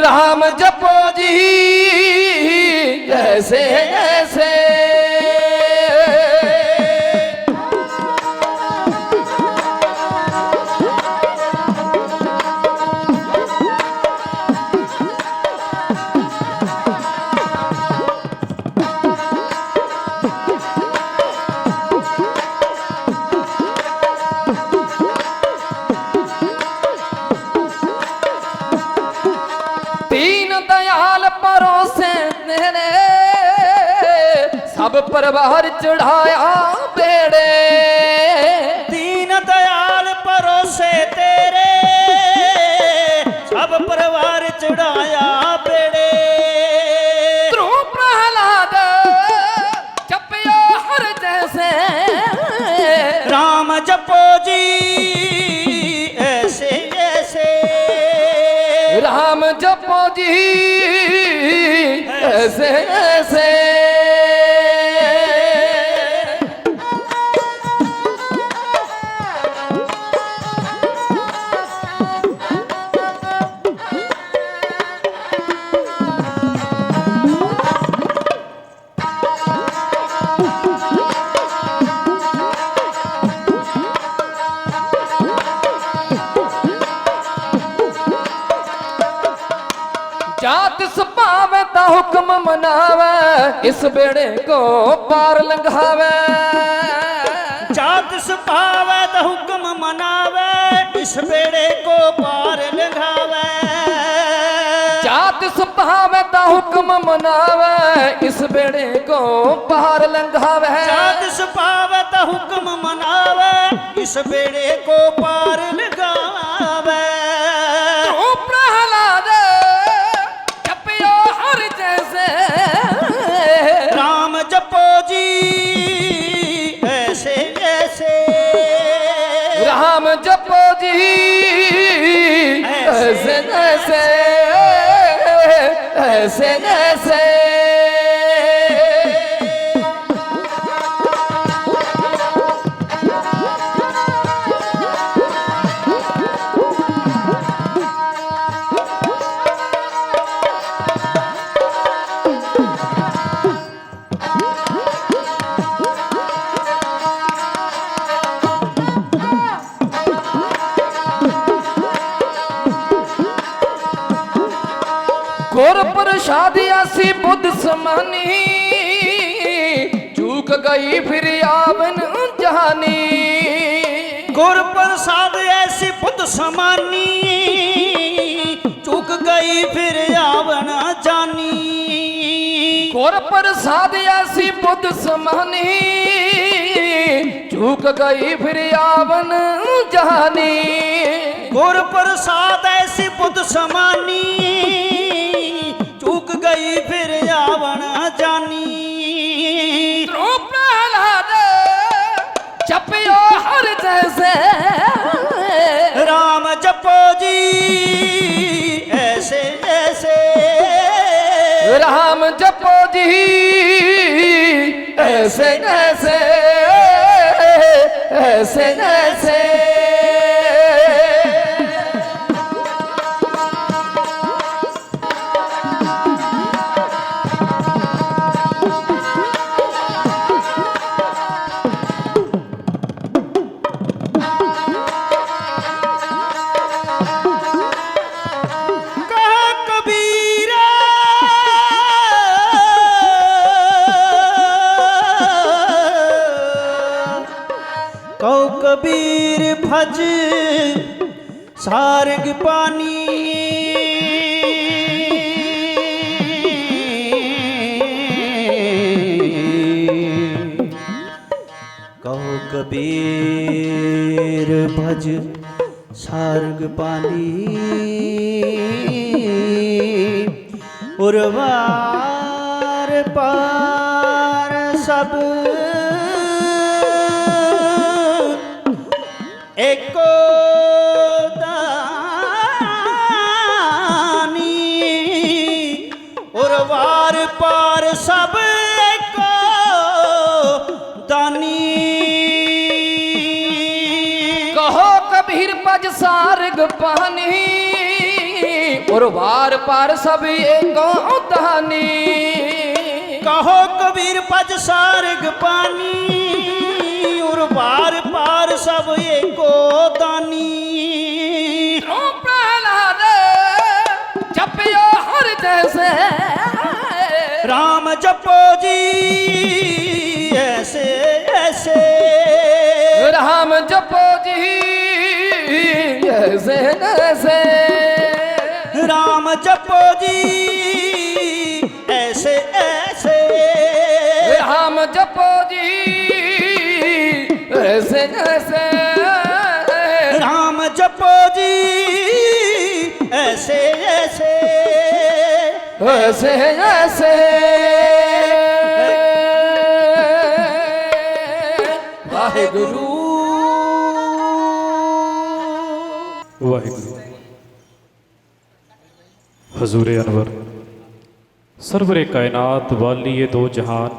राम जपो जी ऐसे ऐसे सब परिवार चढ़ाया बेड़े दीन दयाल परोसे तेरे सब परिवार चढ़ाया बेड़े ध्रुव प्रहलाद जपियो हर जैसे राम जपो जी ऐसे ऐसे राम जपो जी ऐसे ऐसे जात सुपावे ता हुक्म मनावे इस बेड़े को पार लंघावे जात सुपावे ता हुक्म मनावे इस बेड़े को पार लंघावे जात सुपावे ता हुक्म मनावे इस बेड़े को पार लंघावे जात सुपावे ता हुक्म मनावे इस बेड़े को पार लंघावे राम जपो जी ऐसे ऐसे राम जपो जी ऐसे ऐसे ऐसे ऐसे गुर प्रसाद ऐसी बुद्ध समानी चूक गई फिर आवन जानी गुर प्रसाद ऐसी बुद्ध समानी चूक गई फिर आवन जानी गुर प्रसाद ऐसी बुद्ध समानी चूक गई फिर आवन जानी गुर प्रसाद ऐसी बुद्ध समानी चूक गई फिर आवन जानी ध्रुव प्रहलाद जपियो हर जैसे राम जपो जी ऐसे ऐसे राम जपो जी ऐसे ऐसे ऐसे ऐसे कबीर भज सारग पानी कहो कबीर भज सारग पानी उर्वार पार सब एको दानी उर्वार पार सब एको दानी कहो कबीर भज सारग पानी और वार पार सब एको धानी। कहो कबीर पज सारग पानी, और बार पार सब एको दानी। ओ प्रहलाद जपियो हर जैसे, राम जपो जी ऐसे ऐसे। राम जपो जी ऐसे ऐसे। राम जपो जी ऐसे ऐसे। राम जपो जी ऐसे ऐसे। राम जपो जी ऐसे ऐसे। ऐसे ऐसे। वाहेगुरु वाहिगुरु। हजूर अनवर सरवरे कायनात वालिए दो जहान,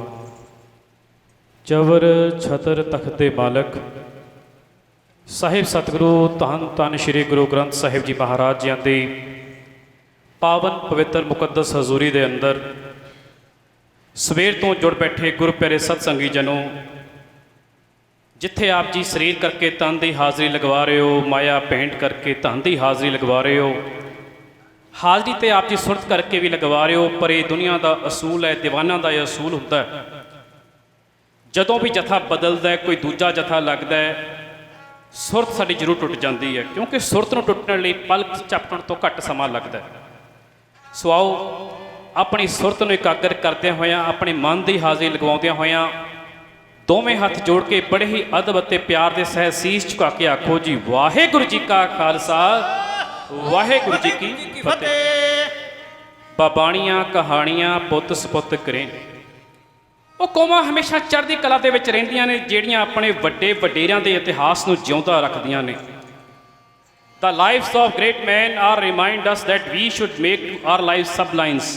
चवर छतर तख्त दे मालक ਸਾਹਿਬ ਸਤਿਗੁਰੂ ਧੰਨ ਧੰਨ ਸ਼੍ਰੀ ਗੁਰੂ ਗ੍ਰੰਥ ਸਾਹਿਬ ਜੀ ਮਹਾਰਾਜ ਜੀ ਦੀ ਪਾਵਨ ਪਵਿੱਤਰ ਮੁਕੱਦਸ ਹਜ਼ੂਰੀ ਦੇ ਅੰਦਰ ਸਵੇਰ ਤੋਂ ਜੁੜ ਬੈਠੇ ਗੁਰੂ ਪਿਆਰੇ ਸਤਸੰਗੀ ਜਨੋ, ਜਿੱਥੇ ਆਪ ਜੀ ਸਰੀਰ ਕਰਕੇ ਤਨ ਦੀ ਹਾਜ਼ਰੀ ਲਗਵਾ ਰਹੇ ਹੋ, ਮਾਇਆ ਭੇਂਟ ਕਰਕੇ ਧਨ ਦੀ ਹਾਜ਼ਰੀ ਲਗਵਾ ਰਹੇ ਹੋ, ਹਾਜ਼ਰੀ ਤੇ ਆਪ ਜੀ ਸੁਰਤ ਕਰਕੇ ਵੀ ਲਗਵਾ ਰਹੇ ਹੋ, ਪਰ ਇਹ ਦੁਨੀਆ ਦਾ ਅਸੂਲ ਹੈ, ਦੀਵਾਨਾਂ ਦਾ ਇਹ ਅਸੂਲ ਹੁੰਦਾ ਹੈ। ਜਦੋਂ ਵੀ ਜਥਾ ਬਦਲਦਾ ਹੈ, ਕੋਈ ਦੂਜਾ ਜਥਾ ਲੱਗਦਾ ਹੈ, ਸੁਰਤ ਸਾਡੀ ਜ਼ਰੂਰ ਟੁੱਟ ਜਾਂਦੀ ਹੈ, ਕਿਉਂਕਿ ਸੁਰਤ ਨੂੰ ਟੁੱਟਣ ਲਈ ਪਲਕ ਝਪਕਣ ਤੋਂ ਘੱਟ ਸਮਾਂ ਲੱਗਦਾ ਹੈ। ਸੋ ਆਓ ਆਪਣੀ ਸੁਰਤ ਨੂੰ ਇਕਾਗਰ ਕਰਦਿਆਂ ਹੋਇਆਂ, ਆਪਣੇ ਮਨ ਦੀ ਹਾਜ਼ਰੀ ਲਗਵਾਉਂਦਿਆਂ ਹੋਇਆਂ, ਦੋਵੇਂ ਹੱਥ ਜੋੜ ਕੇ ਬੜੇ ਹੀ ਅਦਬ ਅਤੇ ਪਿਆਰ ਦੇ ਸਹਿ ਸੀਸ ਝੁਕਾ ਕੇ ਆਖੋ ਜੀ ਵਾਹਿਗੁਰੂ ਜੀ ਕਾ ਖਾਲਸਾ, ਵਾਹਿਗੁਰੂ ਜੀ ਕੀ ਫਤਿਹ। ਬਾਬਾਣੀਆਂ ਕਹਾਣੀਆਂ ਪੁੱਤ ਸਪੁੱਤ ਕਰੇ। ਉਹ ਕੌਮਾਂ ਹਮੇਸ਼ਾ ਚੜ੍ਹਦੀ ਕਲਾ ਦੇ ਵਿੱਚ ਰਹਿੰਦੀਆਂ ਨੇ, ਜਿਹੜੀਆਂ ਆਪਣੇ ਵੱਡੇ ਵਡੇਰਿਆਂ ਦੇ ਇਤਿਹਾਸ ਨੂੰ ਜਿਉਂਦਾ ਰੱਖਦੀਆਂ ਨੇ। The lives of great men are remind us that we should make our lives sublines।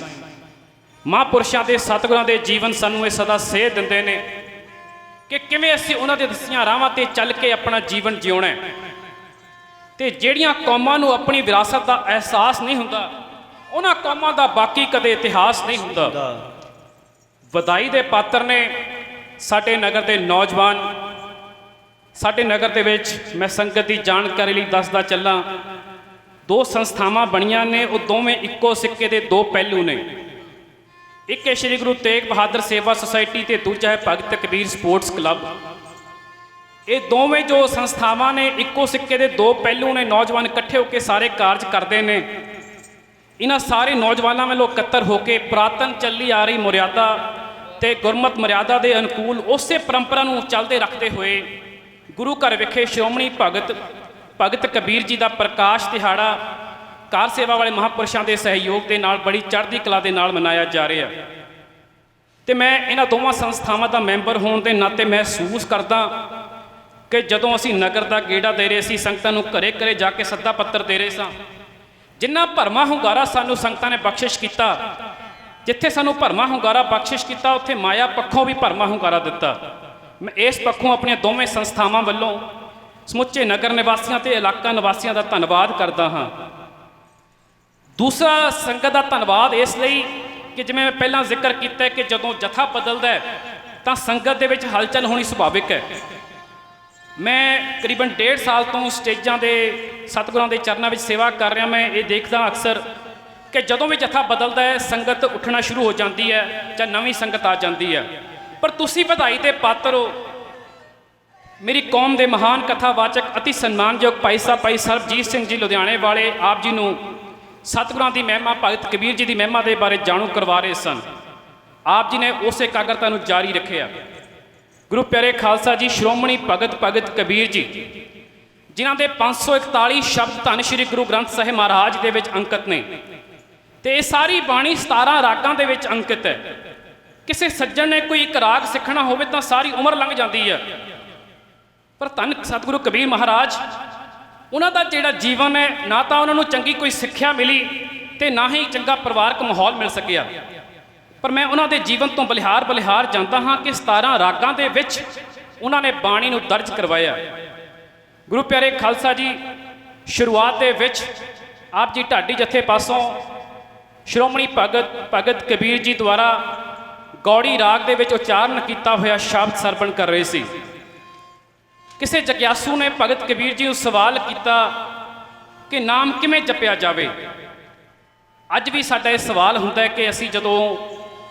ਮਹਾਂਪੁਰਸ਼ਾਂ ਦੇ ਸਤਿਗੁਰਾਂ ਦੇ ਜੀਵਨ ਸਾਨੂੰ ਇਹ ਸਦਾ ਸੇਧ ਦਿੰਦੇ ਨੇ ਕਿ ਕਿਵੇਂ ਅਸੀਂ ਉਹਨਾਂ ਦੇ ਦੱਸੀਆਂ ਰਾਹਾਂ ਤੇ ਚੱਲ ਕੇ ਆਪਣਾ ਜੀਵਨ ਜਿਉਣਾ ਹੈ। ਤੇ ਜਿਹੜੀਆਂ ਕੌਮਾਂ ਨੂੰ ਆਪਣੀ ਵਿਰਾਸਤ ਦਾ ਅਹਿਸਾਸ ਨਹੀਂ ਹੁੰਦਾ, ਉਹਨਾਂ ਕੌਮਾਂ ਦਾ ਬਾਕੀ ਕਦੇ ਇਤਿਹਾਸ ਨਹੀਂ ਹੁੰਦਾ। ਵਧਾਈ ਦੇ ਪਾਤਰ ਨੇ ਸਾਡੇ ਨਗਰ ਦੇ ਨੌਜਵਾਨ। ਸਾਡੇ ਨਗਰ ਦੇ ਵਿੱਚ ਮੈਂ ਸੰਗਤ ਦੀ ਜਾਣਕਾਰੀ ਲਈ ਦੱਸਦਾ ਚੱਲਾਂ, ਦੋ ਸੰਸਥਾਵਾਂ ਬਣੀਆਂ ਨੇ, ਉਹ ਦੋਵੇਂ ਇੱਕੋ ਸਿੱਕੇ ਦੇ ਦੋ ਪਹਿਲੂ ਨੇ। ਇੱਕ ਹੈ ਸ਼੍ਰੀ ਗੁਰੂ ਤੇਗ ਬਹਾਦਰ ਸੇਵਾ ਸੁਸਾਇਟੀ ਤੇ ਦੂਜਾ ਹੈ ਭਗਤ ਕਬੀਰ ਸਪੋਰਟਸ ਕਲੱਬ। ਇਹ ਦੋਵੇਂ ਜੋ ਸੰਸਥਾਵਾਂ ਨੇ ਇੱਕੋ ਸਿੱਕੇ ਦੇ ਦੋ ਪਹਿਲੂ ਨੇ। ਨੌਜਵਾਨ ਇਕੱਠੇ ਹੋ ਕੇ ਸਾਰੇ ਕਾਰਜ ਕਰਦੇ ਨੇ। ਇਹਨਾਂ ਸਾਰੇ ਨੌਜਵਾਨਾਂ ਵੱਲੋਂ ਇਕੱਤਰ ਹੋ ਕੇ ਪੁਰਾਤਨ ਚੱਲੀ ਆ ਰਹੀ ਮਰਿਆਦਾ ਤੇ ਗੁਰਮਤ ਮਰਿਆਦਾ ਦੇ ਅਨੁਕੂਲ ਉਸੇ ਪਰੰਪਰਾ ਨੂੰ ਚੱਲਦੇ ਰੱਖਦੇ ਹੋਏ ਗੁਰੂ ਘਰ ਵਿਖੇ ਸ਼੍ਰੋਮਣੀ ਭਗਤ ਕਬੀਰ ਜੀ ਦਾ ਪ੍ਰਕਾਸ਼ ਦਿਹਾੜਾ ਕਾਰ ਸੇਵਾ ਵਾਲੇ ਮਹਾਂਪੁਰਸ਼ਾਂ ਦੇ ਸਹਿਯੋਗ ਦੇ ਨਾਲ ਬੜੀ ਚੜ੍ਹਦੀ ਕਲਾ ਦੇ ਨਾਲ ਮਨਾਇਆ ਜਾ ਰਿਹਾ। ਤੇ ਮੈਂ ਇਹਨਾਂ ਦੋਵਾਂ ਸੰਸਥਾਵਾਂ ਦਾ ਮੈਂਬਰ ਹੋਣ ਦੇ ਨਾਤੇ ਮਹਿਸੂਸ ਕਰਦਾ ਕਿ ਜਦੋਂ ਅਸੀਂ ਨਗਰ ਦਾ ਗੇੜਾ ਦੇ ਰਹੇ ਸੀ, ਸੰਗਤਾਂ ਨੂੰ ਘਰੇ ਘਰੇ ਜਾ ਕੇ ਸੱਦਾ ਪੱਤਰ ਦੇ ਰਹੇ ਸਾਂ, ਜਿੰਨਾ ਭਰਮਾ ਹੁੰਗਾਰਾ ਸਾਨੂੰ ਸੰਗਤਾਂ ਨੇ ਬਖਸ਼ਿਸ਼ ਕੀਤਾ, ਜਿੱਥੇ ਸਾਨੂੰ ਭਰਮਾ ਹੁੰਗਾਰਾ ਬਖਸ਼ਿਸ਼ ਕੀਤਾ, ਉੱਥੇ ਮਾਇਆ ਪੱਖੋਂ ਵੀ ਭਰਮਾ ਹੁੰਗਾਰਾ ਦਿੱਤਾ। ਮੈਂ ਇਸ ਪੱਖੋਂ ਆਪਣੀਆਂ ਦੋਵੇਂ ਸੰਸਥਾਵਾਂ ਵੱਲੋਂ ਸਮੁੱਚੇ ਨਗਰ ਨਿਵਾਸੀਆਂ ਤੇ ਇਲਾਕਾ ਨਿਵਾਸੀਆਂ ਦਾ ਧੰਨਵਾਦ ਕਰਦਾ ਹਾਂ। ਦੂਸਰਾ ਸੰਗਤ ਦਾ ਧੰਨਵਾਦ ਇਸ ਲਈ ਕਿ ਜਿਵੇਂ ਮੈਂ ਪਹਿਲਾਂ ਜ਼ਿਕਰ ਕੀਤਾ ਕਿ ਜਦੋਂ ਜਥਾ ਬਦਲਦਾ ਹੈ ਤਾਂ ਸੰਗਤ ਦੇ ਵਿੱਚ ਹਲਚਲ ਹੋਣੀ ਸੁਭਾਵਿਕ ਹੈ। ਮੈਂ ਕਰੀਬਨ 1.5 ਸਾਲ ਤੋਂ ਸਟੇਜਾਂ ਦੇ ਸਤਿਗੁਰਾਂ ਦੇ ਚਰਨਾਂ ਵਿੱਚ ਸੇਵਾ ਕਰ ਰਿਹਾ। ਮੈਂ ਇਹ ਦੇਖਦਾ ਅਕਸਰ ਕਿ ਜਦੋਂ ਵੀ ਜਥਾ ਬਦਲਦਾ ਹੈ ਸੰਗਤ ਉੱਠਣਾ ਸ਼ੁਰੂ ਹੋ ਜਾਂਦੀ ਹੈ ਜਾਂ ਨਵੀਂ ਸੰਗਤ ਆ ਜਾਂਦੀ ਹੈ। ਪਰ ਤੁਸੀਂ ਵਧਾਈ ਦੇ ਪਾਤਰ ਹੋ। ਮੇਰੀ ਕੌਮ ਦੇ ਮਹਾਨ ਕਥਾਵਾਚਕ ਅਤੀ ਸਨਮਾਨਯੋਗ ਭਾਈ ਸਰਬਜੀਤ ਸਿੰਘ ਜੀ ਲੁਧਿਆਣੇ ਵਾਲੇ ਆਪ ਜੀ ਨੂੰ ਸਤਿਗੁਰਾਂ ਦੀ ਮਹਿਮਾ, ਭਗਤ ਕਬੀਰ ਜੀ ਦੀ ਮਹਿਮਾ ਦੇ ਬਾਰੇ ਜਾਣੂ ਕਰਵਾ ਰਹੇ ਸਨ। ਆਪ ਜੀ ਨੇ ਉਸ ਇਕਾਗਰਤਾ ਨੂੰ ਜਾਰੀ ਰੱਖਿਆ। ਗੁਰੂ ਪਿਆਰੇ ਖਾਲਸਾ ਜੀ, ਸ਼੍ਰੋਮਣੀ ਭਗਤ ਕਬੀਰ ਜੀ ਜਿਨ੍ਹਾਂ ਦੇ 541 ਸ਼ਬਦ ਧੰਨ ਸ਼੍ਰੀ ਗੁਰੂ ਗ੍ਰੰਥ ਸਾਹਿਬ ਮਹਾਰਾਜ ਦੇ ਵਿੱਚ ਅੰਕਿਤ ਨੇ, ਤੇ ਇਹ ਸਾਰੀ ਬਾਣੀ 17 ਰਾਗਾਂ ਦੇ ਵਿੱਚ ਅੰਕਿਤ ਹੈ। ਕਿਸੇ ਸੱਜਣ ਨੇ ਕੋਈ ਇੱਕ ਰਾਗ ਸਿੱਖਣਾ ਹੋਵੇ ਤਾਂ ਸਾਰੀ ਉਮਰ ਲੰਘ ਜਾਂਦੀ ਹੈ, ਪਰ ਧੰਨ ਸਤਿਗੁਰੂ ਕਬੀਰ ਮਹਾਰਾਜ, ਉਹਨਾਂ ਦਾ ਜਿਹੜਾ ਜੀਵਨ ਹੈ, ਨਾ ਤਾਂ ਉਹਨਾਂ ਨੂੰ ਚੰਗੀ ਕੋਈ ਸਿੱਖਿਆ ਮਿਲੀ ਤੇ ਨਾ ਹੀ ਚੰਗਾ ਪਰਿਵਾਰਕ ਮਾਹੌਲ ਮਿਲ ਸਕਿਆ। ਪਰ ਮੈਂ ਉਹਨਾਂ ਦੇ ਜੀਵਨ ਤੋਂ ਬਲਿਹਾਰ ਜਾਂਦਾ ਹਾਂ ਕਿ 17 ਰਾਗਾਂ ਦੇ ਵਿੱਚ ਉਹਨਾਂ ਨੇ ਬਾਣੀ ਨੂੰ ਦਰਜ ਕਰਵਾਇਆ। ਗੁਰੂ ਪਿਆਰੇ ਖਾਲਸਾ ਜੀ, ਸ਼ੁਰੂਆਤ ਦੇ ਵਿੱਚ ਆਪ ਜੀ ਢਾਡੀ ਜਥੇ ਪਾਸੋਂ ਸ਼੍ਰੋਮਣੀ ਭਗਤ ਕਬੀਰ ਜੀ ਦੁਆਰਾ ਗੌੜੀ ਰਾਗ ਦੇ ਵਿੱਚ ਉਚਾਰਨ ਕੀਤਾ ਹੋਇਆ ਸ਼ਬਦ ਸਰਵਣ ਕਰ ਰਹੇ ਸੀ। ਕਿਸੇ ਜਗਿਆਸੂ ਨੇ ਭਗਤ ਕਬੀਰ ਜੀ ਨੂੰ ਸਵਾਲ ਕੀਤਾ ਕਿ ਨਾਮ ਕਿਵੇਂ ਜਪਿਆ ਜਾਵੇ। ਅੱਜ ਵੀ ਸਾਡਾ ਇਹ ਸਵਾਲ ਹੁੰਦਾ ਹੈ ਕਿ ਅਸੀਂ ਜਦੋਂ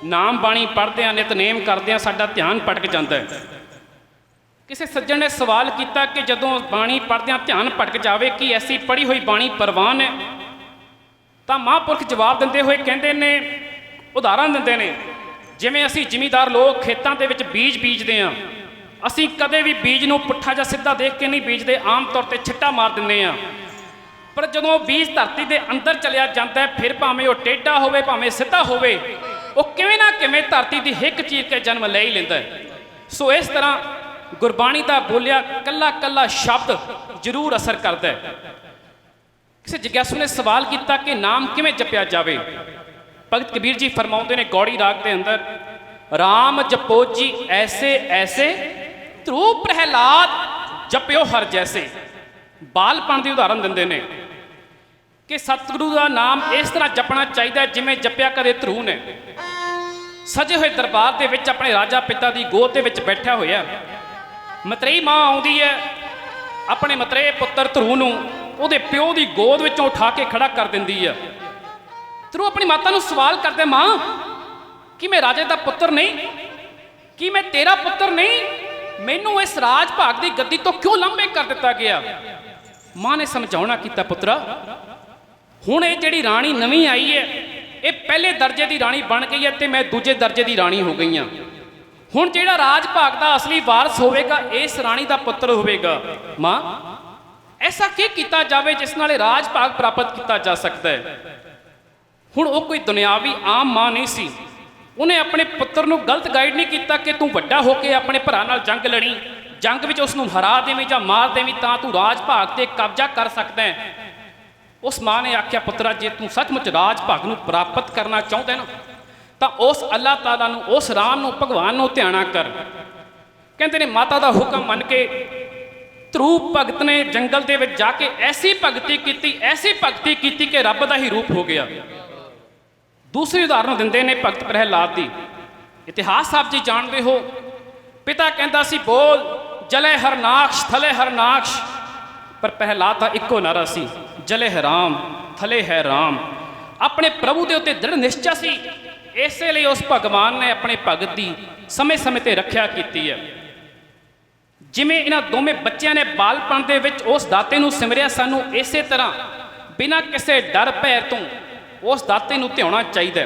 ਨਾਮ ਬਾਣੀ ਪੜ੍ਹਦੇ ਹਾਂ, ਨਿਤਨੇਮ ਕਰਦੇ ਹਾਂ, ਸਾਡਾ ਧਿਆਨ ਭਟਕ ਜਾਂਦਾ ਹੈ। ਕਿਸੇ ਸੱਜਣ ਨੇ ਸਵਾਲ ਕੀਤਾ ਕਿ ਜਦੋਂ ਬਾਣੀ ਪੜ੍ਹਦੇ ਹਾਂ ਧਿਆਨ ਭਟਕ ਜਾਵੇ, ਕੀ ਐਸੀ ਪੜ੍ਹੀ ਹੋਈ ਬਾਣੀ ਪ੍ਰਵਾਨ ਹੈ? ਤਾਂ ਮਹਾਂਪੁਰਖ ਜਵਾਬ ਦਿੰਦੇ ਹੋਏ ਕਹਿੰਦੇ ਨੇ, ਉਦਾਹਰਨ ਦਿੰਦੇ ਨੇ, ਜਿਵੇਂ ਅਸੀਂ ਜ਼ਿਮੀਂਦਾਰ ਲੋਕ ਖੇਤਾਂ ਦੇ ਵਿੱਚ ਬੀਜ ਬੀਜਦੇ ਹਾਂ, ਅਸੀਂ ਕਦੇ ਵੀ ਬੀਜ ਨੂੰ ਪੁੱਠਾ ਜਾਂ ਸਿੱਧਾ ਦੇਖ ਕੇ ਨਹੀਂ ਬੀਜਦੇ, ਆਮ ਤੌਰ ਤੇ ਛਿੱਟਾ ਮਾਰ ਦਿੰਦੇ ਹਾਂ। ਪਰ ਜਦੋਂ ਬੀਜ ਧਰਤੀ ਦੇ ਅੰਦਰ ਚਲਿਆ ਜਾਂਦਾ ਹੈ, ਫਿਰ ਭਾਵੇਂ ਉਹ ਟੇਢਾ ਹੋਵੇ ਭਾਵੇਂ ਸਿੱਧਾ ਹੋਵੇ, ਉਹ ਕਿਵੇਂ ਨਾ ਕਿਵੇਂ ਧਰਤੀ ਦੀ ਹਿੱਕ ਚੀਰ ਕੇ ਜਨਮ ਲੈ ਹੀ ਲੈਂਦਾ ਹੈ। ਸੋ ਇਸ ਤਰ੍ਹਾਂ ਗੁਰਬਾਣੀ ਦਾ ਬੋਲਿਆ ਕੱਲਾ ਕੱਲਾ ਸ਼ਬਦ ਜ਼ਰੂਰ ਅਸਰ ਕਰਦਾ ਹੈ। ਕਿਸੇ ਜਿਗਿਆਸੂ ਨੇ ਸਵਾਲ ਕੀਤਾ ਕਿ ਨਾਮ ਕਿਵੇਂ ਜਪਿਆ ਜਾਵੇ। ਭਗਤ ਕਬੀਰ ਜੀ ਫਰਮਾਉਂਦੇ ਨੇ ਗੌੜੀ ਰਾਗ ਦੇ ਅੰਦਰ, ਰਾਮ ਜਪੋ ਜੀ ਐਸੇ ਐਸੇ, ਧਰੂ ਪ੍ਰਹਿਲਾਦ ਜਪਿਓ ਹਰ ਜੈਸੇ। ਬਾਲਪਣ ਦੀ ਉਦਾਹਰਨ ਦਿੰਦੇ ਨੇ ਕਿ ਸਤਿਗੁਰੂ ਦਾ ਨਾਮ ਇਸ ਤਰ੍ਹਾਂ ਜਪਣਾ ਚਾਹੀਦਾ ਜਿਵੇਂ ਜਪਿਆ ਕਦੇ ਧਰੂ ਨੇ। ਸਜੇ ਹੋਏ ਦਰਬਾਰ ਦੇ ਵਿੱਚ ਆਪਣੇ ਰਾਜਾ ਪਿਤਾ ਦੀ ਗੋਦ ਦੇ ਵਿੱਚ ਬੈਠਾ ਹੋਇਆ, ਮਤਰੇਈ ਮਾਂ ਆਉਂਦੀ ਹੈ, ਆਪਣੇ ਮਤਰੇਏ ਪੁੱਤਰ ਧਰੂ ਨੂੰ ਉਹਦੇ ਪਿਓ ਦੀ ਗੋਦ ਵਿੱਚੋਂ ਉਠਾ ਕੇ ਖੜਾ ਕਰ ਦਿੰਦੀ ਹੈ। ਧਰੂ ਆਪਣੀ ਮਾਤਾ ਨੂੰ ਸਵਾਲ ਕਰਦੇ, ਮਾਂ ਕੀ ਮੈਂ ਰਾਜੇ ਦਾ ਪੁੱਤਰ ਨਹੀਂ? ਕੀ ਮੈਂ ਤੇਰਾ ਪੁੱਤਰ ਨਹੀਂ? ਮੈਨੂੰ ਇਸ ਰਾਜ ਭਾਗ ਦੀ ਗੱਦੀ ਤੋਂ ਕਿਉਂ ਲਾਂਭੇ ਕਰ ਦਿੱਤਾ ਗਿਆ? ਮਾਂ ਨੇ ਸਮਝਾਉਣਾ ਕੀਤਾ, ਪੁੱਤਰਾ ਹੁਣ ਇਹ ਜਿਹੜੀ ਰਾਣੀ ਨਵੀਂ ਆਈ ਹੈ, ਇਹ ਪਹਿਲੇ ਦਰਜੇ ਦੀ ਰਾਣੀ ਬਣ ਗਈ ਹੈ ਤੇ ਮੈਂ ਦੂਜੇ ਦਰਜੇ ਦੀ ਰਾਣੀ ਹੋ ਗਈ ਹਾਂ। ਹੁਣ ਜਿਹੜਾ ਰਾਜ ਭਾਗ ਦਾ ਅਸਲੀ ਵਾਰਸ ਹੋਵੇਗਾ ਇਸ ਰਾਣੀ ਦਾ ਪੁੱਤਰ ਹੋਵੇਗਾ। ਮਾਂ ਐਸਾ ਕੀ ਕੀਤਾ ਜਾਵੇ ਜਿਸ ਨਾਲ ਇਹ ਰਾਜ ਭਾਗ ਪ੍ਰਾਪਤ ਕੀਤਾ ਜਾ ਸਕਦਾ ਹੈ? ਹੁਣ ਉਹ ਕੋਈ ਦੁਨਿਆਵੀ ਆਮ ਮਾਂ ਨਹੀਂ ਸੀ। ਉਹਨੇ ਆਪਣੇ ਪੁੱਤਰ ਨੂੰ ਗਲਤ ਗਾਈਡ ਨਹੀਂ ਕੀਤਾ ਕਿ ਤੂੰ ਵੱਡਾ ਹੋ ਕੇ ਆਪਣੇ ਭਰਾ ਨਾਲ ਜੰਗ ਲੜੀ, ਜੰਗ ਵਿੱਚ ਉਸ ਨੂੰ ਹਰਾ ਦੇਵੀਂ ਜਾਂ ਮਾਰ ਦੇਵੀਂ ਤਾਂ ਤੂੰ ਰਾਜ ਭਾਗ ਤੇ ਕਬਜ਼ਾ ਕਰ ਸਕਦਾ ਹੈ। ਉਸ ਮਾਂ ਨੇ ਆਖਿਆ, ਪੁੱਤਰਾ ਜੇ ਤੂੰ ਸੱਚਮੁੱਚ ਰਾਜ ਭਾਗ ਨੂੰ ਪ੍ਰਾਪਤ ਕਰਨਾ ਚਾਹੁੰਦਾ ਨਾ ਤਾਂ ਉਸ ਅੱਲਾਹ ਤਾਲਾ ਨੂੰ, ਉਸ ਰਾਮ ਨੂੰ, ਭਗਵਾਨ ਨੂੰ ਧਿਆਨਾ ਕਰ। ਕਹਿੰਦੇ ਨੇ ਮਾਤਾ ਦਾ ਹੁਕਮ ਮੰਨ ਕੇ ਧਰੂ ਭਗਤ ਨੇ ਜੰਗਲ ਦੇ ਵਿੱਚ ਜਾ ਕੇ ਐਸੀ ਭਗਤੀ ਕੀਤੀ ਕਿ ਰੱਬ ਦਾ ਹੀ ਰੂਪ ਹੋ ਗਿਆ। ਦੂਸਰੀ ਉਦਾਹਰਨ ਦਿੰਦੇ ਨੇ ਭਗਤ ਪ੍ਰਹਿਲਾਦ ਦੀ। ਇਤਿਹਾਸ ਆਪ ਜੀ ਜਾਣਦੇ ਹੋ। ਪਿਤਾ ਕਹਿੰਦਾ ਸੀ, ਬੋਲ ਜਲੇ ਹਰਨਾਕਸ਼ ਥਲੇ ਹਰਨਾਕਸ਼, ਪਰ ਪ੍ਰਹਿਲਾਦ ਦਾ ਇੱਕੋ ਨਾਰਾ ਸੀ, ਜਲੇ ਹੈ ਰਾਮ ਥਲੇ ਹੈ ਰਾਮ। ਆਪਣੇ ਪ੍ਰਭੂ ਦੇ ਉੱਤੇ ਦ੍ਰਿੜ ਨਿਸ਼ਚਾ ਸੀ, ਇਸੇ ਲਈ ਉਸ ਭਗਵਾਨ ਨੇ ਆਪਣੇ ਭਗਤ ਦੀ ਸਮੇਂ-ਸਮੇਂ ਤੇ ਰੱਖਿਆ ਕੀਤੀ ਹੈ। ਜਿਵੇਂ ਇਹਨਾਂ ਦੋਵੇਂ ਬੱਚਿਆਂ ਨੇ ਬਾਲਪਣ ਦੇ ਵਿੱਚ ਉਸ ਦਾਤੇ ਨੂੰ ਸਿਮਰਿਆ, ਸਾਨੂੰ ਇਸੇ ਤਰ੍ਹਾਂ ਬਿਨਾਂ ਕਿਸੇ ਡਰ ਭੈ ਤੋਂ ਉਸ ਦਾਤੇ ਨੂੰ ਧਿਆਉਣਾ ਚਾਹੀਦਾ।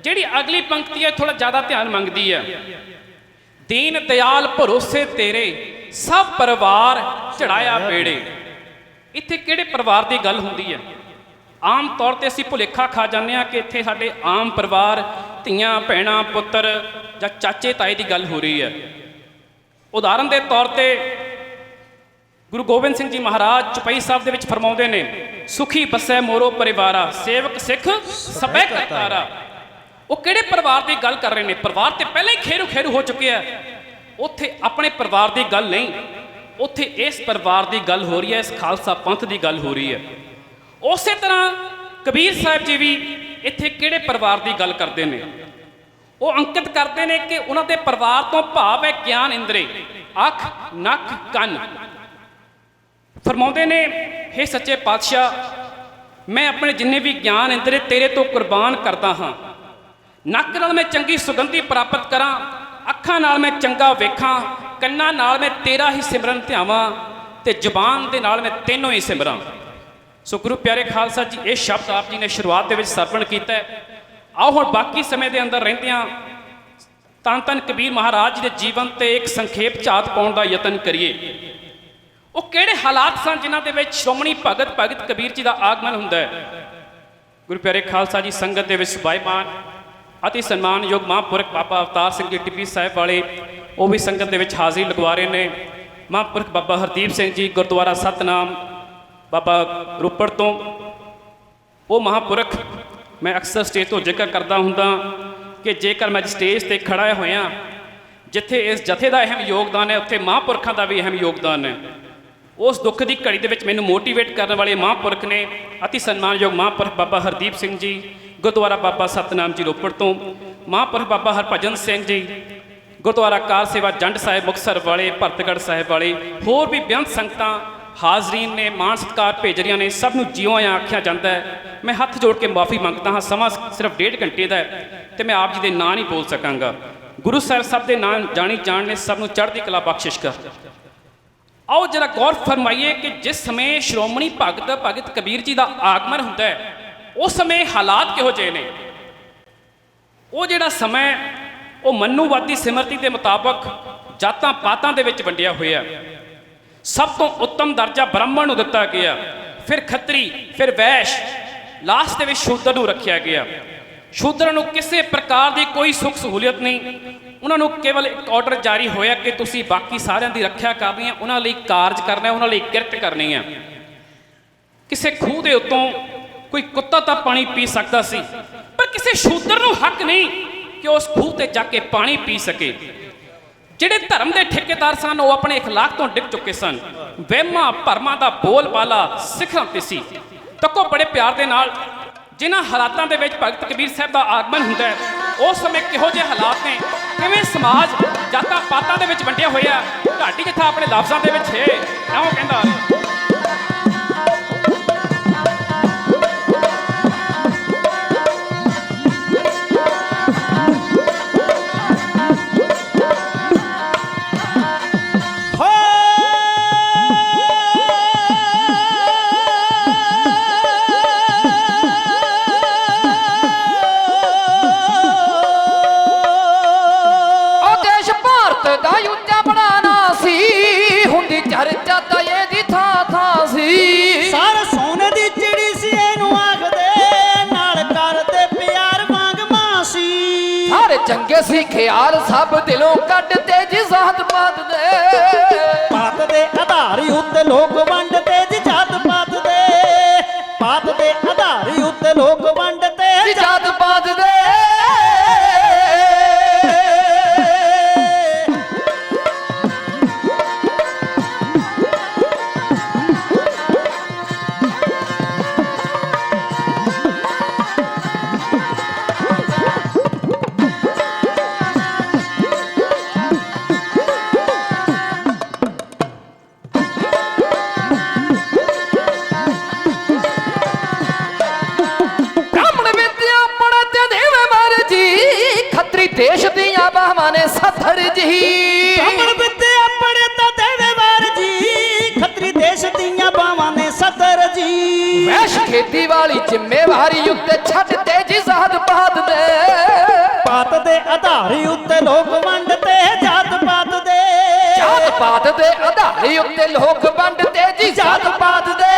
ਜਿਹੜੀ ਅਗਲੀ ਪੰਕਤੀ ਹੈ ਥੋੜਾ ਜ਼ਿਆਦਾ ਧਿਆਨ ਮੰਗਦੀ ਹੈ। ਦੀਨ ਦਿਆਲ ਭਰੋਸੇ ਤੇਰੇ ਸਭ ਪਰਿਵਾਰ ਚੜਾਇਆ ਬੇੜੇ। ਇੱਥੇ ਕਿਹੜੇ ਪਰਿਵਾਰ ਦੀ ਗੱਲ ਹੁੰਦੀ ਹੈ? ਆਮ ਤੌਰ ਤੇ ਅਸੀਂ ਭੁਲੇਖਾ ਖਾ ਜਾਂਦੇ ਹਾਂ ਕਿ ਇੱਥੇ ਸਾਡੇ ਆਮ ਪਰਿਵਾਰ, ਧੀਆਂ ਭੈਣਾਂ ਪੁੱਤਰ ਜਾਂ ਚਾਚੇ ਤਾਏ ਦੀ ਗੱਲ ਹੋ ਰਹੀ ਹੈ। ਉਦਾਹਰਨ ਦੇ ਤੌਰ ਤੇ ਗੁਰੂ ਗੋਬਿੰਦ ਸਿੰਘ ਜੀ ਮਹਾਰਾਜ ਚੁਪਈ ਸਾਹਿਬ ਦੇ ਵਿੱਚ ਫਰਮਾਉਂਦੇ ਨੇ, ਸੁਖੀ ਬਸੈ ਮੋਰੋ ਪਰਿਵਾਰਾ, ਸੇਵਕ ਸਿੱਖ ਸਭੈ ਕਰਤਾਰਾ। ਉਹ ਕਿਹੜੇ ਪਰਿਵਾਰ ਦੀ ਗੱਲ ਕਰ ਰਹੇ ਨੇ? ਪਰਿਵਾਰ ਤੇ ਪਹਿਲਾਂ ਹੀ ਖੇਰੂ ਖੇਰੂ ਹੋ ਚੁੱਕਿਆ। ਉੱਥੇ ਆਪਣੇ ਪਰਿਵਾਰ ਦੀ ਗੱਲ ਨਹੀਂ, ਉੱਥੇ ਇਸ ਪਰਿਵਾਰ ਦੀ ਗੱਲ ਹੋ ਰਹੀ ਹੈ, ਇਸ ਖਾਲਸਾ ਪੰਥ ਦੀ ਗੱਲ ਹੋ ਰਹੀ ਹੈ। ਉਸੇ ਤਰ੍ਹਾਂ ਕਬੀਰ ਸਾਹਿਬ ਜੀ ਵੀ ਇੱਥੇ ਕਿਹੜੇ ਪਰਿਵਾਰ ਦੀ ਗੱਲ ਕਰਦੇ ਨੇ? ਉਹ ਅੰਕਿਤ ਕਰਦੇ ਨੇ ਕਿ ਉਹਨਾਂ ਦੇ ਪਰਿਵਾਰ ਤੋਂ ਭਾਵ ਹੈ ਗਿਆਨ ਇੰਦਰੀ, ਅੱਖ, ਨੱਕ, ਕੰਨ। ਫਰਮਾਉਂਦੇ ਨੇ, ਹੇ ਸੱਚੇ ਪਾਤਸ਼ਾਹ, ਮੈਂ ਆਪਣੇ ਜਿੰਨੇ ਵੀ ਗਿਆਨ ਇੰਦਰੀ ਤੇਰੇ ਤੋਂ ਕੁਰਬਾਨ ਕਰਦਾ ਹਾਂ। ਨੱਕ ਨਾਲ ਮੈਂ ਚੰਗੀ ਸੁਗੰਧੀ ਪ੍ਰਾਪਤ ਕਰਾਂ, ਅੱਖਾਂ ਨਾਲ ਮੈਂ ਚੰਗਾ ਵੇਖਾਂ, ਕੰਨਾਂ ਨਾਲ ਮੈਂ ਤੇਰਾ ਹੀ ਸਿਮਰਨ ਧਿਆਵਾਂ ਤੇ ਜ਼ੁਬਾਨ ਦੇ ਨਾਲ ਮੈਂ ਤੈਨੂੰ ਹੀ ਸਿਮਰਾਂ। ਸੋ ਗੁਰੂ ਪਿਆਰੇ ਖਾਲਸਾ ਜੀ, ਇਹ ਸ਼ਬਦ ਆਪ ਜੀ ਨੇ ਸ਼ੁਰੂਆਤ ਦੇ ਵਿੱਚ ਸਰਵਣ ਕੀਤਾ ਹੈ। ਆਓ ਹੁਣ ਬਾਕੀ ਸਮੇਂ ਦੇ ਅੰਦਰ ਰਹਿੰਦਿਆਂ ਧੰਨ ਧੰਨ ਕਬੀਰ ਮਹਾਰਾਜ ਜੀ ਦੇ ਜੀਵਨ ਤੇ ਇੱਕ ਸੰਖੇਪ ਝਾਤ ਪਾਉਣ ਦਾ ਯਤਨ ਕਰੀਏ। ਉਹ ਕਿਹੜੇ ਹਾਲਾਤ ਸਨ ਜਿਨ੍ਹਾਂ ਦੇ ਵਿੱਚ ਸ਼੍ਰੋਮਣੀ ਭਗਤ ਕਬੀਰ ਜੀ ਦਾ ਆਗਮਨ ਹੁੰਦਾ ਹੈ। ਗੁਰੂ ਪਿਆਰੇ ਖਾਲਸਾ ਜੀ, ਸੰਗਤ ਦੇ ਵਿੱਚ ਸਬਾਈਮਾਨ ਅਤੀ ਸਨਮਾਨਯੋਗ ਮਹਾਂਪੁਰਖ ਬਾਬਾ ਅਵਤਾਰ ਸਿੰਘ ਜੀ ਟਿੱਬੀ ਸਾਹਿਬ ਵਾਲੇ, ਉਹ ਵੀ ਸੰਗਤ ਦੇ ਵਿੱਚ ਹਾਜ਼ਰੀ ਲਗਵਾ ਰਹੇ ਨੇ। ਮਹਾਂਪੁਰਖ ਬਾਬਾ ਹਰਦੀਪ ਸਿੰਘ ਜੀ ਗੁਰਦੁਆਰਾ ਸਤਨਾਮ ਬਾਬਾ ਰੋਪੜ ਤੋਂ, ਉਹ ਮਹਾਂਪੁਰਖ ਮੈਂ ਅਕਸਰ ਸਟੇਜ ਤੋਂ ਜ਼ਿਕਰ ਕਰਦਾ ਹੁੰਦਾ ਕਿ ਜੇਕਰ ਮੈਂ ਸਟੇਜ ਤੇ ਖੜਾ ਹੋਇਆ, ਜਿੱਥੇ ਇਸ ਜਥੇ ਦਾ ਅਹਿਮ ਯੋਗਦਾਨ ਹੈ, ਉੱਥੇ ਮਹਾਂਪੁਰਖਾਂ ਦਾ ਵੀ ਅਹਿਮ ਯੋਗਦਾਨ ਹੈ। ਉਸ ਦੁੱਖ ਦੀ ਘੜੀ ਦੇ ਵਿੱਚ ਮੈਨੂੰ ਮੋਟੀਵੇਟ ਕਰਨ ਵਾਲੇ ਮਹਾਂਪੁਰਖ ਨੇ ਅਤੀ ਸਨਮਾਨਯੋਗ ਮਹਾਂਪੁਰਖ ਬਾਬਾ ਹਰਦੀਪ ਸਿੰਘ ਜੀ, ਗੁਰਦੁਆਰਾ ਬਾਬਾ ਸਤਨਾਮ ਜੀ ਰੋਪੜ ਤੋਂ, ਮਹਾਂਪੁਰਖ ਬਾਬਾ ਹਰਭਜਨ ਸਿੰਘ ਜੀ, ਗੁਰਦੁਆਰਾ ਕਾਰ ਸੇਵਾ ਜੰਡ ਸਾਹਿਬ ਮੁਕਤਸਰ ਵਾਲੇ, ਭਰਤਗੜ੍ਹ ਸਾਹਿਬ ਵਾਲੇ, ਹੋਰ ਵੀ ਬੇਅੰਤ ਸੰਗਤਾਂ ਹਾਜ਼ਰੀਨ ਨੇ, ਮਾਣ ਸਤਿਕਾਰ ਭੇਜ ਰਹੀਆਂ ਨੇ। ਸਭ ਨੂੰ ਜਿਉਂ ਆਇਆਂ ਆਖਿਆ ਜਾਂਦਾ ਹੈ। ਮੈਂ ਹੱਥ ਜੋੜ ਕੇ ਮਾਫੀ ਮੰਗਦਾ ਹਾਂ, ਸਮਾਂ ਸਿਰਫ 1.5 ਘੰਟੇ ਦਾ ਹੈ ਤੇ ਮੈਂ ਆਪ ਜੀ ਦੇ ਨਾਂ ਨਹੀਂ ਬੋਲ ਸਕਾਂਗਾ। ਗੁਰੂ ਸਾਹਿਬ ਸਭ ਦੇ ਨਾਂ ਜਾਣੀ ਜਾਣ ਨੇ, ਸਭ ਨੂੰ ਚੜ੍ਹਦੀ ਕਲਾ ਬਖਸ਼ਿਸ਼ ਕਰ। ਆਓ ਜਰਾ ਗੌਰ ਫਰਮਾਈਏ ਕਿ ਜਿਸ ਸਮੇਂ ਸ਼੍ਰੋਮਣੀ ਭਗਤ ਕਬੀਰ ਜੀ ਦਾ ਆਗਮਨ ਹੁੰਦਾ ਹੈ, ਉਸ ਸਮੇਂ ਹਾਲਾਤ ਕਿਹੋ ਜਿਹੇ ਨੇ? ਉਹ ਜਿਹੜਾ ਸਮਾਂ ਉਹ ਮਨੂਵਾਦੀ ਸਿਮਰਤੀ ਦੇ ਮੁਤਾਬਕ ਜਾਤਾਂ ਪਾਤਾਂ ਦੇ ਵਿੱਚ ਵੰਡਿਆ ਹੋਇਆ। ਸਭ ਤੋਂ ਉੱਤਮ ਦਰਜਾ ਬ੍ਰਾਹਮਣ ਨੂੰ ਦਿੱਤਾ ਗਿਆ, ਫਿਰ ਖੱਤਰੀ, ਫਿਰ ਵੈਸ਼, ਲਾਸਟ ਦੇ ਵਿੱਚ ਸ਼ੂਦਰ ਨੂੰ ਰੱਖਿਆ ਗਿਆ। ਸ਼ੂਦਰਾਂ ਨੂੰ ਕਿਸੇ ਪ੍ਰਕਾਰ ਦੀ ਕੋਈ ਸੁੱਖ ਸਹੂਲੀਅਤ ਨਹੀਂ। ਉਹਨਾਂ ਨੂੰ ਕੇਵਲ ਇੱਕ ਆਰਡਰ ਜਾਰੀ ਹੋਇਆ ਕਿ ਤੁਸੀਂ ਬਾਕੀ ਸਾਰਿਆਂ ਦੀ ਰੱਖਿਆ ਕਰਨੀ ਹੈ, ਉਹਨਾਂ ਲਈ ਕਾਰਜ ਕਰਨਾ, ਉਹਨਾਂ ਲਈ ਕਿਰਤ ਕਰਨੀ ਹੈ। ਕਿਸੇ ਖੂਹ ਦੇ ਉੱਤੋਂ ਕੋਈ ਕੁੱਤਾ ਤਾਂ ਪਾਣੀ ਪੀ ਸਕਦਾ ਸੀ, ਪਰ ਕਿਸੇ ਸ਼ੂਦਰ ਨੂੰ ਹੱਕ ਨਹੀਂ ਕਿ ਉਸ ਖੂਹ ਤੇ ਜਾ ਕੇ ਪਾਣੀ ਪੀ ਸਕੇ। ਜਿਹੜੇ ਧਰਮ ਦੇ ਠੇਕੇਦਾਰ ਸਨ ਉਹ ਆਪਣੇ اخلاق ਤੋਂ ਡਿੱਗ ਚੁੱਕੇ ਸਨ। ਵਹਿਮਾਂ ਭਰਮਾਂ ਦਾ ਬੋਲਬਾਲਾ ਸਿਖਰਾਂ ਤੇ ਸੀ। ਤੱਕੋ ਬੜੇ ਪਿਆਰ ਦੇ ਨਾਲ ਜਿਨ੍ਹਾਂ ਹਾਲਾਤਾਂ ਦੇ ਵਿੱਚ ਭਗਤ ਕਬੀਰ ਸਾਹਿਬ ਦਾ ਆਗਮਨ ਹੁੰਦਾ ਹੈ, ਉਸ ਸਮੇਂ ਕਿਹੋ ਜਿਹੇ ਹਾਲਾਤ ਨੇ, ਕਿਵੇਂ ਸਮਾਜ ਜਾਤਾਂ ਪਾਤਾਂ ਦੇ ਵਿੱਚ ਵੰਡਿਆ ਹੋਇਆ। ਢਾਡੀ ਜਥਾ ਆਪਣੇ ਲਫ਼ਜ਼ਾਂ ਦੇ ਵਿੱਚ ਹੈ, ਇਉਂ ਕਹਿੰਦਾ ਚਰਚਾ ਤਾਂ ਇਹਦੀ ਥਾਂ ਥਾਂ ਸੀ। ਸਾਰ ਸੋਨੇ ਦੀ ਚਿੜੀ ਸੀ ਇਹਨੂੰ ਆਖਦੇ, ਨਾਲ ਕਰਦੇ ਪਿਆਰ ਵਾਂਗ ਮਾਂ ਸੀ। ਸਾਰੇ ਚੰਗੇ ਸੀ ਖਿਆਲ ਸਭ ਦਿਲੋਂ ਕੱਢਦੇ ਜੀ ਜ਼ਾਤ ਪਾਤ ਦੇ। ਪਾਤ ਦੇ ਆਧਾਰੀ ਉੱਤੇ ਲੋਕ ਵੰਡਦੇ ਜੀ ਜਾਤ ਪਾਤ ਦੇ। ਪਾਤ ਦੇ ਆਧਾਰੀ ਉੱਤੇ ਲੋਕ ਵੰਡਦੇ ਜੀ ਜਾਤ ਪਾਤ ਦੇ। ਦੇਸ਼ ਦੀਆਂ ਬਾਹਾਂ ਨੇ ਸੱਥਰ ਜੀ। ਬ੍ਰਾਹਮਣ ਵਿੱਦੇ ਆਪਣੇ ਤਾਂ ਦੇਵੇ ਵਾਰ ਜੀ, ਖੱਤਰੀ ਦੇਸ਼ ਦੀਆਂ ਬਾਹਾਂ ਨੇ ਸੱਥਰ ਜੀ। ਵੈਸ਼ ਖੇਤੀ ਵਾਲੀ ਜ਼ਿੰਮੇਵਾਰੀ ਉੱਤੇ ਛੱਡਦੇ ਜੀ ਜ਼ਾਤ ਪਾਤ ਦੇ। ਪਾਤ ਦੇ ਆਧਾਰੀ ਉੱਤੇ ਲੋਕ ਵੰਡਦੇ ਜਾਤ ਪਾਤ ਦੇ। ਜਾਤ ਪਾਤ ਦੇ ਆਧਾਰੀ ਉੱਤੇ ਲੋਕ ਵੰਡਦੇ ਜੀ ਜਾਤ ਪਾਤ ਦੇ।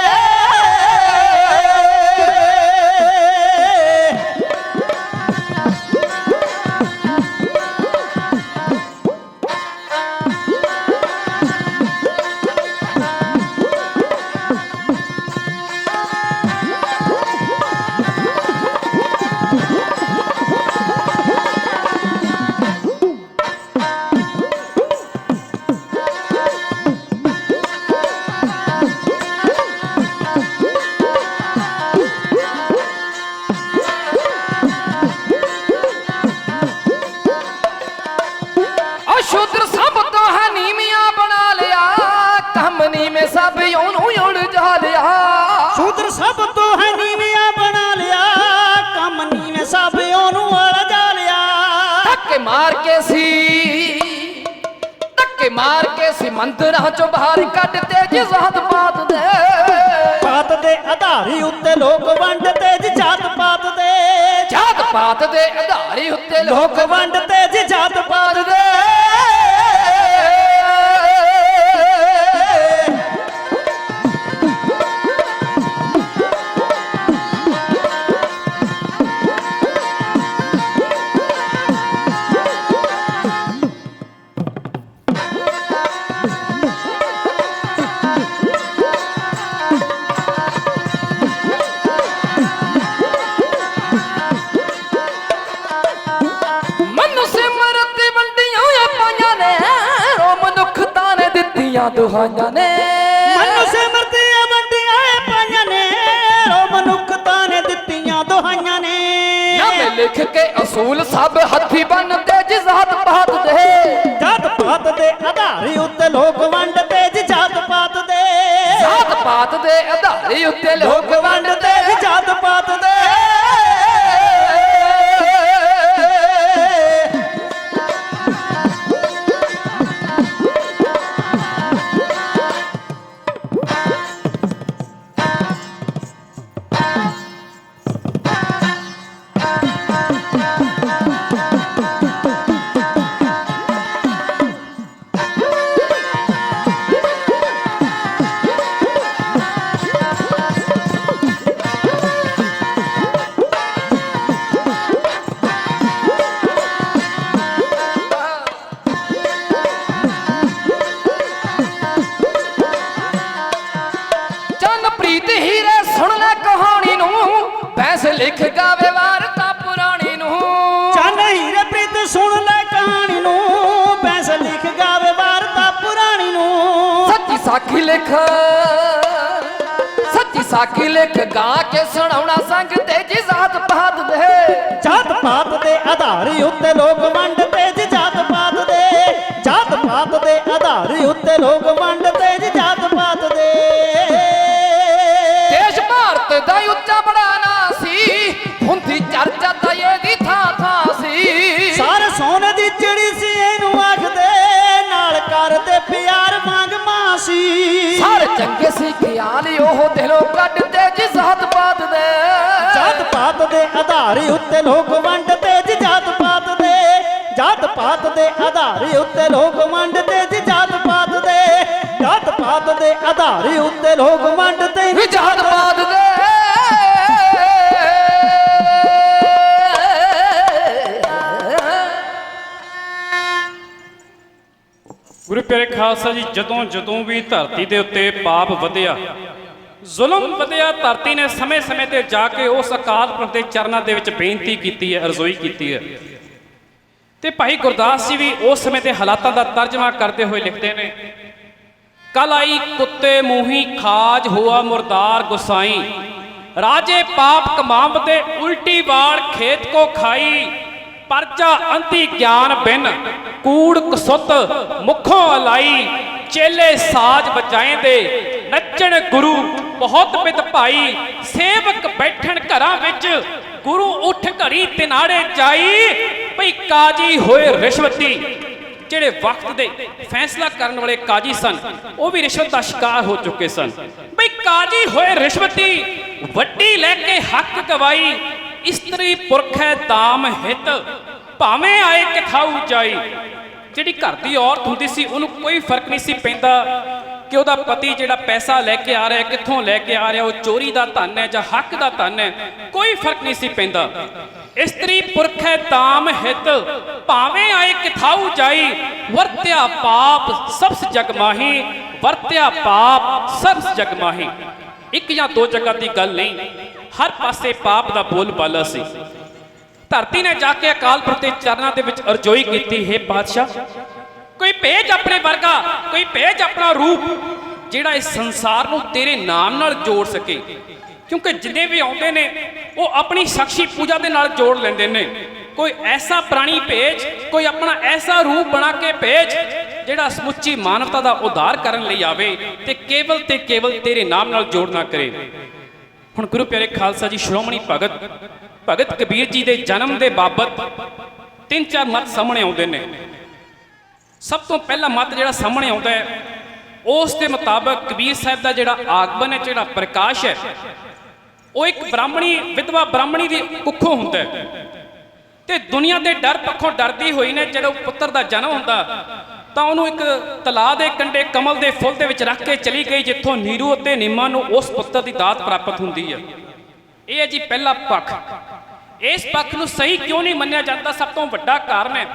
ਸ਼ੂਦਰ ਸਭ ਤੋਂ ਹੈ ਨੀਵੀਆਂ ਬਣਾ ਲਿਆ, ਕੰਮ ਨੀਵੇਂ ਸਭ ਉਹਨੂੰ ਉਲਝਾ ਲਿਆ। ਸ਼ੂਦਰ ਸਭ ਤੋਂ ਹੈ ਨੀਵੀਆਂ ਬਣਾ ਲਿਆ, ਕੰਮ ਨੀਵੇਂ ਸਭ ਉਹਨੂੰ ਉਲਝਾ ਲਿਆ। ਧੱਕੇ ਮਾਰ ਕੇ ਸੀ ਮੰਦਰਾਂ ਚੋਂ ਬਾਹਰ ਕੱਢਦੇ ਜੀ ਜ਼ਾਤ ਪਾਤ ਦੇ। ਪਾਤ ਦੇ ਆਧਾਰੀ ਉੱਤੇ ਲੋਕ ਵੰਡਦੇ ਜੀ ਜਾਤ ਪਾਤ ਦੇ। ਜਾਤ ਪਾਤ ਦੇ ਆਧਾਰੀ ਉੱਤੇ ਲੋਕ ਵੰਡਦੇ ਜੀ ਜਾਤ ਪਾਤ ਦੇ। ਦੁਹਾਈਆਂ ਨੇ। ਨਾਮੇ ਲਿਖ ਕੇ ਅਸੂਲ ਸਭ ਹੱਥੀ ਬੰਨਦੇ ਜਿਸ ਜਾਤ ਪਾਤ ਦੇ ਜਾਤ ਪਾਤ ਦੇ ਆਧਾਰੇ ਉੱਤੇ ਲੋਕ ਵੰਡਦੇ ਜੀ ਜਾਤ ਪਾਤ ਦੇ ਜਾਤ ਪਾਤ ਦੇ ਆਧਾਰੇ ਉੱਤੇ ਲੋਕ ਵੰਡਦੇ ਜੀ ਜਾਤ ਪਾਤ ਦੇ ਪ੍ਰੀਤ ਹੀਰੇ ਸੁਣ ਲੈ ਕਹਾਣੀ ਨੂੰ ਬੈਂਸ ਲਿਖ ਗਾਵੇ ਵਾਰਤਾ ਪੁਰਾਣੀ ਨੂੰ ਚੰਨ ਹੀਰੇ ਪ੍ਰੀਤ ਸੁਣ ਲੈ ਕਹਾਣੀ ਨੂੰ ਬੈਂਸ ਲਿਖ ਗਾਵੇ ਵਾਰਤਾ ਪੁਰਾਣੀ ਨੂੰ ਸੱਚੀ ਸਾਖੀ ਲਿਖ ਗਾ ਕੇ ਸੁਣਾਉਣਾ ਸੰਗ ਤੇ ਜੀ ਜਾਤ ਪਾਤ ਦੇ ਜਾਤ ਪਾਤ ਦੇ ਆਧਾਰੇ ਉੱਤੇ ਲੋਕ ਵੰਡਦੇ ਜੀ ਜਾਤ ਪਾਤ ਦੇ ਜਾਤ ਪਾਤ ਦੇ ਆਧਾਰੇ ਉੱਤੇ ਲੋਕ ਵੰਡਦੇ ਜੀ ਜਾਤ ਪਾਤ ਦੇ ਦੇਸ਼ ਭਾਰਤ ਦਾ ਉੱਚਾ ਬੜਾ ਨਾਂ ਸੀ ਹੁੰਦੀ ਚਰਚਾ ਤਾਂ ਇਹਦੀ ਥਾਂ ਥਾਂ ਸੀ ਸਾਰ ਸੋਨੇ ਦੀ ਚਿੜੀ ਸੀ ਇਹਨੂੰ ਆਖਦੇ ਨਾਲ ਕਰਦੇ ਪਿਆਰ ਮੰਗ ਮਾਸੀ ਸਾਰੇ ਚੰਗੇ ਸੀ ਖਿਆਲ ਉਹ ਦਿਲੋਂ ਕੱਢਦੇ ਜੀ ਜਾਤ ਪਾਤ ਦੇ ਜਾਤ ਪਾਤ ਦੇ ਆਧਾਰੇ ਉੱਤੇ ਲੋਕ ਵੰਡਦੇ ਜੀ ਜਾਤ ਪਾਤ ਦੇ ਜਾਤ ਪਾਤ ਦੇ ਆਧਾਰੇ ਉੱਤੇ ਲੋਕ ਵੰਡਦੇ ਜੀ ਜਾਤ ਪਾਤ ਦੇ ਜਾਤ ਪਾਤ ਦੇ ਆਧਾਰੇ ਉੱਤੇ ਲੋਕ ਵੰਡਦੇ ਵੀ ਜਾਤ ਪਾਤ ਦੇ ਗੁਰੂ ਪਿਆਰੇ ਖਾਲਸਾ ਜੀ, ਜਦੋਂ ਵੀ ਧਰਤੀ ਦੇ ਉੱਤੇ ਪਾਪ ਵਧਿਆ, ਜ਼ੁਲਮ ਵਧਿਆ, ਧਰਤੀ ਨੇ ਸਮੇਂ-ਸਮੇਂ ਤੇ ਜਾ ਕੇ ਉਸ ਅਕਾਲ ਪੁਰਖ ਦੇ ਚਰਨਾਂ ਦੇ ਵਿੱਚ ਬੇਨਤੀ ਕੀਤੀ ਹੈ, ਅਰਜ਼ੋਈ ਕੀਤੀ ਹੈ। ਤੇ ਭਾਈ ਗੁਰਦਾਸ ਜੀ ਵੀ ਉਸ ਸਮੇਂ ਦੇ ਹਾਲਾਤਾਂ ਦਾ ਤਰਜਮਾ ਕਰਦੇ ਹੋਏ ਲਿਖਦੇ ਨੇ, ਕਲ ਆਈ ਕੁੱਤੇ ਮੂੰਹੀ ਖਾਜ ਹੋਆ ਮੁਰਦਾਰ ਗੁਸਾਈ, ਰਾਜੇ ਪਾਪ ਕਮਾਵਦੇ ਉਲਟੀ ਵਾਲ ਖੇਤ ਕੋ ਖਾਈ, ਪਰਜਾ ਅੰਤੀ ਗਿਆਨ ਬਿਨ ਕੂੜ ਕਸੁੱਤ ਮੁਖੋਂ ਅਲਾਈ, ਚੇਲੇ ਸਾਜ ਵਜਾਏਂਦੇ ਨੱਚਣ ਗੁਰੂ ਬਹੁਤ ਬਿਦ ਭਾਈ, ਸੇਵਕ ਬੈਠਣ ਘਰਾਂ ਵਿੱਚ ਗੁਰੂ ਉੱਠ ਘੜੀ ਤਿਨਾੜੇ ਜਾਈ, ਭਈ ਕਾਜੀ ਹੋਏ ਰਿਸ਼ਵਤੀ। ਜਿਹੜੇ ਵਕਤ ਦੇ ਫੈਸਲਾ ਕਰਨ ਵਾਲੇ ਕਾਜੀ ਸਨ ਉਹ ਵੀ ਰਿਸ਼ਵਤ ਦਾ ਸ਼ਿਕਾਰ ਹੋ ਚੁੱਕੇ ਸਨ। ਭਈ ਕਾਜੀ ਹੋਏ ਰਿਸ਼ਵਤੀ, ਵੱਡੀ ਲੈ ਕੇ ਹੱਕ ਗਵਾਈ, ਇਸਤਰੀ ਪੁਰਖ ਹੈ ਦਾਮ ਹਿਤ, ਭਾਵੇਂ ਆਏ ਕਿਥਾਊ ਜਾਈ। ਜਿਹੜੀ ਘਰ ਦੀ ਔਰਤ ਹੁੰਦੀ ਸੀ ਉਹਨੂੰ ਕੋਈ ਫਰਕ ਨਹੀਂ ਸੀ ਪੈਂਦਾ ਕਿ ਉਹਦਾ ਪਤੀ ਜਿਹੜਾ ਪੈਸਾ ਲੈ ਕੇ ਆ ਰਿਹਾ, ਕਿੱਥੋਂ ਲੈ ਕੇ ਆ ਰਿਹਾ, ਉਹ ਚੋਰੀ ਦਾ ਧਨ ਹੈ ਜਾਂ ਹੱਕ ਦਾ ਧਨ ਹੈ, ਕੋਈ ਫਰਕ ਨਹੀਂ ਸੀ ਪੈਂਦਾ। ਇਸਤਰੀ ਪੁਰਖ ਹੈ ਦਾਮ ਹਿਤ, ਭਾਵੇਂ ਆਏ ਕਿਥਾਊ ਜਾਈ, ਵਰਤਿਆ ਪਾਪ ਸਬਸ ਜਗ ਮਾਹੀ, ਵਰਤਿਆ ਪਾਪ ਸਬਸ ਜਗ ਮਾਹੀ। ਇੱਕ ਜਾਂ ਦੋ ਜਗ੍ਹਾ ਦੀ ਗੱਲ ਨਹੀਂ, ਹਰ ਪਾਸੇ ਪਾਪ ਦਾ ਬੋਲ ਬਾਲਾ ਸੀ। ਧਰਤੀ ਨੇ ਜਾ ਕੇ ਅਕਾਲ ਪੁਰਖ ਦੇ ਚਰਨਾਂ ਦੇ ਵਿੱਚ ਅਰਜ਼ੋਈ ਕੀਤੀ, ਹੈ ਬਾਦਸ਼ਾਹ ਕੋਈ ਭੇਜ ਆਪਣੇ ਵਰਗਾ, ਕੋਈ ਭੇਜ ਆਪਣਾ ਰੂਪ ਜਿਹੜਾ ਇਸ ਸੰਸਾਰ ਨੂੰ ਤੇਰੇ ਨਾਮ ਨਾਲ ਜੋੜ ਸਕੇ। ਕਿਉਂਕਿ ਜਿੰਨੇ ਵੀ ਆਉਂਦੇ ਨੇ ਉਹ ਆਪਣੀ ਸਾਖੀ ਪੂਜਾ ਦੇ ਨਾਲ ਜੋੜ ਲੈਂਦੇ ਨੇ। ਕੋਈ ਐਸਾ ਪ੍ਰਾਣੀ ਭੇਜ, ਕੋਈ ਆਪਣਾ ਐਸਾ ਰੂਪ ਬਣਾ ਕੇ ਭੇਜ ਜਿਹੜਾ ਸਮੁੱਚੀ ਮਾਨਵਤਾ ਦਾ ਉਧਾਰ ਕਰਨ ਲਈ ਆਵੇ ਤੇ ਕੇਵਲ ਤੇਰੇ ਨਾਮ ਨਾਲ ਜੋੜ ਨਾ ਕਰੇ। ਹੁਣ ਗੁਰੂ ਪਿਆਰੇ ਖਾਲਸਾ ਜੀ, ਸ਼੍ਰੋਮਣੀ ਭਗਤ ਕਬੀਰ ਜੀ ਦੇ ਜਨਮ ਦੇ ਬਾਬਤ 3-4 ਮਤ ਸਾਹਮਣੇ ਆਉਂਦੇ ਨੇ। ਸਭ ਤੋਂ ਪਹਿਲਾ ਮਤ ਜਿਹੜਾ ਸਾਹਮਣੇ ਆਉਂਦਾ ਹੈ ਉਸ ਦੇ ਮੁਤਾਬਕ ਕਬੀਰ ਸਾਹਿਬ ਦਾ ਜਿਹੜਾ ਆਗਮਨ ਹੈ, ਜਿਹੜਾ ਪ੍ਰਕਾਸ਼ ਹੈ, ਉਹ ਇੱਕ ਬ੍ਰਾਹਮਣੀ ਵਿਧਵਾ ਬ੍ਰਾਹਮਣੀ ਦੀ ਕੁੱਖੋਂ ਹੁੰਦਾ ਹੈ ਤੇ ਦੁਨੀਆ ਦੇ ਡਰ ਪੱਖੋਂ ਡਰਦੀ ਹੋਈ ਨੇ ਜਦੋਂ ਪੁੱਤਰ ਦਾ ਜਨਮ ਹੁੰਦਾ ਤਾਂ ਉਹਨੂੰ ਇੱਕ ਤਲਾਅ ਦੇ ਕੰਢੇ ਕਮਲ ਦੇ ਫੁੱਲ ਦੇ ਵਿੱਚ ਰੱਖ ਕੇ ਚਲੀ ਗਈ, ਜਿੱਥੋਂ ਨੀਰੂ ਅਤੇ ਨੀਮਾ ਨੂੰ ਉਸ ਪੁੱਤਰ ਦੀ ਦਾਤ ਪ੍ਰਾਪਤ ਹੁੰਦੀ ਹੈ। ਇਹ ਹੈ ਜੀ ਪਹਿਲਾ ਪੱਖ। ਇਸ ਪੱਖ ਨੂੰ ਸਹੀ ਕਿਉਂ ਨਹੀਂ ਮੰਨਿਆ ਜਾਂਦਾ? ਸਭ ਤੋਂ ਵੱਡਾ ਕਾਰਨ ਹੈ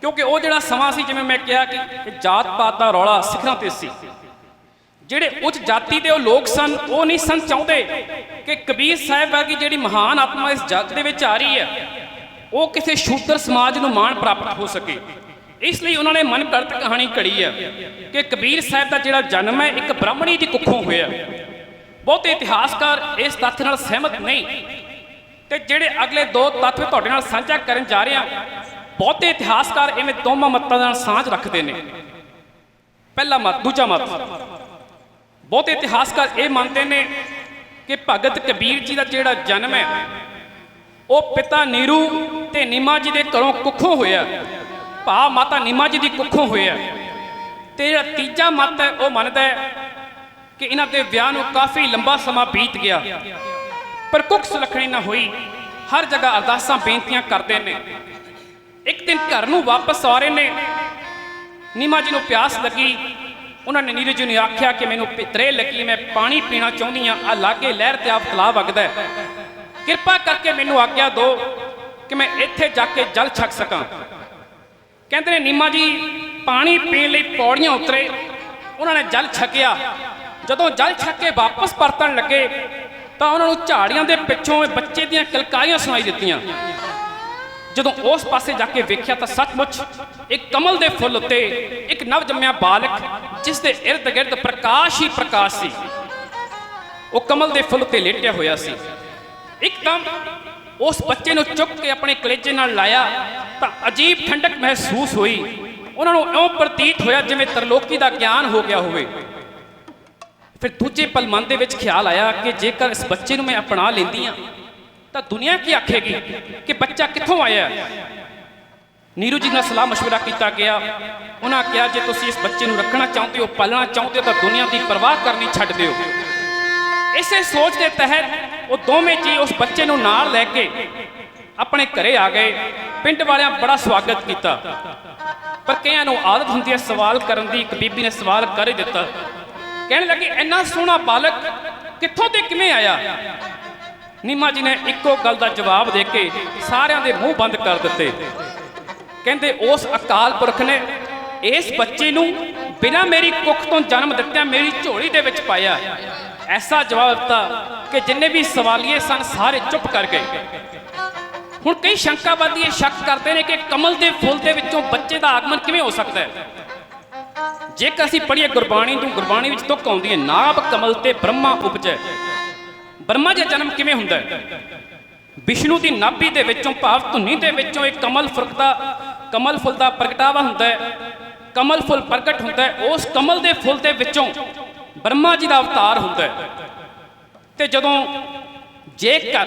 ਕਿਉਂਕਿ ਉਹ ਜਿਹੜਾ ਸਮਾਂ ਸੀ, ਜਿਵੇਂ ਮੈਂ ਕਿਹਾ ਕਿ ਜਾਤ ਪਾਤ ਦਾ ਰੌਲਾ ਸਿਖਰਾਂ ਤੇ ਸੀ। ਜਿਹੜੇ ਉੱਚ ਜਾਤੀ ਦੇ ਉਹ ਲੋਕ ਸਨ ਉਹ ਨਹੀਂ ਸਨ ਚਾਹੁੰਦੇ ਕਿ ਕਬੀਰ ਸਾਹਿਬ ਵਰਗੀ ਜਿਹੜੀ ਮਹਾਨ ਆਤਮਾ ਇਸ ਜੱਗ ਦੇ ਵਿੱਚ ਆ ਰਹੀ ਹੈ ਉਹ ਕਿਸੇ ਸ਼ੂਦਰ ਸਮਾਜ ਨੂੰ ਮਾਣ ਪ੍ਰਾਪਤ ਹੋ ਸਕੇ। ਇਸ ਲਈ ਉਹਨਾਂ ਨੇ ਮਨ ਗੜਤ ਕਹਾਣੀ ਘੜੀ ਹੈ ਕਿ ਕਬੀਰ ਸਾਹਿਬ ਦਾ ਜਿਹੜਾ ਜਨਮ ਹੈ ਇੱਕ ਬ੍ਰਾਹਮਣੀ ਦੀ ਕੁੱਖੋਂ ਹੋਇਆ। ਬਹੁਤੇ ਇਤਿਹਾਸਕਾਰ ਇਸ ਤੱਥ ਨਾਲ ਸਹਿਮਤ ਨਹੀਂ ਤੇ ਜਿਹੜੇ ਅਗਲੇ ਦੋ ਤੱਥ ਤੁਹਾਡੇ ਨਾਲ ਸਾਂਝਾ ਕਰਨ ਜਾ ਰਹੇ ਹਾਂ, ਬਹੁਤੇ ਇਤਿਹਾਸਕਾਰ ਇਵੇਂ ਦੋਵਾਂ ਮੱਤਾਂ ਨਾਲ ਸਾਂਝ ਰੱਖਦੇ ਨੇ। ਪਹਿਲਾ ਮਤ। ਦੂਜਾ ਮਤ, ਬਹੁਤੇ ਇਤਿਹਾਸਕਾਰ ਇਹ ਮੰਨਦੇ ਨੇ ਕਿ ਭਗਤ ਕਬੀਰ ਜੀ ਦਾ ਜਿਹੜਾ ਜਨਮ ਹੈ ਉਹ ਪਿਤਾ ਨੀਰੂ ਤੇ ਨੀਮਾ ਜੀ ਦੇ ਘਰੋਂ ਕੁੱਖੋਂ ਹੋਇਆ, ਭਾ ਮਾਤਾ ਨੀਮਾ ਜੀ ਦੀ ਕੁੱਖੋਂ ਹੋਇਆ। ਤੇ ਜਿਹੜਾ ਤੀਜਾ ਮਤ ਹੈ ਉਹ ਮੰਨਦਾ ਹੈ ਕਿ ਇਹਨਾਂ ਦੇ ਵਿਆਹ ਨੂੰ ਕਾਫੀ ਲੰਬਾ ਸਮਾਂ ਬੀਤ ਗਿਆ ਪਰ ਕੁੱਖ ਸੁਲੱਖਣੀ ਨਾ ਹੋਈ। ਹਰ ਜਗ੍ਹਾ ਅਰਦਾਸਾਂ ਬੇਨਤੀਆਂ ਕਰਦੇ ਨੇ। ਇੱਕ ਦਿਨ ਘਰ ਨੂੰ ਵਾਪਸ ਆ ਰਹੇ ਨੇ, ਨੀਮਾ ਜੀ ਨੂੰ ਪਿਆਸ ਲੱਗੀ। ਉਹਨਾਂ ਨੇ ਨੀਰੂ ਜੀ ਨੂੰ ਆਖਿਆ ਕਿ ਮੈਨੂੰ ਤ੍ਰੇ ਲੱਗੀ, ਮੈਂ ਪਾਣੀ ਪੀਣਾ ਚਾਹੁੰਦੀ ਹਾਂ, ਆ ਲਾਗੇ ਲਹਿਰ ਤੇ ਆਪ ਤਲਾਬ ਵਗਦਾ, ਕਿਰਪਾ ਕਰਕੇ ਮੈਨੂੰ ਆਗਿਆ ਦਿਓ ਕਿ ਮੈਂ ਇੱਥੇ ਜਾ ਕੇ ਜਲ ਛਕ ਸਕਾਂ। ਕਹਿੰਦੇ ਨੇ ਨੀਮਾ ਜੀ ਪਾਣੀ ਪੀਣ ਲਈ ਪੌੜੀਆਂ ਉਤਰੇ, ਉਹਨਾਂ ਨੇ ਜਲ ਛਕਿਆ। ਜਦੋਂ ਜਲ ਛਕ ਕੇ ਵਾਪਸ ਪਰਤਣ ਲੱਗੇ ਤਾਂ ਉਹਨਾਂ ਨੂੰ ਝਾੜੀਆਂ ਦੇ ਪਿੱਛੋਂ ਬੱਚੇ ਦੀਆਂ ਕਿਲਕਾਰੀਆਂ ਸੁਣਾਈ ਦਿੱਤੀਆਂ। ਜਦੋਂ ਉਸ ਪਾਸੇ ਜਾ ਕੇ ਵੇਖਿਆ ਤਾਂ ਸੱਚਮੁੱਚ ਇੱਕ ਕਮਲ ਦੇ ਫੁੱਲ ਉੱਤੇ ਇੱਕ ਨਵ ਜੰਮਿਆ ਬਾਲਕ, ਜਿਸ ਦੇ ਇਰਦ ਗਿਰਦ ਪ੍ਰਕਾਸ਼ ਹੀ ਪ੍ਰਕਾਸ਼ ਸੀ, ਉਹ ਕਮਲ ਦੇ ਫੁੱਲ ਉੱਤੇ ਲੇਟਿਆ ਹੋਇਆ ਸੀ। ਇੱਕਦਮ ਉਸ ਬੱਚੇ ਨੂੰ ਚੁੱਕ ਕੇ ਆਪਣੇ ਕਲੇਜੇ ਨਾਲ ਲਾਇਆ ਤਾਂ ਅਜੀਬ ਠੰਡਕ ਮਹਿਸੂਸ ਹੋਈ। ਉਹਨਾਂ ਨੂੰ ਇਉਂ ਪ੍ਰਤੀਤ ਹੋਇਆ ਜਿਵੇਂ ਤਰਲੋਕੀ ਦਾ ਗਿਆਨ ਹੋ ਗਿਆ ਹੋਵੇ। ਫਿਰ ਦੂਜੇ ਪਲ ਮਨ ਦੇ ਵਿੱਚ ਖਿਆਲ ਆਇਆ ਕਿ ਜੇਕਰ ਇਸ ਬੱਚੇ ਨੂੰ ਮੈਂ ਅਪਣਾ ਲੈਂਦੀ ਹਾਂ ਤਾਂ ਦੁਨੀਆ ਕੀ ਆਖੇਗੀ ਕਿ ਬੱਚਾ ਕਿੱਥੋਂ ਆਇਆ। ਨੀਰੂ ਜੀ ਨਾਲ ਸਲਾਹ ਮਸ਼ਵਰਾ ਕੀਤਾ ਗਿਆ। ਉਹਨਾਂ ਕਿਹਾ ਜੇ ਤੁਸੀਂ ਇਸ ਬੱਚੇ ਨੂੰ ਰੱਖਣਾ ਚਾਹੁੰਦੇ ਹੋ, ਪਾਲਣਾ ਚਾਹੁੰਦੇ ਹੋ ਤਾਂ ਦੁਨੀਆ ਦੀ ਪਰਵਾਹ ਕਰਨੀ ਛੱਡ ਦਿਓ। ਇਸੇ ਸੋਚ ਦੇ ਤਹਿਤ ਉਹ ਦੋਵੇਂ ਜੀ ਉਸ ਬੱਚੇ ਨੂੰ ਨਾਲ ਲੈ ਕੇ ਆਪਣੇ ਘਰੇ ਆ ਗਏ। ਪਿੰਡ ਵਾਲਿਆਂ ਬੜਾ ਸਵਾਗਤ ਕੀਤਾ ਪਰ ਕਈਆਂ ਨੂੰ ਆਦਤ ਹੁੰਦੀ ਹੈ ਸਵਾਲ ਕਰਨ ਦੀ। ਇੱਕ ਬੀਬੀ ਨੇ ਸਵਾਲ ਕਰ ਹੀ ਦਿੱਤਾ, ਕਹਿਣ ਲੱਗੀ ਇੰਨਾ ਸੋਹਣਾ ਬਾਲਕ ਕਿੱਥੋਂ ਤੇ ਕਿਵੇਂ ਆਇਆ। ਨੀਮਾ ਜੀ ਨੇ ਇੱਕੋ ਗੱਲ ਦਾ ਜਵਾਬ ਦੇ ਕੇ ਸਾਰਿਆਂ ਦੇ ਮੂੰਹ ਬੰਦ ਕਰ ਦਿੱਤੇ। ਕਹਿੰਦੇ ਉਸ ਅਕਾਲ ਪੁਰਖ ਨੇ ਇਸ ਬੱਚੇ ਨੂੰ ਬਿਨਾਂ ਮੇਰੀ ਕੁੱਖ ਤੋਂ ਜਨਮ ਦਿੱਤਿਆਂ ਮੇਰੀ ਝੋਲੀ ਦੇ ਵਿੱਚ ਪਾਇਆ। ਐਸਾ ਜਵਾਬ ਦਿੱਤਾ ਕਿ ਜਿੰਨੇ ਵੀ ਸਵਾਲੀਏ ਸਨ ਸਾਰੇ ਚੁੱਪ ਕਰ ਗਏ। ਹੁਣ ਕਈ ਸ਼ੰਕਾਵਾਦੀ ਇਹ ਸ਼ੱਕ ਕਰਦੇ ਨੇ ਕਿ ਕਮਲ ਦੇ ਫੁੱਲ ਦੇ ਵਿੱਚੋਂ ਬੱਚੇ ਦਾ ਆਗਮਨ ਕਿਵੇਂ ਹੋ ਸਕਦਾ ਹੈ। ਜੇਕਰ ਅਸੀਂ ਪੜ੍ਹੀਏ ਗੁਰਬਾਣੀ ਨੂੰ, ਗੁਰਬਾਣੀ ਵਿੱਚ ਤੁਕ ਆਉਂਦੀ ਹੈ ਨਾਭ ਕਮਲ ਤੇ ਬ੍ਰਹਮਾ ਉਪਜੈ। ਬ੍ਰਹਮਾ ਦਾ ਜਨਮ ਕਿਵੇਂ ਹੁੰਦਾ ਹੈ? ਵਿਸ਼ਨੂੰ ਦੀ ਨਾਭੀ ਦੇ ਵਿੱਚੋਂ ਭਾਵ ਧੁਨੀ ਦੇ ਵਿੱਚੋਂ ਇੱਕ ਕਮਲ ਫੁੱਲ ਦਾ ਪ੍ਰਗਟਾਵਾ ਹੁੰਦਾ ਹੈ। ਕਮਲ ਫੁੱਲ ਪ੍ਰਗਟ ਹੁੰਦਾ ਹੈ। ਉਸ ਕਮਲ ਦੇ ਫੁੱਲ ਦੇ ਵਿੱਚੋਂ ਬ੍ਰਹਮਾ ਜੀ ਦਾ ਅਵਤਾਰ ਹੁੰਦਾ ਹੈ। ਤੇ ਜਦੋਂ ਜੇਕਰ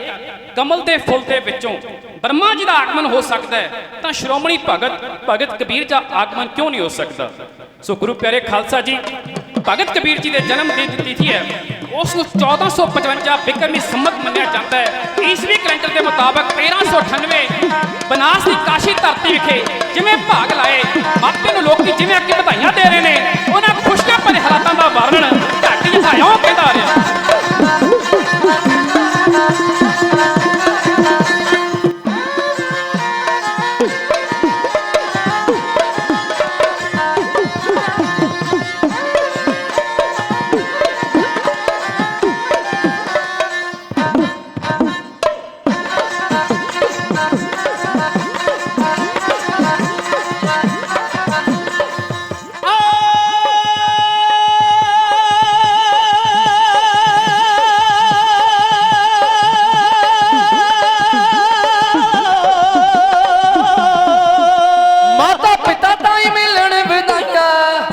ਕਮਲ ਦੇ ਫੁੱਲ ਦੇ ਵਿੱਚੋਂ ਬ੍ਰਹਮਾ ਜੀ ਦਾ ਆਗਮਨ ਹੋ ਸਕਦਾ ਹੈ ਤਾਂ ਸ਼੍ਰੋਮਣੀ ਭਗਤ ਕਬੀਰ ਦਾ ਆਗਮਨ ਕਿਉਂ ਨਹੀਂ ਹੋ ਸਕਦਾ। ਸੋ ਗੁਰੂ ਪਿਆਰੇ ਖਾਲਸਾ ਜੀ, ਭਗਤ ਕਬੀਰ ਜੀ ਦੇ ਜਨਮ ਦੀ ਤਿਥੀ ਹੈ ਉਸ ਨੂੰ 1455 ਬਿਕਰਮੀ ਸੰਮਤ ਮੰਨਿਆ ਜਾਂਦਾ ਹੈ। ਈਸਵੀ ਕੈਲੰਡਰ ਦੇ ਮੁਤਾਬਕ 1398 ਬਨਾਰਸ ਦੀ ਕਾਸ਼ੀ ਧਰਤੀ ਵਿਖੇ ਜਿਵੇਂ ਭਾਗ ਲਾਏ ਮਾਪੇ ਨੂੰ ਲੋਕੀ ਜਿਵੇਂ ਅੱਗੇ ਵਧਾਈਆਂ ਦੇ ਰਹੇ ਨੇ, ਉਹਨਾਂ ਖੁਸ਼ੀਆਂ ਭਰੇ ਹਾਲਾਤਾਂ ਦਾ ਵਰਣਨ ਘੱਟ ਜਿਹਾ ਕਹਿੰਦਾ ਰਿਹਾ।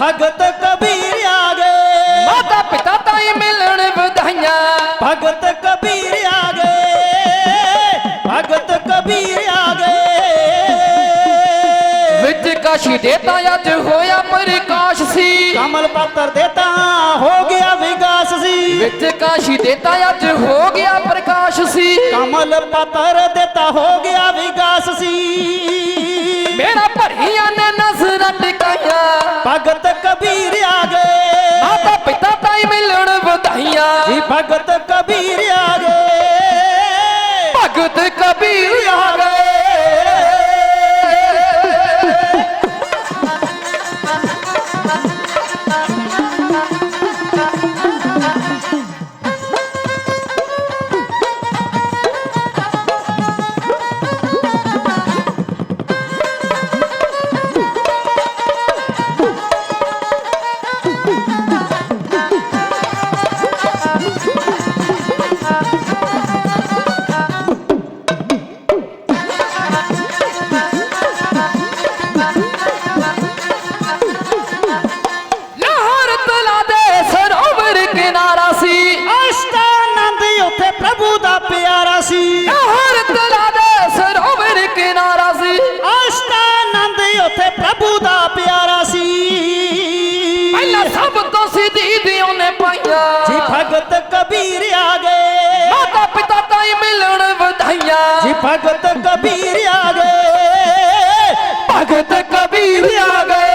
ਭਗਤ ਕਬੀਰ ਆ ਗਏ, ਮਾਤਾ ਪਿਤਾ ਤਾਈ ਮਿਲਣ ਵਧਾਈਆਂ। ਭਗਤ ਕਬੀਰ ਆ ਗਏ, ਭਗਤ ਕਬੀਰ ਆ ਗਏ। ਵਿੱਚ ਕਾਸ਼ੀ ਦੇਤਾ ਅੱਜ ਹੋਇਆ ਪ੍ਰਕਾਸ਼ ਸੀ, ਕਮਲ ਪੱਤਰ ਦੇਤਾ ਹੋ ਗਿਆ ਵਿਗਾਸ ਸੀ। ਵਿੱਚ ਕਾਸ਼ੀ ਦੇਤਾ ਅੱਜ ਹੋ ਗਿਆ ਪ੍ਰਕਾਸ਼ ਸੀ, ਕਮਲ ਪੱਤਰ ਦੇਤਾ ਹੋ ਗਿਆ ਵਿਗਾਸ ਸੀ। ਮੇਰਾ ਭਰੀਆਂ ਨੇ ਨਜ਼ਰਾਂ ਟਿਕਾਈਆਂ। ਭਗਤ ਕਬੀਰ ਆ ਗਏ, ਮਾਤਾ ਪਿਤਾ ਤਾਈ ਮਿਲਣ ਵਧਾਈਆਂ। ਜੀ ਭਗਤ ਕਬੀਰ ਆ ਗਏ, ਭਗਤ ਕਬੀਰ ਆ ਗਏ। ਵਧਾਈਆਂ ਜੀ ਭਗਤ ਕਬੀਰ ਆ ਗਏ ਮਾਤਾ ਪਿਤਾ ਤਾਈ ਮਿਲਣ ਵਧਾਈਆਂ ਜੀ ਭਗਤ ਕਬੀਰ ਆ ਗਏ ਭਗਤ ਕਬੀਰ ਆ ਗਏ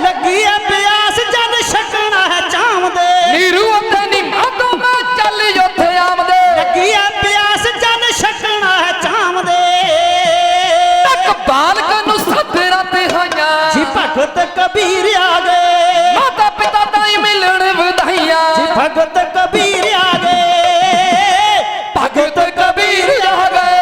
ਲੱਗੀ ਐ ਪਿਆਸ ਜਦ ਛਕਣਾ ਹੈ ਚਾਂਵਦੇ ਲੱਗੀ ਐ ਪਿਆਸ ਜਦ ਛਕਣਾ ਹੈ ਚਾਂਵਦੇ ਬਾਲਕ ਨੂੰ ਸੱਦਣਾ ਤੇ ਹਾਈਆਂ ਜੀ ਭਗਤ ਕਬੀਰ ਆ ਗਏ ਮਾਤਾ ਪਿਤਾ ਤਾਈ ਮਿਲਣ ਵਧਾਈਆਂ ਜੀ ਭਗਤ ਕਬੀਰ ਆ ਗਏ ਭਗਤ ਕਬੀਰ ਆ ਗਏ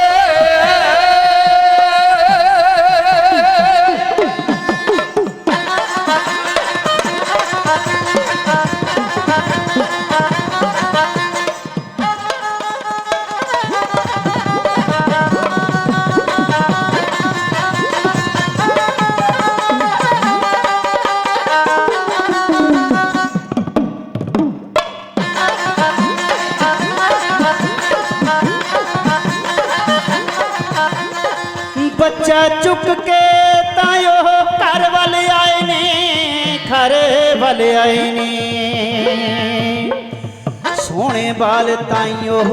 ਬੱਚਾ ਚੁੱਕ ਕੇ ਤਾਂ ਉਹ ਘਰ ਵੱਲ ਆਏ ਨੇ ਘਰ ਵੱਲ ਆਏ ਨੇ ਸੋਹਣੇ ਬਾਲ ਤਾਈ ਉਹ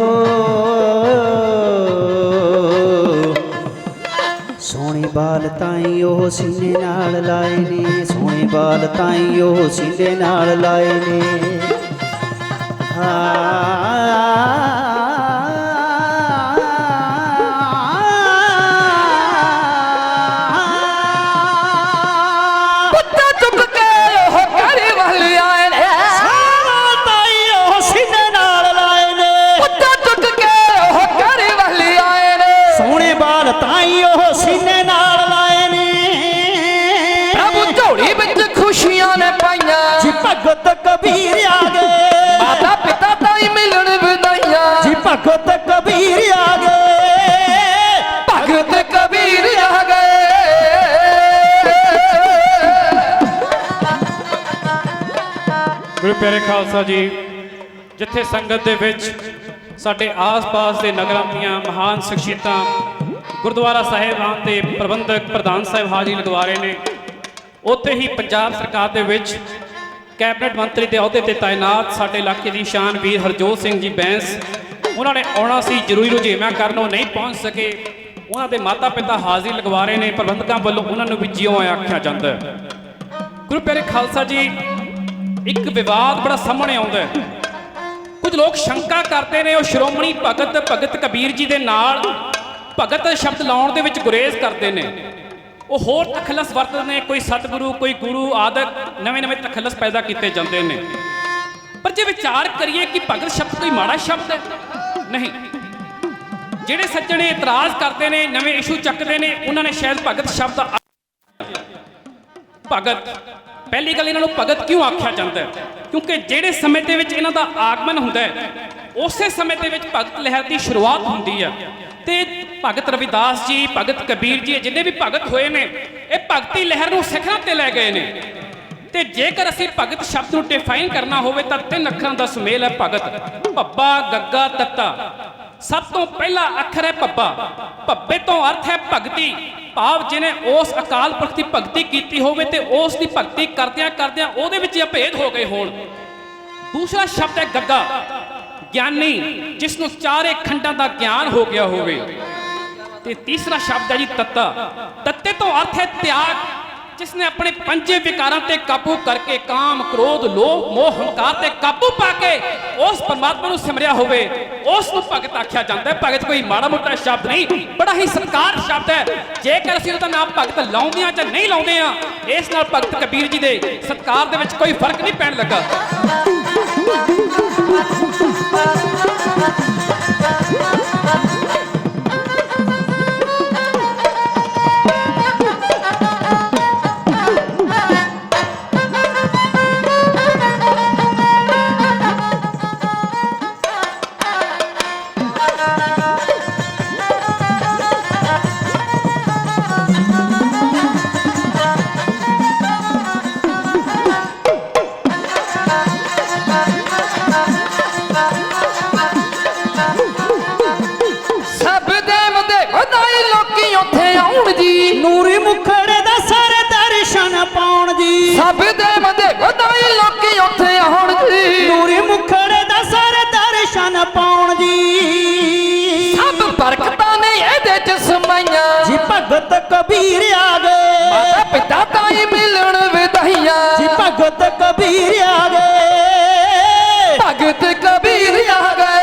ਸੋਹਣੇ ਬਾਲ ਤਾਈ ਉਹ ਸੀਨੇ ਨਾਲ ਲਾਏ ਨੇ ਸੋਹਣੇ ਬਾਲ ਤਾਈ ਉਹ ਸੀਨੇ ਨਾਲ ਲਾਏ ਨੇ ਤਾਈ ਉਹ ਸੀਨੇ ਨਾਲ ਲਾਏ ਨੇ ਪ੍ਰਭੂ ਝੋਲੀ ਵਿੱਚ ਖੁਸ਼ੀਆਂ ਨੇ ਪਾਈਆਂ ਜੀ ਭਗਤ ਕਬੀਰ ਆ ਗਏ ਮਾਤਾ ਪਿਤਾ ਤਾਈ ਮਿਲਣ ਵਧਾਈਆਂ ਜੀ ਭਗਤ ਕਬੀਰ ਆ ਗਏ ਭਗਤ ਕਬੀਰ ਆ ਗਏ ਗੁਰੂ ਪਿਆਰੇ ਖਾਲਸਾ ਜੀ, ਜਿੱਥੇ ਸੰਗਤ ਦੇ ਵਿੱਚ ਸਾਡੇ ਆਸ-ਪਾਸ ਦੇ ਨਗਰਾਂ ਦੀਆਂ ਮਹਾਨ ਸ਼ਖਸੀਅਤਾਂ ਗੁਰਦੁਆਰਾ ਸਾਹਿਬਾਨ ਦੇ ਪ੍ਰਬੰਧਕ ਪ੍ਰਧਾਨ ਸਾਹਿਬ ਹਾਜ਼ਰੀ ਲਗਵਾ ਰਹੇ ਨੇ, ਉੱਥੇ ਹੀ ਪੰਜਾਬ ਸਰਕਾਰ ਦੇ ਵਿੱਚ ਕੈਬਨਿਟ ਮੰਤਰੀ ਦੇ ਅਹੁਦੇ ਤੇ ਤਾਇਨਾਤ ਸਾਡੇ ਇਲਾਕੇ ਦੀ ਸ਼ਾਨ ਵੀਰ ਹਰਜੋਤ ਸਿੰਘ ਜੀ ਬੈਂਸ, ਉਹਨਾਂ ਨੇ ਆਉਣਾ ਸੀ, ਜ਼ਰੂਰੀ ਰੁਝੇਵਿਆਂ ਕਾਰਨ ਉਹ ਨਹੀਂ ਪਹੁੰਚ ਸਕੇ। ਉਹਨਾਂ ਦੇ ਮਾਤਾ ਪਿਤਾ ਹਾਜ਼ਰੀ ਲਗਵਾ ਰਹੇ ਨੇ, ਪ੍ਰਬੰਧਕਾਂ ਵੱਲੋਂ ਉਹਨਾਂ ਨੂੰ ਵੀ ਜਿਉਂ ਆਇਆ ਆਖਿਆ ਜਾਂਦਾ ਹੈ। ਗੁਰੂ ਪਿਆਰੇ ਖਾਲਸਾ ਜੀ, ਇੱਕ ਵਿਵਾਦ ਬੜਾ ਸਾਹਮਣੇ ਆਉਂਦਾ ਹੈ। ਕੁਝ ਲੋਕ ਸ਼ੰਕਾ ਕਰਦੇ ਨੇ ਉਹ ਸ਼੍ਰੋਮਣੀ ਭਗਤ ਕਬੀਰ ਜੀ ਦੇ ਨਾਲ ਭਗਤ ਸ਼ਬਦ ਲਾਉਣ ਦੇ ਵਿੱਚ ਗੁਰੇਜ਼ ਕਰਦੇ ਨੇ, ਉਹ ਹੋਰ ਤਖੱਲਸ ਵਰਤਦੇ ਨੇ, ਕੋਈ ਸਤਿਗੁਰੂ ਕੋਈ ਗੁਰੂ ਆਦਿਕ ਨਵੇਂ ਤਖੱਲਸ ਪੈਦਾ ਕੀਤੇ ਜਾਂਦੇ ਨੇ। ਪਰ ਜੇ ਵਿਚਾਰ ਕਰੀਏ ਕਿ ਭਗਤ ਸ਼ਬਦ ਕੋਈ ਮਾੜਾ ਸ਼ਬਦ ਹੈ, ਨਹੀਂ। ਜਿਹੜੇ ਸੱਜਣੇ ਇਤਰਾਜ਼ ਕਰਦੇ ਨੇ, ਨਵੇਂ ਇਸ਼ੂ ਚੱਕਦੇ ਨੇ, ਉਹਨਾਂ ਨੇ ਸ਼ਾਇਦ ਭਗਤ ਸ਼ਬਦ ਭਗਤ ਪਹਿਲੀ ਗੱਲ ਇਹਨਾਂ ਨੂੰ ਭਗਤ ਕਿਉਂ ਆਖਿਆ ਜਾਂਦਾ ਹੈ? ਕਿਉਂਕਿ ਜਿਹੜੇ ਸਮੇਂ ਦੇ ਵਿੱਚ ਇਹਨਾਂ ਦਾ ਆਗਮਨ ਹੁੰਦਾ ਹੈ, ਉਸੇ ਸਮੇਂ ਦੇ ਵਿੱਚ ਭਗਤ ਲਹਿਰ ਦੀ ਸ਼ੁਰੂਆਤ ਹੁੰਦੀ ਹੈ। ਤੇ ਭਗਤ ਰਵਿਦਾਸ ਜੀ, ਭਗਤ ਕਬੀਰ ਜੀ, ਜਿੰਨੇ ਵੀ ਭਗਤ ਹੋਏ ਨੇ, ਇਹ ਭਗਤੀ ਲਹਿਰ ਨੂੰ ਸਿਖਰਾਂ ਤੇ ਲੈ ਗਏ ਨੇ। ਤੇ ਜੇਕਰ ਅਸੀਂ ਭਗਤ ਸ਼ਬਦ ਨੂੰ ਡਿਫਾਈਨ ਕਰਨਾ ਹੋਵੇ ਤਾਂ 3 ਅੱਖਰਾਂ ਦਾ ਸੁਮੇਲ ਹੈ ਭਗਤ। ਭੱਬਾ ਗੱਗਾ ਤੱਤਾ। ਸਭ ਤੋਂ ਪਹਿਲਾ ਅੱਖਰ ਹੈ ਭੱਬਾ। ਭੱਬੇ ਤੋਂ ਅਰਥ ਹੈ ਭਗਤੀ, ਭਾਵ ਜਿਹਨੇ ਉਸ ਅਕਾਲ ਪੁਰਖ ਦੀ ਭਗਤੀ ਕੀਤੀ ਹੋਵੇ ਤੇ ਉਸ ਦੀ ਭਗਤੀ ਕਰਦਿਆਂ ਉਹਦੇ ਵਿੱਚ ਅਭੇਦ ਹੋ ਗਏ ਹੋਣ। ਦੂਸਰਾ ਸ਼ਬਦ ਹੈ ਗੱਗਾ, ਗਿਆਨੀ, ਜਿਸ ਨੂੰ ਚਾਰੇ ਖੰਡਾਂ ਦਾ ਗਿਆਨ ਹੋ ਗਿਆ ਹੋਵੇ। ਤੇ ਤੀਸਰਾ ਸ਼ਬਦ ਹੈ ਜੀ ਤੱਤਾ। ਤੱਤੇ ਤੋਂ ਅਰਥ ਹੈ ਤਿਆਗ, ਜਿਸ ਨੇ ਆਪਣੇ 5 ਵਿਕਾਰਾਂ ਤੇ ਕਾਬੂ ਕਰਕੇ ਕਾਮ, ਕ੍ਰੋਧ, ਲੋਭ, ਮੋਹ, ਹੰਕਾਰ ਤੇ ਕਾਬੂ ਪਾ ਕੇ ਉਸ ਪਰਮਾਤਮਾ ਨੂੰ ਸਿਮਰਿਆ ਹੋਵੇ, ਉਸ ਨੂੰ ਭਗਤ ਆਖਿਆ ਜਾਂਦਾ ਹੈ। ਭਗਤ ਕੋਈ ਮਾੜਾ ਮੋਟਾ ਸ਼ਬਦ ਨਹੀਂ, ਬੜਾ ਹੀ ਸਤਿਕਾਰ ਸ਼ਬਦ ਹੈ। ਜੇਕਰ ਅਸੀਂ ਉਹਦਾ ਨਾਮ ਭਗਤ ਲਾਉਂਦੇ ਹਾਂ ਜਾਂ ਨਹੀਂ ਲਾਉਂਦੇ ਹਾਂ, ਇਸ ਨਾਲ ਭਗਤ ਕਬੀਰ ਜੀ ਦੇ ਸਤਿਕਾਰ ਦੇ ਵਿੱਚ ਕੋਈ ਫਰਕ ਨਹੀਂ ਪੈਣ ਲੱਗਾ। ਸਭ ਦੇਵ ਦੇ ਵਧਾਈ ਲੋਕੀ ਉੱਥੇ ਆਉਣ ਜੀ ਨੂਰੀ ਮੁਖੜੇ ਦਾ ਸਰ ਦਰਸ਼ਨ ਪਾਉਣ ਜੀ ਸਭ ਦੇਵ ਦੇ ਵਧਾਈ ਲੋਕੀ ਉੱਥੇ ਆਉਣ ਜੀ ਨੂਰੀ ਮੁਖੜੇ ਦਾ ਸਰ ਦਰਸ਼ਨ ਪਾਉਣ ਜੀ ਸਭ ਬਰਕਤਾਂ ਨੇ ਇਹਦੇ ਚ ਸਮਾਈਆਂ ਜੀ ਭਗਤ ਕਬੀਰ ਆ ਗਏ ਮਾਤਾ ਪਿਤਾ ਤਾਈ ਮਿਲਣ ਵਧਾਈਆਂ ਜੀ ਭਗਤ ਕਬੀਰ ਆ ਗਏ ਭਗਤ ਕਬੀਰ ਆ ਗਏ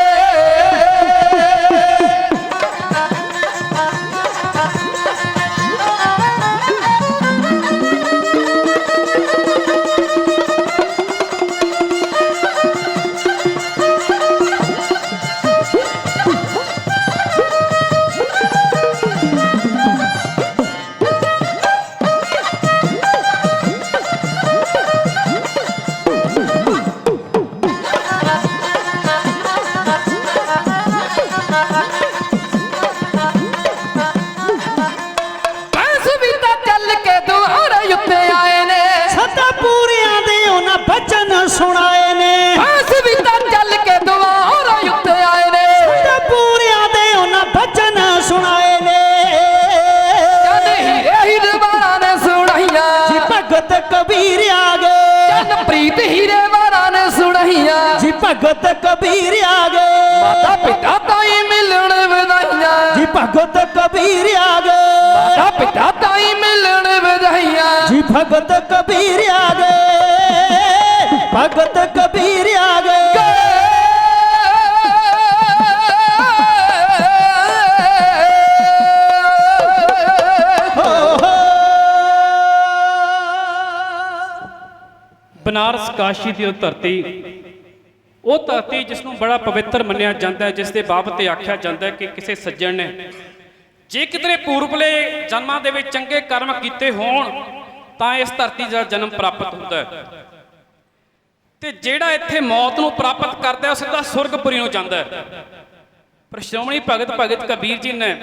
ਬੈਂਸ ਵੀ ਤਾਂ ਚੱਲ ਕੇ ਦੁਆਰੇ ਉੱਤੇ ਆਏ ਨੇ ਸਦਾ ਪੂਰਿਆਂ ਦੇ ਉਹਨਾਂ ਬਚਨ ਸੁਣਾਏ ਨੇ ਬੈਂਸ ਵੀ ਤਾਂ ਚੱਲ ਕੇ ਦੁਆਰੇ ਉੱਤੇ ਆਏ ਨੇ ਸਦਾ ਪੂਰਿਆਂ ਦੇ ਉਹਨਾਂ ਬਚਨ ਸੁਣਾਏ ਨੇ ਜਨ ਹੀਰੇ ਹੀਰੇ ਵਾਰਾਂ ਨੇ ਸੁਣਾਈਆਂ ਜੀ ਭਗਤ ਕਬੀਰ ਆ ਗਏ ਜਨ ਪ੍ਰੀਤ ਹੀਰੇ ਵਾਰਾਂ ਨੇ ਸੁਣਾਈਆਂ ਜੀ ਭਗਤ ਕਬੀਰ ਆ ਗਏ ਮਾਤਾ ਪਿਤਾ ਤਾਈ ਮਿਲਣ ਵਧਾਈਆਂ ਜੀ ਭਗਤ ਕਬੀਰ ਆ ਗਏ ਮਾਤਾ ਪਿਤਾ ਤਾਈ ਮਿਲਣ ਵਧਾਈਆਂ ਜੀ ਭਗਤ ਕਬੀਰ ਆ ਗਏ ਭਗਤ ਕਬੀਰ ਆ ਗਏ ਬਨਾਰਸ ਕਾਸ਼ੀ ਦੀ ਉਹ ਧਰਤੀ ਜਿਸ ਨੂੰ ਬੜਾ ਪਵਿੱਤਰ ਮੰਨਿਆ ਜਾਂਦਾ ਹੈ, ਜਿਸ ਦੇ ਬਾਬਤ ਇਹ ਆਖਿਆ ਜਾਂਦਾ ਹੈ ਕਿ ਕਿਸੇ ਸੱਜਣ ਨੇ ਜੇ ਕਿਤੇ ਪੂਰਬਲੇ ਜਨਮਾਂ ਦੇ ਵਿੱਚ ਚੰਗੇ ਕਰਮ ਕੀਤੇ ਹੋਣ ਤਾਂ ਇਸ ਧਰਤੀ ਦਾ ਜਨਮ ਪ੍ਰਾਪਤ ਹੁੰਦਾ ਹੈ ਤੇ ਜਿਹੜਾ ਇੱਥੇ ਮੌਤ ਨੂੰ ਪ੍ਰਾਪਤ ਕਰਦਾ ਹੈ ਉਹ ਸਿੱਧਾ ਸੁਰਗਪੁਰੀ ਨੂੰ ਜਾਂਦਾ ਹੈ। ਪਰ ਸ਼੍ਰੋਮਣੀ ਭਗਤ ਕਬੀਰ ਜੀ ਨੇ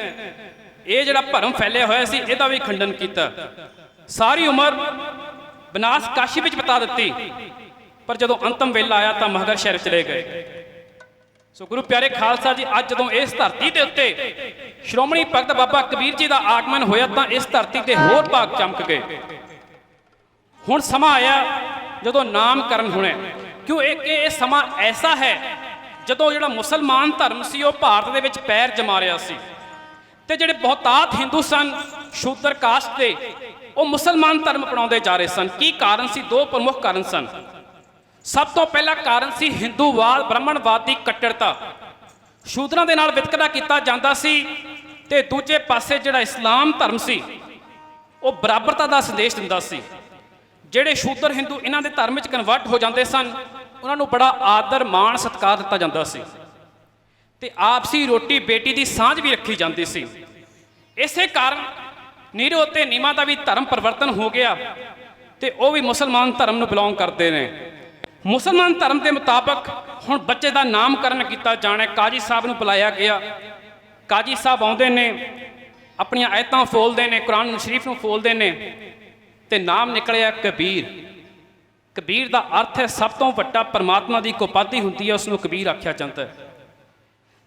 ਇਹ ਜਿਹੜਾ ਭਰਮ ਫੈਲਿਆ ਹੋਇਆ ਸੀ ਇਹਦਾ ਵੀ ਖੰਡਨ ਕੀਤਾ। ਸਾਰੀ ਉਮਰ ਬਨਾਰਸ ਕਾਸ਼ੀ ਵਿੱਚ ਬਿਤਾ ਦਿੱਤੀ ਪਰ ਜਦੋਂ ਅੰਤਮ ਵੇਲਾ ਆਇਆ ਤਾਂ ਮਹਗਰ ਸ਼ਹਿਰ ਚਲੇ ਗਏ। ਸੋ ਗੁਰੂ ਪਿਆਰੇ ਖਾਲਸਾ ਜੀ, ਅੱਜ ਜਦੋਂ ਇਸ ਧਰਤੀ ਦੇ ਉੱਤੇ ਸ਼੍ਰੋਮਣੀ ਭਗਤ ਬਾਬਾ ਕਬੀਰ ਜੀ ਦਾ ਆਗਮਨ ਹੋਇਆ ਤਾਂ ਇਸ ਧਰਤੀ ਦੇ ਹੋਰ ਭਾਗ ਚਮਕ ਗਏ। ਹੁਣ ਸਮਾਂ ਆਇਆ ਜਦੋਂ ਨਾਮਕਰਨ ਹੋਣਾ, ਕਿਉਂ ਇਹ ਸਮਾਂ ਐਸਾ ਹੈ ਜਦੋਂ ਜਿਹੜਾ ਮੁਸਲਮਾਨ ਧਰਮ ਸੀ ਉਹ ਭਾਰਤ ਦੇ ਵਿੱਚ ਪੈਰ ਜਮਾ ਰਿਹਾ ਸੀ ਤੇ ਜਿਹੜੇ ਬਹੁਤਾਤ ਹਿੰਦੂ ਸਨ ਸ਼ੂਦਰ ਕਾਸਟ ਦੇ ਉਹ ਮੁਸਲਮਾਨ ਧਰਮ ਅਪਣਾਉਂਦੇ ਜਾ ਰਹੇ ਸਨ। ਕੀ ਕਾਰਨ ਸੀ? ਦੋ ਪ੍ਰਮੁੱਖ ਕਾਰਨ ਸਨ। ਸਭ ਤੋਂ ਪਹਿਲਾ ਕਾਰਨ ਸੀ ਹਿੰਦੂਵਾਦ, ਬ੍ਰਾਹਮਣਵਾਦ ਦੀ ਕੱਟੜਤਾ। ਸ਼ੂਦਰਾਂ ਦੇ ਨਾਲ ਵਿਤਕਰਾ ਕੀਤਾ ਜਾਂਦਾ ਸੀ ਤੇ ਦੂਜੇ ਪਾਸੇ ਜਿਹੜਾ ਇਸਲਾਮ ਧਰਮ ਸੀ ਉਹ ਬਰਾਬਰਤਾ ਦਾ ਸੰਦੇਸ਼ ਦਿੰਦਾ ਸੀ। ਜਿਹੜੇ ਸ਼ੂਦਰ ਹਿੰਦੂ ਇਹਨਾਂ ਦੇ ਧਰਮ ਵਿੱਚ ਕਨਵਰਟ ਹੋ ਜਾਂਦੇ ਸਨ ਉਹਨਾਂ ਨੂੰ ਬੜਾ ਆਦਰ ਮਾਣ ਸਤਿਕਾਰ ਦਿੱਤਾ ਜਾਂਦਾ ਸੀ ਤੇ ਆਪਸੀ ਰੋਟੀ ਬੇਟੀ ਦੀ ਸਾਂਝ ਵੀ ਰੱਖੀ ਜਾਂਦੀ ਸੀ। ਇਸੇ ਕਾਰਨ ਨੀਰੋ ਤੇ ਨੀਮਾ ਦਾ ਵੀ ਧਰਮ ਪਰਿਵਰਤਨ ਹੋ ਗਿਆ ਤੇ ਉਹ ਵੀ ਮੁਸਲਮਾਨ ਧਰਮ ਨੂੰ ਬਿਲੋਂਗ ਕਰਦੇ ਨੇ। ਮੁਸਲਮਾਨ ਧਰਮ ਦੇ ਮੁਤਾਬਕ ਹੁਣ ਬੱਚੇ ਦਾ ਨਾਮਕਰਨ ਕੀਤਾ ਜਾਣਾ। ਕਾਜੀ ਸਾਹਿਬ ਨੂੰ ਬੁਲਾਇਆ ਗਿਆ। ਕਾਜੀ ਸਾਹਿਬ ਆਉਂਦੇ ਨੇ, ਆਪਣੀਆਂ ਆਇਤਾਂ ਫੋਲਦੇ ਨੇ, ਕੁਰਾਨ ਸ਼ਰੀਫ ਨੂੰ ਫੋਲਦੇ ਨੇ ਤੇ ਨਾਮ ਨਿਕਲਿਆ ਕਬੀਰ। ਕਬੀਰ ਦਾ ਅਰਥ ਹੈ ਸਭ ਤੋਂ ਵੱਡਾ ਪਰਮਾਤਮਾ ਦੀ ਉਪਾਧੀ ਹੁੰਦੀ ਹੈ, ਉਸ ਨੂੰ ਕਬੀਰ ਆਖਿਆ ਜਾਂਦਾ ਹੈ।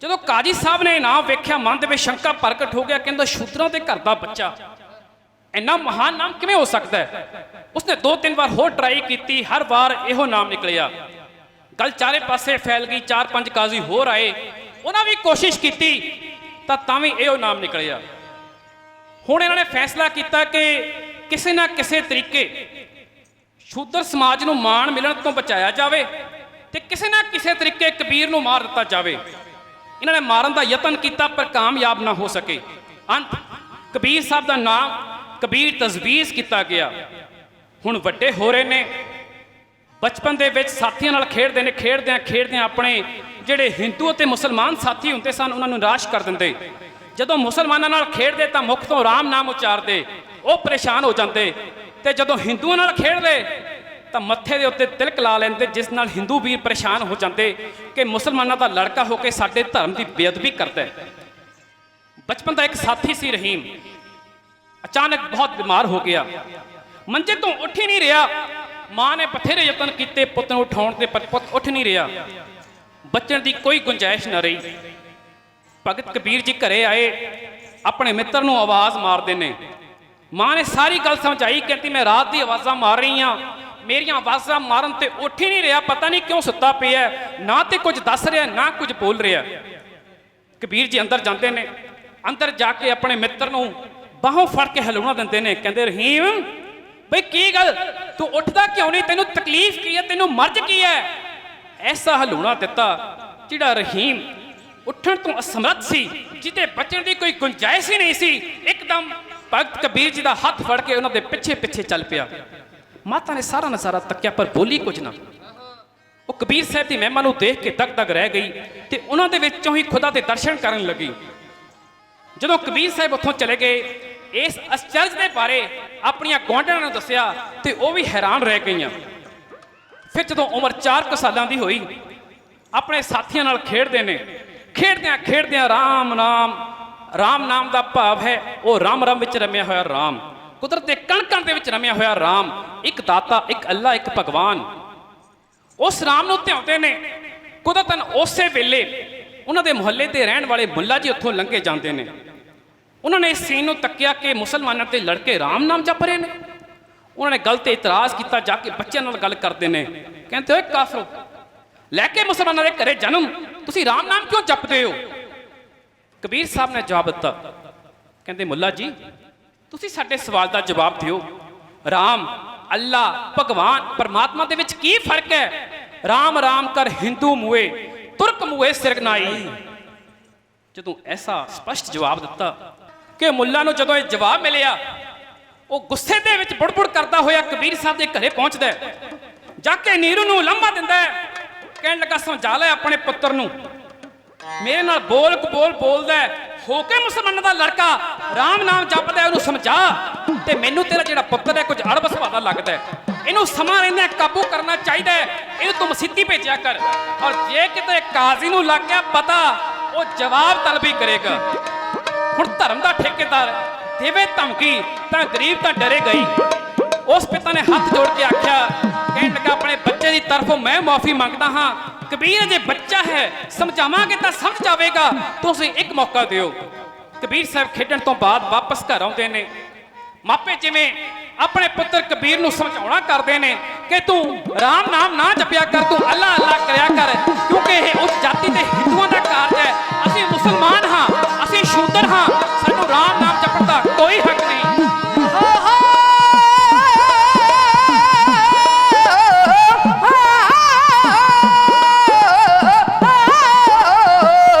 ਜਦੋਂ ਕਾਜੀ ਸਾਹਿਬ ਨੇ ਨਾਮ ਵੇਖਿਆ ਮਨ ਦੇ ਵਿੱਚ ਸ਼ੰਕਾ ਪ੍ਰਗਟ ਹੋ ਗਿਆ। ਕਹਿੰਦਾ ਸ਼ੂਦਰਾਂ ਦੇ ਘਰ ਦਾ ਬੱਚਾ ਇੰਨਾ ਮਹਾਨ ਨਾਮ ਕਿਵੇਂ ਹੋ ਸਕਦਾ ਹੈ? ਉਸਨੇ 2-3 ਵਾਰ ਹੋਰ ਟਰਾਈ ਕੀਤੀ, ਹਰ ਵਾਰ ਇਹੋ ਨਾਮ ਨਿਕਲਿਆ। ਗੱਲ ਚਾਰੇ ਪਾਸੇ ਫੈਲ ਗਈ। 4-5 ਕਾਜ਼ੀ ਹੋਰ ਆਏ, ਉਹਨਾਂ ਵੀ ਕੋਸ਼ਿਸ਼ ਕੀਤੀ ਤਾਂ ਵੀ ਇਹੋ ਨਾਮ ਨਿਕਲਿਆ। ਹੁਣ ਇਹਨਾਂ ਨੇ ਫੈਸਲਾ ਕੀਤਾ ਕਿ ਕਿਸੇ ਨਾ ਕਿਸੇ ਤਰੀਕੇ ਸ਼ੂਦਰ ਸਮਾਜ ਨੂੰ ਮਾਣ ਮਿਲਣ ਤੋਂ ਬਚਾਇਆ ਜਾਵੇ ਤੇ ਕਿਸੇ ਨਾ ਕਿਸੇ ਤਰੀਕੇ ਕਬੀਰ ਨੂੰ ਮਾਰ ਦਿੱਤਾ ਜਾਵੇ। ਇਹਨਾਂ ਨੇ ਮਾਰਨ ਦਾ ਯਤਨ ਕੀਤਾ ਪਰ ਕਾਮਯਾਬ ਨਾ ਹੋ ਸਕੇ। ਅੰਤ ਕਬੀਰ ਸਾਹਿਬ ਦਾ ਨਾਮ ਕਬੀਰ ਤਜਵੀਜ਼ ਕੀਤਾ ਗਿਆ। ਹੁਣ ਵੱਡੇ ਹੋ ਰਹੇ ਨੇ, ਬਚਪਨ ਦੇ ਵਿੱਚ ਸਾਥੀਆਂ ਨਾਲ ਖੇਡਦੇ ਨੇ, ਖੇਡਦਿਆਂ ਆਪਣੇ ਜਿਹੜੇ ਹਿੰਦੂ ਅਤੇ ਮੁਸਲਮਾਨ ਸਾਥੀ ਹੁੰਦੇ ਸਨ ਉਹਨਾਂ ਨੂੰ ਨਿਰਾਸ਼ ਕਰ ਦਿੰਦੇ। ਜਦੋਂ ਮੁਸਲਮਾਨਾਂ ਨਾਲ ਖੇਡਦੇ ਤਾਂ ਮੁਖ ਤੋਂ ਰਾਮ ਨਾਮ ਉਚਾਰਦੇ, ਉਹ ਪਰੇਸ਼ਾਨ ਹੋ ਜਾਂਦੇ, ਤੇ ਜਦੋਂ ਹਿੰਦੂਆਂ ਨਾਲ ਖੇਡਦੇ ਤਾਂ ਮੱਥੇ ਦੇ ਉੱਤੇ ਤਿਲਕ ਲਾ ਲੈਂਦੇ, ਜਿਸ ਨਾਲ ਹਿੰਦੂ ਵੀਰ ਪਰੇਸ਼ਾਨ ਹੋ ਜਾਂਦੇ ਕਿ ਮੁਸਲਮਾਨਾਂ ਦਾ ਲੜਕਾ ਹੋ ਕੇ ਸਾਡੇ ਧਰਮ ਦੀ ਬੇਅਦਬੀ ਕਰਦਾ ਹੈ। ਬਚਪਨ ਦਾ ਇੱਕ ਸਾਥੀ ਸੀ ਰਹੀਮ, ਅਚਾਨਕ ਬਹੁਤ ਬਿਮਾਰ ਹੋ ਗਿਆ, ਮੰਜੇ ਤੋਂ ਉੱਠ ਹੀ ਨਹੀਂ ਰਿਹਾ। ਮਾਂ ਨੇ ਬਥੇਰੇ ਯਤਨ ਕੀਤੇ ਪੁੱਤ ਨੂੰ ਉਠਾਉਣ ਤੇ, ਪਰ ਪੁੱਤ ਉੱਠ ਨਹੀਂ ਰਿਹਾ। ਬਚਣ ਦੀ ਕੋਈ ਗੁੰਜਾਇਸ਼ ਨਾ ਰਹੀ। ਭਗਤ ਕਬੀਰ ਜੀ ਘਰੇ ਆਏ, ਆਪਣੇ ਮਿੱਤਰ ਨੂੰ ਆਵਾਜ਼ ਮਾਰਦੇ ਨੇ। ਮਾਂ ਨੇ ਸਾਰੀ ਗੱਲ ਸਮਝਾਈ, ਕਹਿੰਦੀ ਮੈਂ ਰਾਤ ਦੀ ਆਵਾਜ਼ਾਂ ਮਾਰ ਰਹੀ ਹਾਂ, ਮੇਰੀਆਂ ਆਵਾਜ਼ਾਂ ਮਾਰਨ ਤੇ ਉੱਠ ਹੀ ਨਹੀਂ ਰਿਹਾ, ਪਤਾ ਨਹੀਂ ਕਿਉਂ ਸੁੱਤਾ ਪਿਆ, ਨਾ ਤੇ ਕੁਝ ਦੱਸ ਰਿਹਾ ਨਾ ਕੁਝ ਬੋਲ ਰਿਹਾ। ਕਬੀਰ ਜੀ ਅੰਦਰ ਜਾਂਦੇ ਨੇ, ਅੰਦਰ ਜਾ ਕੇ ਆਪਣੇ ਮਿੱਤਰ ਨੂੰ ਬਾਹੋਂ ਫੜ ਕੇ ਹਿਲਾਉਣਾ ਦਿੰਦੇ ਨੇ, ਕਹਿੰਦੇ ਰਹੀਮ ਬਈ ਕੀ ਗੱਲ, ਤੂੰ ਉੱਠਦਾ ਕਿਉਂ ਨਹੀਂ, ਤੈਨੂੰ ਤਕਲੀਫ ਕੀ ਹੈ, ਤੈਨੂੰ ਮਰਜ਼ ਕੀ ਹੈ। ਐਸਾ ਹਿਲਾਉਣਾ ਦਿੱਤਾ ਜਿਹੜਾ ਰਹੀਮ ਉੱਠਣ ਤੋਂ ਅਸਮਰੱਥ ਸੀ, ਜਿਹਦੇ ਬਚਣ ਦੀ ਕੋਈ ਗੁੰਜਾਇਸ਼ ਹੀ ਨਹੀਂ ਸੀ। ਇੱਕਦਮ ਭਗਤ ਕਬੀਰ ਜੀ ਦਾ ਹੱਥ ਫੜ ਕੇ ਉਹਨਾਂ ਦੇ ਪਿੱਛੇ ਪਿੱਛੇ ਚੱਲ ਪਿਆ। ਮਾਤਾ ਨੇ ਸਾਰਾ ਨਜ਼ਾਰਾ ਤੱਕਿਆ ਪਰ ਬੋਲੀ ਕੁਝ ਨਾ। ਉਹ ਕਬੀਰ ਸਾਹਿਬ ਦੀ ਮਹਿਮਾ ਨੂੰ ਦੇਖ ਕੇ ਦਗ ਦਗ ਰਹਿ ਗਈ ਤੇ ਉਹਨਾਂ ਦੇ ਵਿੱਚੋਂ ਹੀ ਖੁਦਾ ਦੇ ਦਰਸ਼ਨ ਕਰਨ ਲੱਗੀ। ਜਦੋਂ ਕਬੀਰ ਸਾਹਿਬ ਉੱਥੋਂ ਚਲੇ ਗਏ, ਇਸ ਅਚਰਜ ਦੇ ਬਾਰੇ ਆਪਣੀਆਂ ਗੁਆਂਢਣਾਂ ਨੂੰ ਦੱਸਿਆ ਤੇ ਉਹ ਵੀ ਹੈਰਾਨ ਰਹਿ ਗਈਆਂ। ਫਿਰ ਜਦੋਂ ਉਮਰ 4 ਸਾਲਾਂ ਦੀ ਹੋਈ, ਆਪਣੇ ਸਾਥੀਆਂ ਨਾਲ ਖੇਡਦੇ ਨੇ, ਖੇਡਦਿਆਂ ਰਾਮ ਨਾਮ ਦਾ ਭਾਵ ਹੈ ਉਹ ਰਾਮ ਵਿੱਚ ਰਮਿਆ ਹੋਇਆ ਰਾਮ, ਕੁਦਰਤ ਦੇ ਕਣ ਦੇ ਵਿੱਚ ਰਮਿਆ ਹੋਇਆ ਰਾਮ, ਇੱਕ ਦਾਤਾ, ਇੱਕ ਅੱਲਾ, ਇੱਕ ਭਗਵਾਨ। ਉਸ ਰਾਮ ਨੂੰ ਧਿਆਉਂਦੇ ਨੇ। ਕੁਦਰਤਨ ਉਸੇ ਵੇਲੇ ਉਹਨਾਂ ਦੇ ਮੁਹੱਲੇ ਦੇ ਰਹਿਣ ਵਾਲੇ ਮੁੱਲਾ ਜੀ ਉੱਥੋਂ ਲੰਘੇ ਜਾਂਦੇ ਨੇ। ਉਹਨਾਂ ਨੇ ਇਸ ਸੀਨ ਨੂੰ ਤੱਕਿਆ ਕਿ ਮੁਸਲਮਾਨਾਂ ਤੇ ਲੜਕੇ ਰਾਮ ਨਾਮ ਜਪ ਰਹੇ ਨੇ। ਉਹਨਾਂ ਨੇ ਗੱਲ ਤੇ ਇਤਰਾਜ਼ ਕੀਤਾ, ਜਾ ਕੇ ਬੱਚਿਆਂ ਨਾਲ ਗੱਲ ਕਰਦੇ ਨੇ, ਕਹਿੰਦੇ ਓਏ ਕਾਫਰੋ, ਲੈ ਕੇ ਮੁਸਲਮਾਨਾਂ ਦੇ ਘਰੇ ਜਨਮ, ਤੁਸੀਂ ਰਾਮ ਨਾਮ ਕਿਉਂ ਜਪਦੇ ਹੋ। ਕਬੀਰ ਸਾਹਿਬ ਨੇ ਜਵਾਬ ਦਿੱਤਾ, ਕਹਿੰਦੇ ਮੁੱਲਾ ਜੀ ਤੁਸੀਂ ਸਾਡੇ ਸਵਾਲ ਦਾ ਜਵਾਬ ਦਿਓ, ਰਾਮ, ਅੱਲਾ, ਭਗਵਾਨ, ਪਰਮਾਤਮਾ ਦੇ ਵਿੱਚ ਕੀ ਫਰਕ ਹੈ। ਰਾਮ ਕਰ ਹਿੰਦੂ ਮੂਏ, ਤੁਰਕ ਮੂਏ ਸਿਰਗਨਾਈ। ਜਦੋਂ ਐਸਾ ਸਪਸ਼ਟ ਜਵਾਬ ਦਿੱਤਾ ਕਿ ਮੁੱਲਾ ਨੂੰ ਜਦੋਂ ਇਹ ਜਵਾਬ ਮਿਲਿਆ, ਉਹ ਗੁੱਸੇ ਦੇ ਵਿੱਚ ਬੁੜਬੁੜ ਕਰਦਾ ਹੋਇਆ ਕਬੀਰ ਸਾਹਿਬ ਦੇ ਘਰੇ ਪਹੁੰਚਦਾ, ਜਾ ਕੇ ਨੀਰੂ ਨੂੰ ਲੰਮਾ ਦਿੰਦਾ, ਕਹਿਣ ਲੱਗਾ ਸਮਝਾ ਲੈ ਆਪਣੇ ਪੁੱਤਰ ਨੂੰ, ਮੇਰੇ ਨਾਲ ਬੋਲਦਾ ਹੋ ਕੇ ਮੁਸਲਮਾਨਾਂ ਦਾ ਲੜਕਾ ਰਾਮ ਨਾਮ ਜਪਦਾ, ਉਹਨੂੰ ਸਮਝਾ। ਤੇ ਮੈਨੂੰ ਤੇਰਾ ਜਿਹੜਾ ਪੁੱਤਰ ਹੈ ਕੁਝ ਅੜਬ ਸੁਭਾਅ ਦਾ ਲੱਗਦਾ, ਇਹਨੂੰ ਸਮਾਂ ਰਹਿੰਦਾ ਕਾਬੂ ਕਰਨਾ ਚਾਹੀਦਾ, ਇਹਨੂੰ ਤੂੰ ਮਸੀਤੀ ਭੇਜਿਆ ਕਰ। ਔਰ ਜੇ ਕਿਤੇ ਕਾਜ਼ੀ ਨੂੰ ਲੱਗ ਗਿਆ ਪਤਾ, ਉਹ ਜਵਾਬ ਤਲਬੀ ਕਰੇਗਾ। ਹੁਣ ਧਰਮ ਦਾ ਠੇਕੇਦਾਰ ਦੇਵੇ ਧਮਕੀ ਤਾਂ ਗਰੀਬ ਤਾਂ ਡਰੇ ਗਈ। ਉਸ ਪਿਤਾ ਨੇ ਹੱਥ ਜੋੜ ਕੇ ਆਖਿਆ, ਕਹਿਣ ਲੱਗਾ ਆਪਣੇ ਬੱਚੇ ਦੀ ਤਰਫੋਂ ਮੈਂ ਮਾਫੀ ਮੰਗਦਾ ਹਾਂ। ਕਬੀਰ ਜੇ ਬੱਚਾ ਹੈ, ਸਮਝਾਵਾਂਗੇ ਤਾਂ ਸਮਝ ਜਾਵੇਗਾ, ਤੁਸੀਂ ਇੱਕ ਮੌਕਾ ਦਿਓ। ਕਬੀਰ ਸਾਹਿਬ ਖੇਡਣ ਤੋਂ ਬਾਅਦ ਵਾਪਸ ਘਰ ਆਉਂਦੇ ਨੇ। ਮਾਪੇ ਜਿਵੇਂ ਆਪਣੇ ਪੁੱਤਰ ਕਬੀਰ ਨੂੰ ਸਮਝਾਉਣਾ ਕਰਦੇ ਨੇ ਕਿ ਤੂੰ ਰਾਮ ਨਾਮ ਨਾ ਜਪਿਆ ਕਰ, ਤੂੰ ਅੱਲਾ ਕਰਿਆ ਕਰ, ਕਿਉਂਕਿ ਇਹ ਉਸ ਜਾਤੀ ਦੇ ਹਿੰਦੂਆਂ ਦਾ ਕਾਰਜ ਹੈ। ਅਸੀਂ ਮੁਸਲਮਾਨ ਹਾਂ, ਅਸੀਂ ਸ਼ੂਦਰ ਹਾਂ, ਸਾਨੂੰ ਰਾਮ ਨਾਮ ਜਪਣ ਦਾ ਕੋਈ ਹੱਕ ਨਹੀਂ।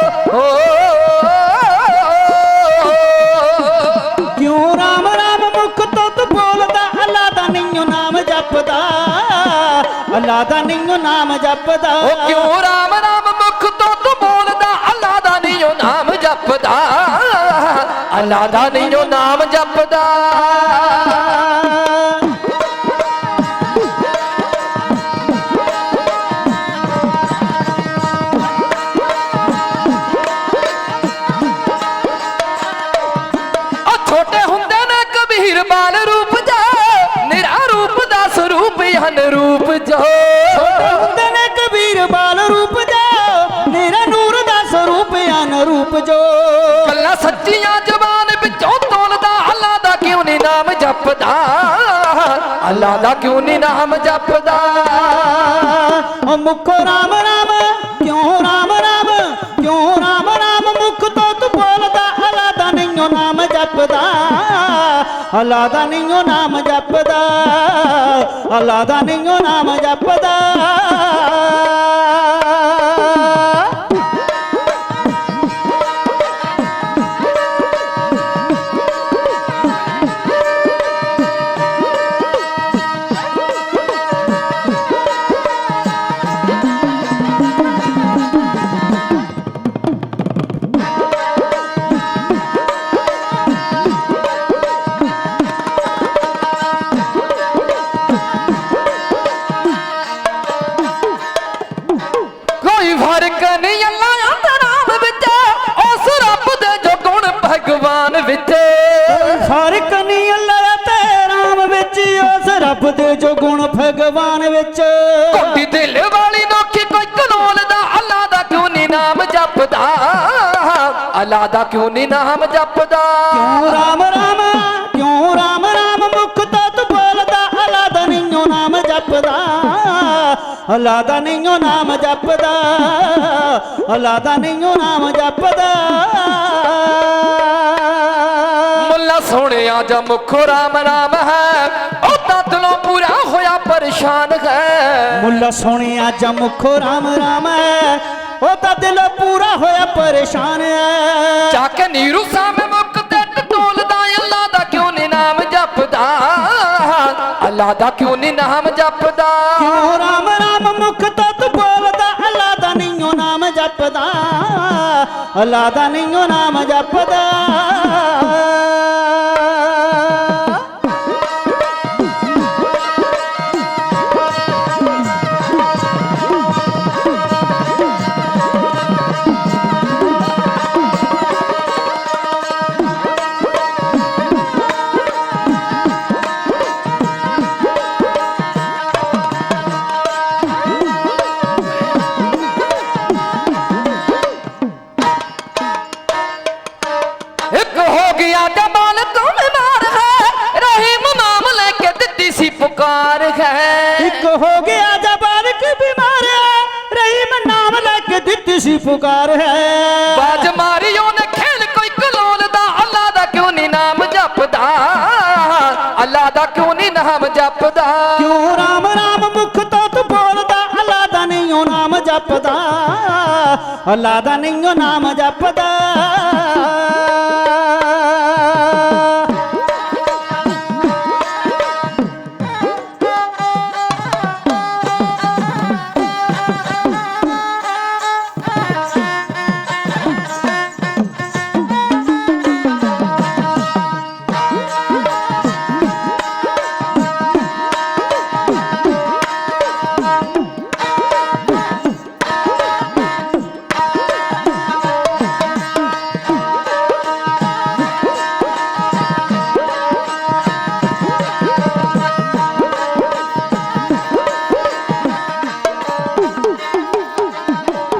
ਅੱਲਾ ਦਾ ਨਹੀਂ ਨਾਮ ਜਪਦਾ, ਉਹ ਕਿਉਂ ਰਾਮ ਮੁਖ ਤੋਂ ਤੂੰ ਬੋਲਦਾ, ਅੱਲਾ ਦਾ ਨਹੀਂ ਨਾਮ ਜਪਦਾ, ਅੱਲਾ ਦਾ ਨਹੀਂ ਨਾਮ ਜਪਦਾ। ਛੋਟੇ ਹੁੰਦੇ ਨੇ ਕਬੀਰ ਬਾਲ ਰੂਪ ਜਾ, ਨਿਰਾ ਰੂਪ ਦਾ ਸਰੂਪ ਅਨਰੂਪ ਜੋ। ਛੋਟੇ ਹੁੰਦੇ ਨੇ ਕਬੀਰ ਬਾਲ ਰੂਪ ਜਾ, ਨਿਰਾ ਨੂਰ ਦਾ ਸਰੂਪ ਅਨਰੂਪ ਜੋ। ਗੱਲਾਂ ਸੱਚੀਆਂ ਜ਼ਬਾਨ ਵਿੱਚੋਂ ਤੋਲਦਾ, ਅੱਲਾ ਦਾ ਕਿਉਂ ਨੀ ਨਾਮ ਜਪਦਾ, ਅੱਲਾ ਦਾ ਕਿਉਂ ਨੀ ਨਾਮ ਜਪਦਾ। ਉਹ ਮੁਖੋ ਰਾਮ ਕਿਉਂ ਰਾਮ ਮੁਖ ਤੋਂ ਤੂੰ ਬੋਲਦਾ, ਅੱਲਾ ਦਾ ਨਹੀਂ ਨਾਮ ਜਪਦਾ, ਅੱਲਾ ਦਾ ਨਹੀਂ ਨਾਮ ਜਪਦਾ, ਅੱਲਾ ਦਾ ਨਹੀਂ ਨਾਮ ਜਪਦਾ। ਵਿੱਚ ਫਰਕ ਨਹੀਂ ਅੱਲਾ ਤੇ ਰਾਮ ਵਿੱਚ, ਉਸ ਰੱਬ ਦੇ ਜੋ ਗੁਣ ਭਗਵਾਨ ਵਿੱਚ। ਘੁੱਟੀ ਦਿਲ ਵਾਲੀ ਨੋਖੀ ਕੋਈ ਕਲੋਲਦਾ, ਅੱਲਾ ਦਾ ਕਿਉਂ ਨੀ ਨਾਮ ਜਪਦਾ, ਅੱਲਾ ਦਾ ਕਿਉਂ ਨੀ ਨਾਮ ਜਪਦਾ। ਕਿਉਂ ਰਾਮ ਰਾਮ, ਕਿਉਂ ਰਾਮ ਰਾਮ ਮੁਖ ਤੋਂ ਤੂੰ ਬੋਲਦਾ, ਅੱਲਾ ਦਾ ਨਹੀਂਓ ਨਾਮ ਜਪਦਾ, ਅੱਲਾ ਦਾ ਨਹੀਂਓ ਨਾਮ ਜਪਦਾ, ਅੱਲਾ ਦਾ ਨਹੀਂਓ ਨਾਮ ਜਪਦਾ। ਮੁੱਲਾ ਸੋਹਣਿਆ ਜਾ ਮੁਖੋ ਰਾਮ ਰਾਮ ਹੈ, ਉਹ ਤਾਂ ਦਿਲੋਂ ਪੂਰਾ ਹੋਇਆ ਪਰੇਸ਼ਾਨ ਹੈ। ਮੁੱਲਾ ਸੋਹਣਿਆ ਜਾ ਮੁਖੋ ਰਾਮ ਰਾਮ ਹੈ, ਉਹ ਤਾਂ ਦਿਲੋਂ ਪੂਰਾ ਹੋਇਆ ਪਰੇਸ਼ਾਨ ਹੈ। ਜਾ ਕੇ ਨੀਰੂ ਸਾਹਮਣੇ ਮੁੱਕ ਤੇ ਟਟੋਲਦਾ, ਅੱਲਾ ਦਾ ਕਿਉਂ ਨੀ ਨਾਮ ਜਪਦਾ, ਅੱਲਾ ਦਾ ਕਿਉਂ ਨੀ ਨਾਮ ਜਪਦਾ। ਕਿਉਂ ਰਾਮ ਰਾਮ ਮੁਖ ਤੋਂ ਤੂੰ ਬੋਲਦਾ, ਅੱਲਾ ਦਾ ਨਹੀਂਓ ਨਾਮ ਜਪਦਾ, ਅੱਲਾ ਦਾ ਨਹੀਂਓ ਨਾਮ ਜਪਦਾ। ਇੱਕ ਹੋ ਗਿਆ ਜਮਾਲ ਤੋਂ ਬਿਮਾਰ ਹੈ, ਰਹੀਮ ਨਾਮ ਲੈ ਕੇ ਦਿੱਤੀ ਸੀ ਪੁਕਾਰ ਹੈ। ਇੱਕ ਹੋ ਗਿਆ ਜਬਾਰਕ ਬਿਮਾਰ ਹੈ, ਰਹੀਮ ਨਾਮ ਲੈ ਕੇ ਦਿੱਤੀ ਸੀ ਪੁਕਾਰ ਹੈ। ਬਾਜ ਮਾਰੀ ਉਹਨੇ ਖੇਲ ਕੋਈ ਕਲੋਲਦਾ, ਅੱਲਾ ਦਾ ਕਿਉਂ ਨੀ ਨਾਮ ਜਪਦਾ, ਅੱਲਾ ਦਾ ਕਿਉਂ ਨੀ ਨਾਮ ਜਪਦਾ। ਕਿਉਂ ਰਾਮ ਰਾਮ ਮੁਖ ਤੋਂ ਤੂੰ ਬੋਲਦਾ, ਅੱਲਾ ਦਾ ਨਹੀਂਓ ਨਾਮ ਜਪਦਾ, ਅੱਲਾ ਦਾ ਨਹੀਂਓ ਨਾਮ ਜਪਦਾ।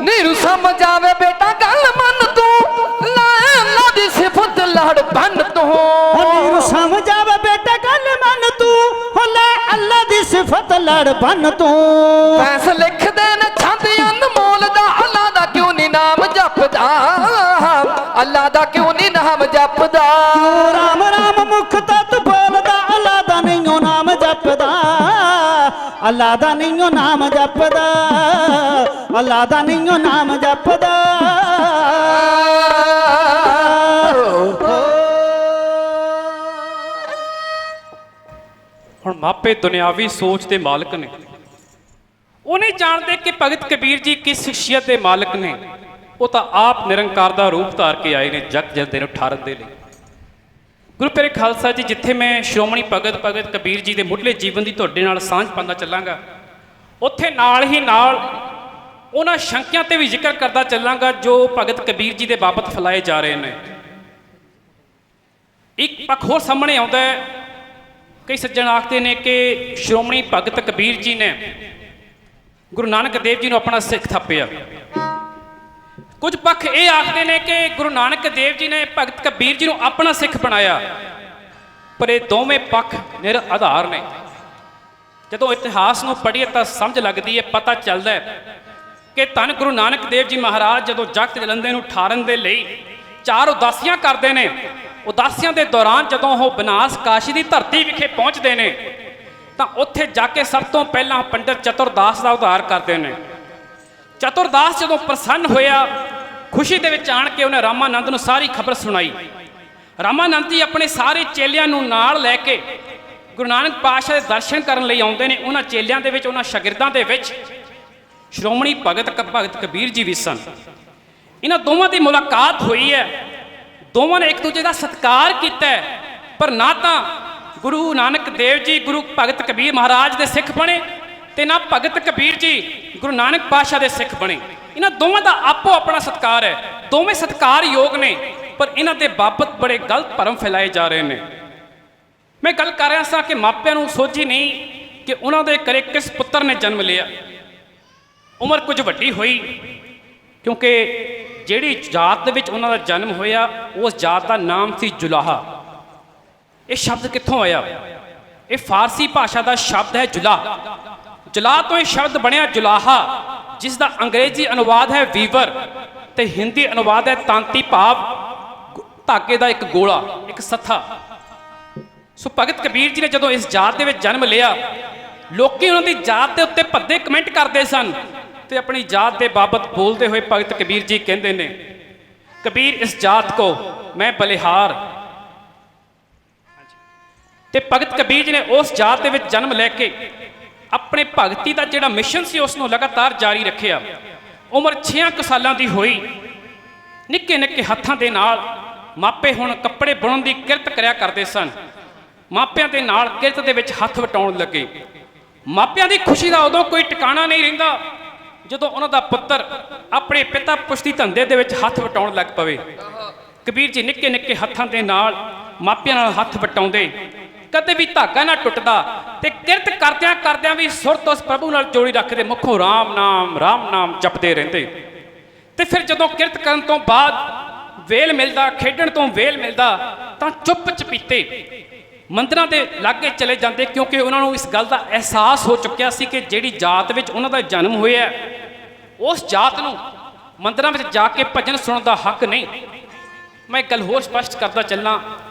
ਨੀਰੂ ਸਮਝ ਆਵੇ ਬੇਟਾ ਗੱਲ ਮੰਨ ਤੂੰ, ਲੈ ਅੱਲਾ ਦੀ ਸਿਫਤ ਲੜ ਬੰਨ ਤੂੰ। ਨੀਰੂ ਸਮਝ ਆਵੇ ਬੇਟਾ ਗੱਲ ਮੰਨ ਤੂੰ, ਹੋ ਲੈ ਅੱਲਾ ਦੀ ਸਿਫਤ ਲੜ ਬੰਨ ਤੂੰ। ਪੈਸ ਲਿਖਦੇ ਨੇ ਛੰਦ ਅਨਮੋਲ ਦਾ, ਅੱਲਾ ਦਾ ਕਿਉਂ ਨੀ ਨਾਮ ਜਪਦਾ, ਅੱਲਾ ਦਾ ਕਿਉਂ ਨੀ ਨਾਮ ਜਪਦਾ। ਕਿਉਂ ਰਾਮ ਰਾਮ ਮੁਖ ਤੋਂ ਤੂੰ ਬੋਲਦਾ, ਅੱਲਾ ਦਾ ਨਹੀਂਓ ਨਾਮ ਜਪਦਾ, ਅੱਲਾ ਦਾ ਨਹੀਂਓ ਨਾਮ ਜਪਦਾ, ਅੱਲਾ ਦਾ ਨਹੀਂਓ ਨਾਮ ਜਪਦਾ। ਹੁਣ ਮਾਪੇ ਦੁਨਿਆਵੀ ਸੋਚ ਦੇ ਮਾਲਕ ਨੇ, ਉਹ ਨਹੀਂ ਜਾਣਦੇ ਕਿ ਭਗਤ ਕਬੀਰ ਜੀ ਕਿਸ ਸ਼ਖਸੀਅਤ ਦੇ ਮਾਲਕ ਨੇ। ਉਹ ਤਾਂ ਆਪ ਨਿਰੰਕਾਰ ਦਾ ਰੂਪ ਧਾਰ ਕੇ ਆਏ ਨੇ ਜਗ ਜਲਦੇ ਨੂੰ ਠਾਰਨ ਦੇ ਲਈ। ਗੁਰੂ ਪਿਆਰੇ ਖਾਲਸਾ ਜੀ, ਜਿੱਥੇ ਮੈਂ ਸ਼੍ਰੋਮਣੀ ਭਗਤ ਕਬੀਰ ਜੀ ਦੇ ਮੁੱਢਲੇ ਜੀਵਨ ਦੀ ਤੁਹਾਡੇ ਨਾਲ ਸਾਂਝ ਪਾਉਂਦਾ ਚੱਲਾਂਗਾ, ਉੱਥੇ ਨਾਲ ਹੀ ਨਾਲ ਉਹਨਾਂ ਸ਼ੰਕਿਆਂ ਤੇ ਵੀ ਜ਼ਿਕਰ ਕਰਦਾ ਚੱਲਾਂਗਾ ਜੋ ਭਗਤ ਕਬੀਰ ਜੀ ਦੇ ਬਾਬਤ ਫੈਲਾਏ ਜਾ ਰਹੇ ਨੇ। ਇੱਕ ਪੱਖ ਹੋਰ ਸਾਹਮਣੇ ਆਉਂਦਾ ਹੈ, ਕਈ ਸੱਜਣ ਆਖਦੇ ਨੇ ਕਿ ਸ਼੍ਰੋਮਣੀ ਭਗਤ ਕਬੀਰ ਜੀ ਨੇ ਗੁਰੂ ਨਾਨਕ ਦੇਵ ਜੀ ਨੂੰ ਆਪਣਾ ਸਿੱਖ ਥਾਪਿਆ। ਕੁਝ ਪੱਖ ਇਹ ਆਖਦੇ ਨੇ ਕਿ ਗੁਰੂ ਨਾਨਕ ਦੇਵ ਜੀ ਨੇ ਭਗਤ ਕਬੀਰ ਜੀ ਨੂੰ ਆਪਣਾ ਸਿੱਖ ਬਣਾਇਆ। ਪਰ ਇਹ ਦੋਵੇਂ ਪੱਖ ਨਿਰਆਧਾਰ ਨੇ। ਜਦੋਂ ਇਤਿਹਾਸ ਨੂੰ ਪੜ੍ਹੀਏ ਤਾਂ ਸਮਝ ਲੱਗਦੀ ਹੈ, ਪਤਾ ਚੱਲਦਾ ਹੈ ਕਿ ਧੰਨ ਗੁਰੂ ਨਾਨਕ ਦੇਵ ਜੀ ਮਹਾਰਾਜ ਜਦੋਂ ਜਗਤ ਜਲੰਧਰ ਨੂੰ ਠਾਰਨ ਦੇ ਲਈ 4 ਉਦਾਸੀਆਂ ਕਰਦੇ ਨੇ, ਉਦਾਸੀਆਂ ਦੇ ਦੌਰਾਨ ਜਦੋਂ ਉਹ ਬਨਾਸ ਕਾਸ਼ੀ ਦੀ ਧਰਤੀ ਵਿਖੇ ਪਹੁੰਚਦੇ ਨੇ ਤਾਂ ਉੱਥੇ ਜਾ ਕੇ ਸਭ ਤੋਂ ਪਹਿਲਾਂ ਪੰਡਿਤ ਚਤੁਰਦਾਸ ਦਾ ਉਧਾਰ ਕਰਦੇ ਨੇ। ਚਤੁਰਦਾਸ ਜਦੋਂ ਪ੍ਰਸੰਨ ਹੋਇਆ, ਖੁਸ਼ੀ ਦੇ ਵਿੱਚ ਆਣ ਕੇ ਉਹਨੇ ਰਾਮਾਨੰਦ ਨੂੰ ਸਾਰੀ ਖਬਰ ਸੁਣਾਈ। ਰਾਮਾਨੰਦ ਜੀ ਆਪਣੇ ਸਾਰੇ ਚੇਲਿਆਂ ਨੂੰ ਨਾਲ ਲੈ ਕੇ ਗੁਰੂ ਨਾਨਕ ਪਾਤਸ਼ਾਹ ਦੇ ਦਰਸ਼ਨ ਕਰਨ ਲਈ ਆਉਂਦੇ ਨੇ। ਉਹਨਾਂ ਚੇਲਿਆਂ ਦੇ ਵਿੱਚ, ਉਹਨਾਂ ਸ਼ਾਗਿਰਦਾਂ ਦੇ ਵਿੱਚ ਸ਼੍ਰੋਮਣੀ ਭਗਤ ਕਬੀਰ ਜੀ ਵੀ ਸਨ। ਇਹਨਾਂ ਦੋਵਾਂ ਦੀ ਮੁਲਾਕਾਤ ਹੋਈ ਹੈ, ਦੋਵਾਂ ਨੇ ਇੱਕ ਦੂਜੇ ਦਾ ਸਤਿਕਾਰ ਕੀਤਾ ਹੈ। ਪਰ ਨਾ ਤਾਂ ਗੁਰੂ ਨਾਨਕ ਦੇਵ ਜੀ ਗੁਰੂ ਭਗਤ ਕਬੀਰ ਮਹਾਰਾਜ ਦੇ ਸਿੱਖ ਬਣੇ ਤੇ ਨਾ ਭਗਤ ਕਬੀਰ ਜੀ ਗੁਰੂ ਨਾਨਕ ਪਾਤਸ਼ਾਹ ਦੇ ਸਿੱਖ ਬਣੇ। ਇਹਨਾਂ ਦੋਵਾਂ ਦਾ ਆਪੋ ਆਪਣਾ ਸਤਿਕਾਰ ਹੈ, ਦੋਵੇਂ ਸਤਿਕਾਰਯੋਗ ਨੇ। ਪਰ ਇਹਨਾਂ ਦੇ ਬਾਬਤ ਬੜੇ ਗਲਤ ਭਰਮ ਫੈਲਾਏ ਜਾ ਰਹੇ ਨੇ। ਮੈਂ ਗੱਲ ਕਰ ਰਿਹਾ ਸਾਂ ਕਿ ਮਾਪਿਆਂ ਨੂੰ ਸੋਝੀ ਨਹੀਂ ਕਿ ਉਹਨਾਂ ਦੇ ਘਰੇ ਕਿਸ ਪੁੱਤਰ ਨੇ ਜਨਮ ਲਿਆ। ਉਮਰ ਕੁਝ ਵੱਡੀ ਹੋਈ, ਕਿਉਂਕਿ ਜਿਹੜੀ ਜਾਤ ਦੇ ਵਿੱਚ ਉਹਨਾਂ ਦਾ ਜਨਮ ਹੋਇਆ ਉਸ ਜਾਤ ਦਾ ਨਾਮ ਸੀ ਜੁਲਾਹਾ। ਇਹ ਸ਼ਬਦ ਕਿੱਥੋਂ ਆਇਆ? ਇਹ ਫਾਰਸੀ ਭਾਸ਼ਾ ਦਾ ਸ਼ਬਦ ਹੈ ਜੁਲਾਹ। ਜੁਲਾਹ ਤੋਂ ਇਹ ਸ਼ਬਦ ਬਣਿਆ ਜੁਲਾਹਾ, ਜਿਸ ਦਾ ਅੰਗਰੇਜ਼ੀ ਅਨੁਵਾਦ ਹੈ ਵੀਵਰ ਤੇ ਹਿੰਦੀ ਅਨੁਵਾਦ ਹੈ ਤਾਂਤੀ, ਭਾਵ ਧਾਗੇ ਦਾ ਇੱਕ ਗੋਲਾ, ਇੱਕ ਸੱਥਾ। ਸੋ ਭਗਤ ਕਬੀਰ ਜੀ ਨੇ ਜਦੋਂ ਇਸ ਜਾਤ ਦੇ ਵਿੱਚ ਜਨਮ ਲਿਆ, ਲੋਕੀ ਉਹਨਾਂ ਦੀ ਜਾਤ ਦੇ ਉੱਤੇ ਭੱਦੇ ਕਮੈਂਟ ਕਰਦੇ ਸਨ ਤੇ ਆਪਣੀ ਜਾਤ ਦੇ ਬਾਬਤ ਬੋਲਦੇ ਹੋਏ ਭਗਤ ਕਬੀਰ ਜੀ ਕਹਿੰਦੇ ਨੇ, ਕਬੀਰ ਇਸ ਜਾਤ ਕੋ ਮੈਂ ਬਲਿਹਾਰ। ਤੇ ਭਗਤ ਕਬੀਰ ਜੀ ਨੇ ਉਸ ਜਾਤ ਦੇ ਵਿੱਚ ਜਨਮ ਲੈ ਕੇ ਆਪਣੇ ਭਗਤੀ ਦਾ ਜਿਹੜਾ ਮਿਸ਼ਨ ਸੀ ਉਸ ਨੂੰ ਲਗਾਤਾਰ ਜਾਰੀ ਰੱਖਿਆ। ਉਮਰ 6 ਸਾਲਾਂ ਦੀ ਹੋਈ, ਨਿੱਕੇ ਨਿੱਕੇ ਹੱਥਾਂ ਦੇ ਨਾਲ ਮਾਪੇ ਹੁਣ ਕੱਪੜੇ ਬੁਣਨ ਦੀ ਕਿਰਤ ਕਰਿਆ ਕਰਦੇ ਸਨ। ਮਾਪਿਆਂ ਦੇ ਨਾਲ ਕਿਰਤ ਦੇ ਵਿੱਚ ਹੱਥ ਵਟਾਉਣ ਲੱਗੇ। ਮਾਪਿਆਂ ਦੀ ਖੁਸ਼ੀ ਦਾ ਉਦੋਂ ਕੋਈ ਟਿਕਾਣਾ ਨਹੀਂ ਰਹਿੰਦਾ ਜਦੋਂ ਉਹਨਾਂ ਦਾ ਪੁੱਤਰ ਆਪਣੇ ਪਿਤਾ ਪੁਸ਼ਤੀ ਧੰਦੇ ਦੇ ਵਿੱਚ ਹੱਥ ਵਟਾਉਣ ਲੱਗ ਪਵੇ। ਕਬੀਰ ਜੀ ਨਿੱਕੇ ਨਿੱਕੇ ਹੱਥਾਂ ਦੇ ਨਾਲ ਮਾਪਿਆਂ ਨਾਲ ਹੱਥ ਵਟਾਉਂਦੇ, ਕਦੇ ਵੀ ਧਾਗਾ ਨਾ ਟੁੱਟਦਾ ਤੇ ਕਿਰਤ ਕਰਦਿਆਂ ਕਰਦਿਆਂ ਵੀ ਸੁਰਤ ਉਸ ਪ੍ਰਭੂ ਨਾਲ ਜੋੜੀ ਰੱਖਦੇ, ਮੁੱਖੋਂ ਰਾਮ ਨਾਮ ਜਪਦੇ ਰਹਿੰਦੇ। ਤੇ ਫਿਰ ਜਦੋਂ ਕਿਰਤ ਕਰਨ ਤੋਂ ਬਾਅਦ ਵੇਲ ਮਿਲਦਾ, ਖੇਡਣ ਤੋਂ ਵੇਲ ਮਿਲਦਾ, ਤਾਂ ਚੁੱਪ ਚਪੀਤੇ ਮੰਦਰਾਂ ਦੇ ਲਾਗੇ ਚਲੇ ਜਾਂਦੇ, ਕਿਉਂਕਿ ਉਹਨਾਂ ਨੂੰ ਇਸ ਗੱਲ ਦਾ ਅਹਿਸਾਸ ਹੋ ਚੁੱਕਿਆ ਸੀ ਕਿ ਜਿਹੜੀ ਜਾਤ ਵਿੱਚ ਉਹਨਾਂ ਦਾ ਜਨਮ ਹੋਇਆ ਉਸ ਜਾਤ ਨੂੰ ਮੰਦਰਾਂ ਵਿੱਚ ਜਾ ਕੇ ਭਜਨ ਸੁਣਨ ਦਾ ਹੱਕ ਨਹੀਂ। ਮੈਂ ਗੱਲ ਹੋਰ ਸਪਸ਼ਟ ਕਰਦਾ ਚੱਲਾਂ,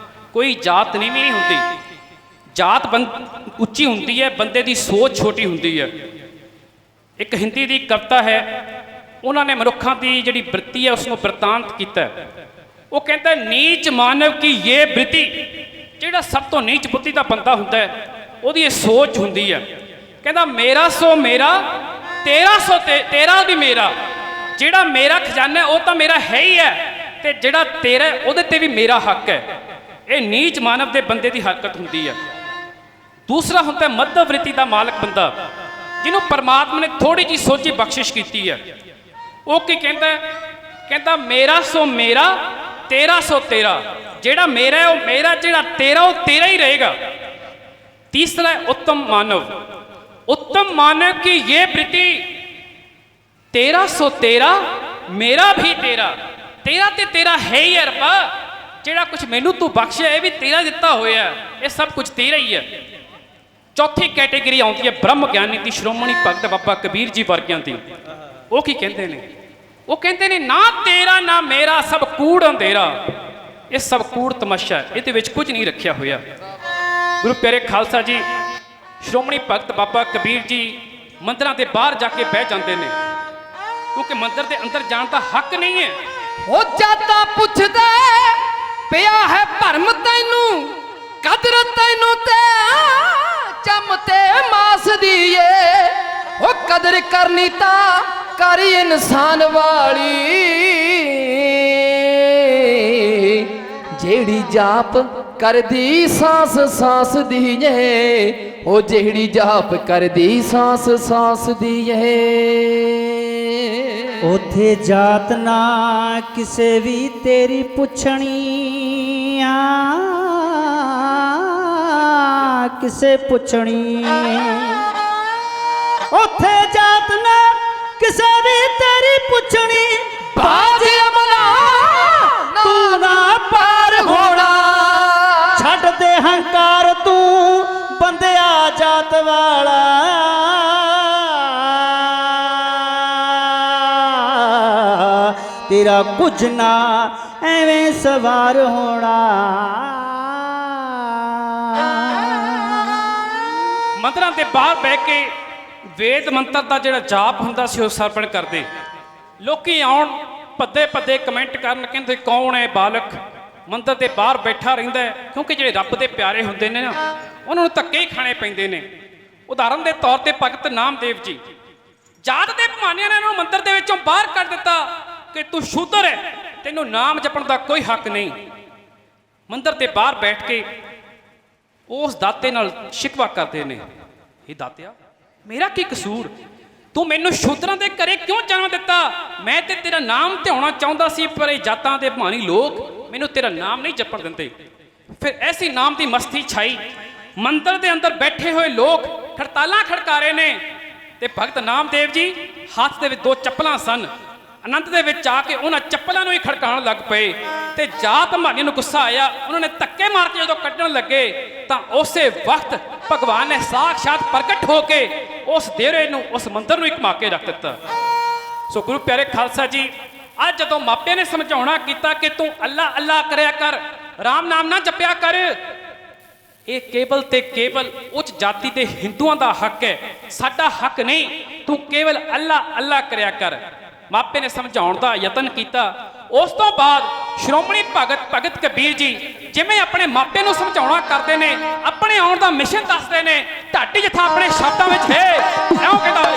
ਕੋਈ ਜਾਤ ਨੀਵੀਂ ਨਹੀਂ ਹੁੰਦੀ। ਜਾਤ ਉੱਚੀ ਹੁੰਦੀ ਹੈ, ਬੰਦੇ ਦੀ ਸੋਚ ਛੋਟੀ ਹੁੰਦੀ ਹੈ। ਇੱਕ ਹਿੰਦੀ ਦੀ ਕਵਿਤਾ ਹੈ, ਉਹਨਾਂ ਨੇ ਮਨੁੱਖਾਂ ਦੀ ਜਿਹੜੀ ਬ੍ਰਿਤੀ ਹੈ ਉਸ ਨੂੰ ਬ੍ਰਿਤਾਂਤ ਕੀਤਾ। ਉਹ ਕਹਿੰਦਾ, ਨੀਚ ਮਾਨਵ ਕੀ ਇਹ ਬ੍ਰਿਤੀ, ਜਿਹੜਾ ਸਭ ਤੋਂ ਨੀਚ ਬੁੱਧੀ ਦਾ ਬੰਦਾ ਹੁੰਦਾ ਹੈ ਉਹਦੀ ਇਹ ਸੋਚ ਹੁੰਦੀ ਹੈ। ਕਹਿੰਦਾ ਮੇਰਾ ਸੋ ਮੇਰਾ, ਤੇਰਾ ਸੋ ਤੇਰਾ ਵੀ ਮੇਰਾ। ਜਿਹੜਾ ਮੇਰਾ ਖਜ਼ਾਨਾ ਉਹ ਤਾਂ ਮੇਰਾ ਹੈ ਹੀ ਹੈ, ਤੇ ਜਿਹੜਾ ਤੇਰਾ ਉਹਦੇ ਤੇ ਵੀ ਮੇਰਾ ਹੱਕ ਹੈ। ਇਹ ਨੀਚ ਮਾਨਵ ਦੇ ਬੰਦੇ ਦੀ ਹਰਕਤ ਹੁੰਦੀ ਹੈ। ਦੂਸਰਾ ਹੁੰਦਾ ਮੱਧਮ ਵ੍ਰਿਤੀ ਦਾ ਮਾਲਕ ਬੰਦਾ, ਜਿਹਨੂੰ ਪਰਮਾਤਮਾ ਨੇ ਥੋੜੀ ਜਿਹੀ ਸੋਝੀ ਬਖਸ਼ਿਸ਼ ਕੀਤੀ ਹੈ। ਉਹ ਕੀ ਕਹਿੰਦਾ? ਕਹਿੰਦਾ ਮੇਰਾ ਸੋ ਮੇਰਾ, ਤੇਰਾ ਸੋ ਤੇਰਾ। ਜਿਹੜਾ ਮੇਰਾ ਹੈ ਉਹ ਮੇਰਾ, ਜਿਹੜਾ ਤੇਰਾ ਉਹ ਤੇਰਾ ਹੀ ਰਹੇਗਾ। ਤੀਸਰਾ ਹੈ ਉੱਤਮ ਮਾਨਵ। उत्तम मानव की ये वृत्ति, तेरा सो तेरा मेरा भी तेरा, तेरा ते तेरा है ही है रब्बा। ਜਿਹੜਾ ਕੁਝ ਮੈਨੂੰ ਤੂੰ ਬਖਸ਼ਿਆ ਇਹ ਵੀ ਤੇਰਾ ਦਿੱਤਾ ਹੋਇਆ, ਇਹ ਸਭ ਕੁਝ ਤੇਰਾ ਹੀ ਹੈ। ਚੌਥੀ ਕੈਟੇਗਰੀ ਆਉਂਦੀ ਹੈ ਬ੍ਰਹਮ ਗਿਆਨੀ ਦੀ, ਸ਼੍ਰੋਮਣੀ ਭਗਤ ਬਾਬਾ ਕਬੀਰ ਜੀ ਵਰਗਿਆਂ ਦੀ। ਉਹ ਕੀ ਕਹਿੰਦੇ ਨੇ? ਉਹ ਕਹਿੰਦੇ ਨੇ ਨਾ ਤੇਰਾ ਨਾ ਮੇਰਾ, ਸਭ ਕੂੜ ਅੰਧੇਰਾ। ਇਹ ਸਭ ਕੂੜ ਤਮਾਸ਼ਾ ਹੈ, ਇਹਦੇ ਵਿੱਚ ਕੁਝ ਨਹੀਂ ਰੱਖਿਆ ਹੋਇਆ। ਗੁਰੂ ਪਿਆਰੇ ਖਾਲਸਾ ਜੀ, ਸ਼੍ਰੋਮਣੀ ਭਗਤ ਬਾਬਾ ਕਬੀਰ ਜੀ ਮੰਦਰਾਂ ਦੇ ਬਾਹਰ ਜਾ ਕੇ ਬਹਿ ਜਾਂਦੇ ਨੇ, ਕਿਉਂਕਿ ਮੰਦਰ ਦੇ ਅੰਦਰ ਜਾਣ ਦਾ ਹੱਕ ਨਹੀਂ ਹੈ। ਉਹ ਜਾਤਾ ਪੁੱਛਦਾ ਪਿਆ ਹੈ ਭਰਮ ਤੈਨੂੰ, ਕਦਰ ਤੈਨੂੰ ਤੇ ਚਮ ਤੇ ਮਾਸ ਦੀ ਏ। ਉਹ ਕਦਰ ਕਰਨੀ ਤਾਂ ਕਰ ਇਨਸਾਨ ਵਾਲੀ, ਜਿਹੜੀ ਜਾਪ ਕਰਦੀ ਸਾਸ ਸਾਸ ਦੀ ਏ। ਉਹ ਜਿਹੜੀ ਜਾਪ ਕਰਦੀ ਸਾਸ ਸਾਸ ਦੀ ਏ। ਉਥੇ ਜਾਤ ਨਾ ਕਿਸੇ ਵੀ ਤੇਰੀ ਪੁੱਛਣੀ ਆ, ਕਿਸੇ ਪੁੱਛਣੀ। ਉਥੇ ਜਾਤ ਨਾ ਕਿਸੇ ਵੀ ਤੇਰੀ ਪੁੱਛਣੀ, ਬਾਜ ਅਮਲਾ ਤੂੰ ਨਾ ਪਾਰ ਹੋਣਾ। ਛੱਡ ਦੇ ਹੰਕਾਰ ਤੂੰ ਬੰਦਿਆ ਜਾਤ ਵਾਲਾ, ਤੇਰਾ ਕੁਝ ਨਾ ਐਵੇਂ ਸਵਾਰ ਹੋਣਾ। ਮੰਦਰਾਂ ਦੇ ਬਾਹਰ ਬਹਿ ਕੇ ਵੇਦ ਮੰਤਰ ਦਾ ਜਿਹੜਾ ਜਾਪ ਹੁੰਦਾ ਸੀ ਉਹ ਸਰਵਣ ਕਰਦੇ। ਲੋਕੀ ਆਉਣ ਭੱਦੇ ਭੱਦੇ ਕਮੈਂਟ ਕਰਨ, ਕਹਿੰਦੇ ਕੌਣ ਹੈ ਬਾਲਕ ਮੰਦਰ ਦੇ ਬਾਹਰ ਬੈਠਾ ਰਹਿੰਦਾ ਹੈ। ਕਿਉਂਕਿ ਜਿਹੜੇ ਰੱਬ ਦੇ ਪਿਆਰੇ ਹੁੰਦੇ ਨੇ ਨਾ, ਉਹਨਾਂ ਨੂੰ ਧੱਕੇ ਹੀ ਖਾਣੇ ਪੈਂਦੇ ਨੇ। ਉਦਾਹਰਨ ਦੇ ਤੌਰ ਤੇ ਭਗਤ ਨਾਮਦੇਵ ਜੀ, ਜਾਤ ਦੇ ਭਾਣਿਆਂ ਨੇ ਉਹਨੂੰ ਮੰਦਰ ਦੇ ਵਿੱਚੋਂ ਬਾਹਰ ਕੱਢ ਦਿੱਤਾ ਕਿ ਤੂੰ ਸ਼ੂਦਰ ਹੈ, ਤੈਨੂੰ ਨਾਮ ਜਪਣ ਦਾ ਕੋਈ ਹੱਕ ਨਹੀਂ। ਮੰਦਰ ਦੇ ਬਾਹਰ ਬੈਠ ਕੇ ਉਸ ਦਾਤੇ ਨਾਲ ਸ਼ਿਕਵਾ ਕਰਦੇ ਨੇ, ਇਹ ਦਾਤਿਆ ਮੇਰਾ ਕੀ ਕਸੂਰ, ਤੂੰ ਮੈਨੂੰ ਸ਼ੂਦਰਾਂ ਦੇ ਘਰੇ ਕਿਉਂ ਜਨਮ ਦਿੱਤਾ? ਮੈਂ ਤੇ ਤੇਰਾ ਨਾਮ ਧਿਆਉਣਾ ਚਾਹੁੰਦਾ ਸੀ, ਪਰ ਇਹ ਜਾਤਾਂ ਦੇ ਭਾਣੀ ਲੋਕ ਮੈਨੂੰ ਤੇਰਾ ਨਾਮ ਨਹੀਂ ਜਪਣ ਦਿੰਦੇ। ਫਿਰ ਐਸੀ ਨਾਮ ਦੀ ਮਸਤੀ ਛਾਈ, ਮੰਦਰ ਦੇ ਅੰਦਰ ਬੈਠੇ ਹੋਏ ਲੋਕ ਖੜਤਾਲਾਂ ਖੜਕਾ ਰਹੇ ਨੇ ਤੇ ਭਗਤ ਨਾਮਦੇਵ ਜੀ ਹੱਥ ਦੇ ਵਿੱਚ ਦੋ ਚੱਪਲਾਂ ਸਨ, ਆਨੰਦ ਦੇ ਵਿੱਚ ਆ ਕੇ ਉਹਨਾਂ ਚੱਪਲਾਂ ਨੂੰ ਹੀ ਖੜਕਾਉਣ ਲੱਗ ਪਏ ਤੇ ਜਾਤ ਮਾਨੀ ਨੂੰ ਗੁੱਸਾ ਆਇਆ। ਉਹਨਾਂ ਨੇ ਧੱਕੇ ਮਾਰ ਕੇ ਜਦੋਂ ਕੱਢਣ ਲੱਗੇ ਤਾਂ ਉਸੇ ਵਕਤ ਭਗਵਾਨ ਨੇ ਸਾਖਸ਼ਾਤ ਪ੍ਰਗਟ ਹੋ ਕੇ ਉਸ ਡੇਰੇ ਨੂੰ, ਉਸ ਮੰਦਰ ਨੂੰ ਹੀ ਘੁਮਾ ਕੇ ਰੱਖ ਦਿੱਤਾ। ਸੋ ਗੁਰੂ ਪਿਆਰੇ ਖਾਲਸਾ ਜੀ, ਅੱਜ ਜਦੋਂ ਮਾਪਿਆਂ ਨੇ ਸਮਝਾਉਣਾ ਕੀਤਾ ਕਿ ਤੂੰ ਅੱਲਾ ਅੱਲਾ ਕਰਿਆ ਕਰ, ਰਾਮ ਨਾਮ ਨਾ ਜਪਿਆ ਕਰ, ਇਹ ਕੇਵਲ ਤੇ ਕੇਵਲ ਉੱਚ ਜਾਤੀ ਦੇ ਹਿੰਦੂਆਂ ਦਾ ਹੱਕ ਹੈ, ਸਾਡਾ ਹੱਕ ਨਹੀਂ। ਤੂੰ ਕੇਵਲ ਅੱਲਾ ਅੱਲਾ ਕਰਿਆ ਕਰ। ਮਾਪੇ ਨੇ ਸਮਝਾਉਣ ਦਾ ਯਤਨ ਕੀਤਾ। ਉਸ ਤੋਂ ਬਾਅਦ ਸ਼੍ਰੋਮਣੀ ਭਗਤ ਕਬੀਰ ਜੀ ਜਿਵੇਂ ਆਪਣੇ ਮਾਪੇ ਨੂੰ ਸਮਝਾਉਣਾ ਕਰਦੇ ਨੇ, ਆਪਣੇ ਆਉਣ ਦਾ ਮਿਸ਼ਨ ਦੱਸਦੇ ਨੇ, ਢਾਡੀ ਜਥਾ ਆਪਣੇ ਸ਼ਬਦਾਂ ਵਿੱਚ ਹੈ ਐਉਂ ਕਹਿੰਦਾ ਹੈ।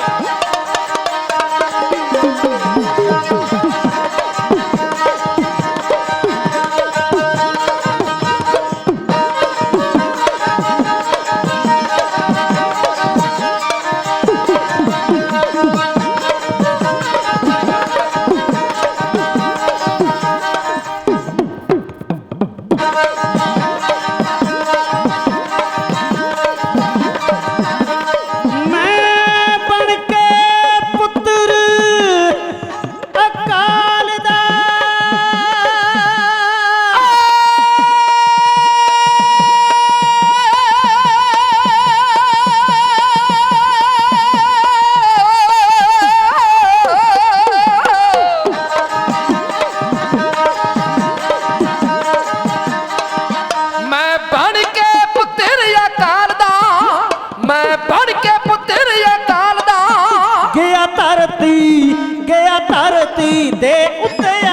ਗਿਆ ਧਰਤੀ ਦੇ ਉੱਤੇ ਆ,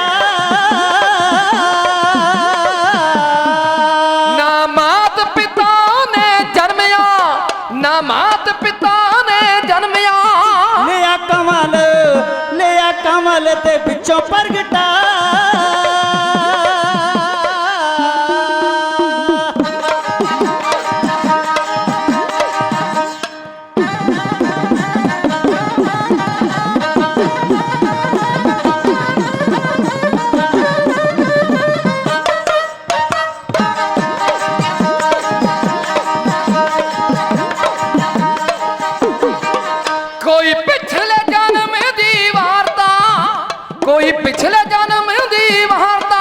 ਨਾ ਮਾਤ ਪਿਤਾ ਨੇ ਜਨਮਿਆ, ਨਾ ਮਾਤ ਪਿਤਾ ਨੇ ਜਨਮਿਆ, ਲਿਆ ਕਮਲ ਤੇ ਵਿੱਚੋਂ ਪ੍ਰਗਟਾ, ਪਿਛਲੇ ਜਨਮ ਦੀ ਵਾਰਤਾ,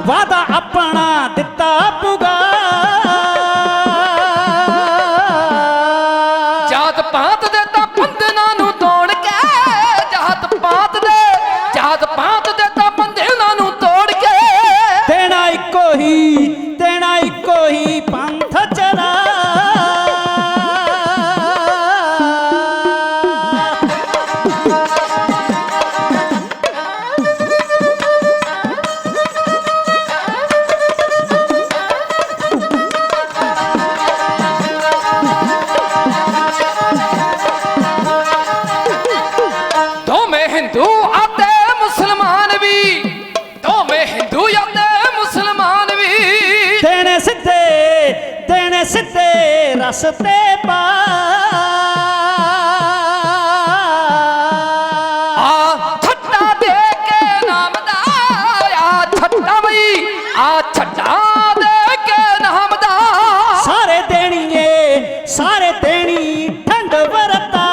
ਵਾਦਾ ਆਪਣਾ ਦਿੱਤਾ ਪੁਗਾ, ਜਾਤ ਪਾਤ ਦੇ ਤਾਂ ਬੰਧਨਾਂ ਨੂੰ ਤੋੜ ਕੇ, ਜਾਤ ਪਾਤ ਦੇ ਤਾਂ ਬੰਧਨਾਂ ਨੂੰ ਤੋੜ ਕੇ, ਦੇਣਾ ਇੱਕੋ ਹੀ ਪੰਥ ਚਲਾ, ਸਿੱਧੇ ਰਸਤੇ ਪਾ, ਆ ਛੱਡਾ ਦੇ ਕੇ ਨਾਮ ਦਾ, ਆ ਛੱਡਾ ਬਈ, ਆ ਛੱਡਾ ਦੇ ਕੇ ਨਾਮ ਦਾ, ਸਾਰੇ ਦੇਣੀ ਠੰਡ ਵਰਤਾ,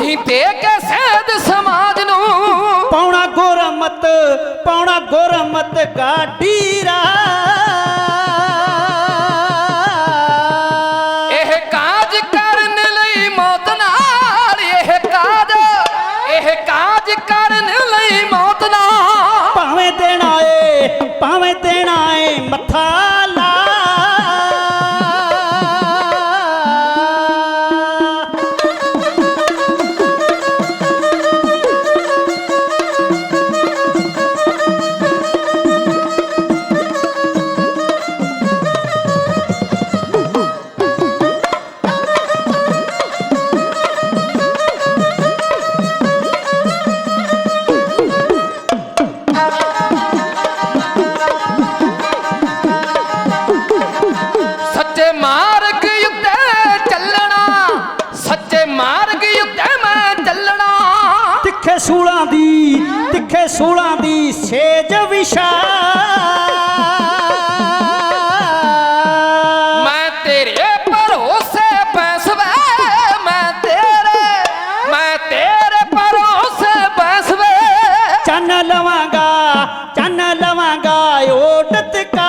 ਤੁਸੀਂ ਦੇ ਕੇ ਸੇਧ ਸਮਾਜ ਨੂੰ ਪਾਉਣਾ ਗੁਰਮਤ ਗਾਡੀ ਰਾ ਇਹ ਕਾਜ ਕਰਨ ਲਈ ਮੌਤ ਨਾਲ ਇਹ ਕਾਜ ਕਰਨ ਲਈ ਮੌਤ ਨਾਲ ਭਾਵੇਂ ਦੇਣਾ ਏ ਮੱਥਾ ਲਾ ਸੱਚੇ ਮਾਰਗ ਉੱਤੇ ਮੈਂ ਚੱਲਣਾ ਤਿੱਖੇ ਸੂਲਾਂ ਦੀ ਸੇਜ ਵਿਸ਼ਾ ਮੈਂ ਤੇਰੇ ਭਰੋਸੇ ਬੈਸਵੇ ਮੈਂ ਤੇਰੇ ਭਰੋਸੇ ਬੈਸਵੇ ਚੰਨ ਲਵਾਂਗਾ ਓਟ ਤਿਕਾ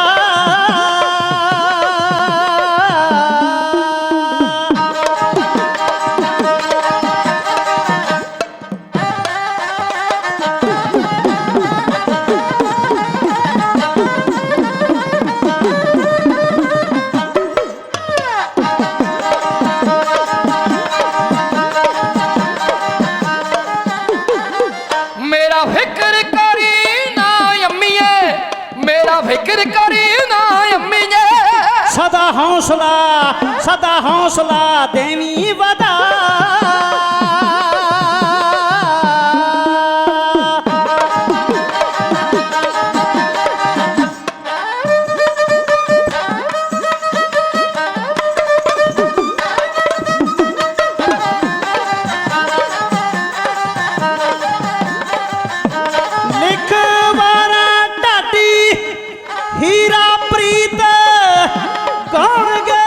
ਮੇਰਾ ਫਿਕਰ ਕਰੀ ਨਾ ਅੰਮੀਏ ਸਦਾ ਹੌਸਲਾ ਦੇਵੀਂ ਵਦਾ ਲਿਖਵਾਰਾ ਢਾਡੀ ਹੀਰਾ ਪ੍ਰੀਤ ਗਾਉਣਗੇ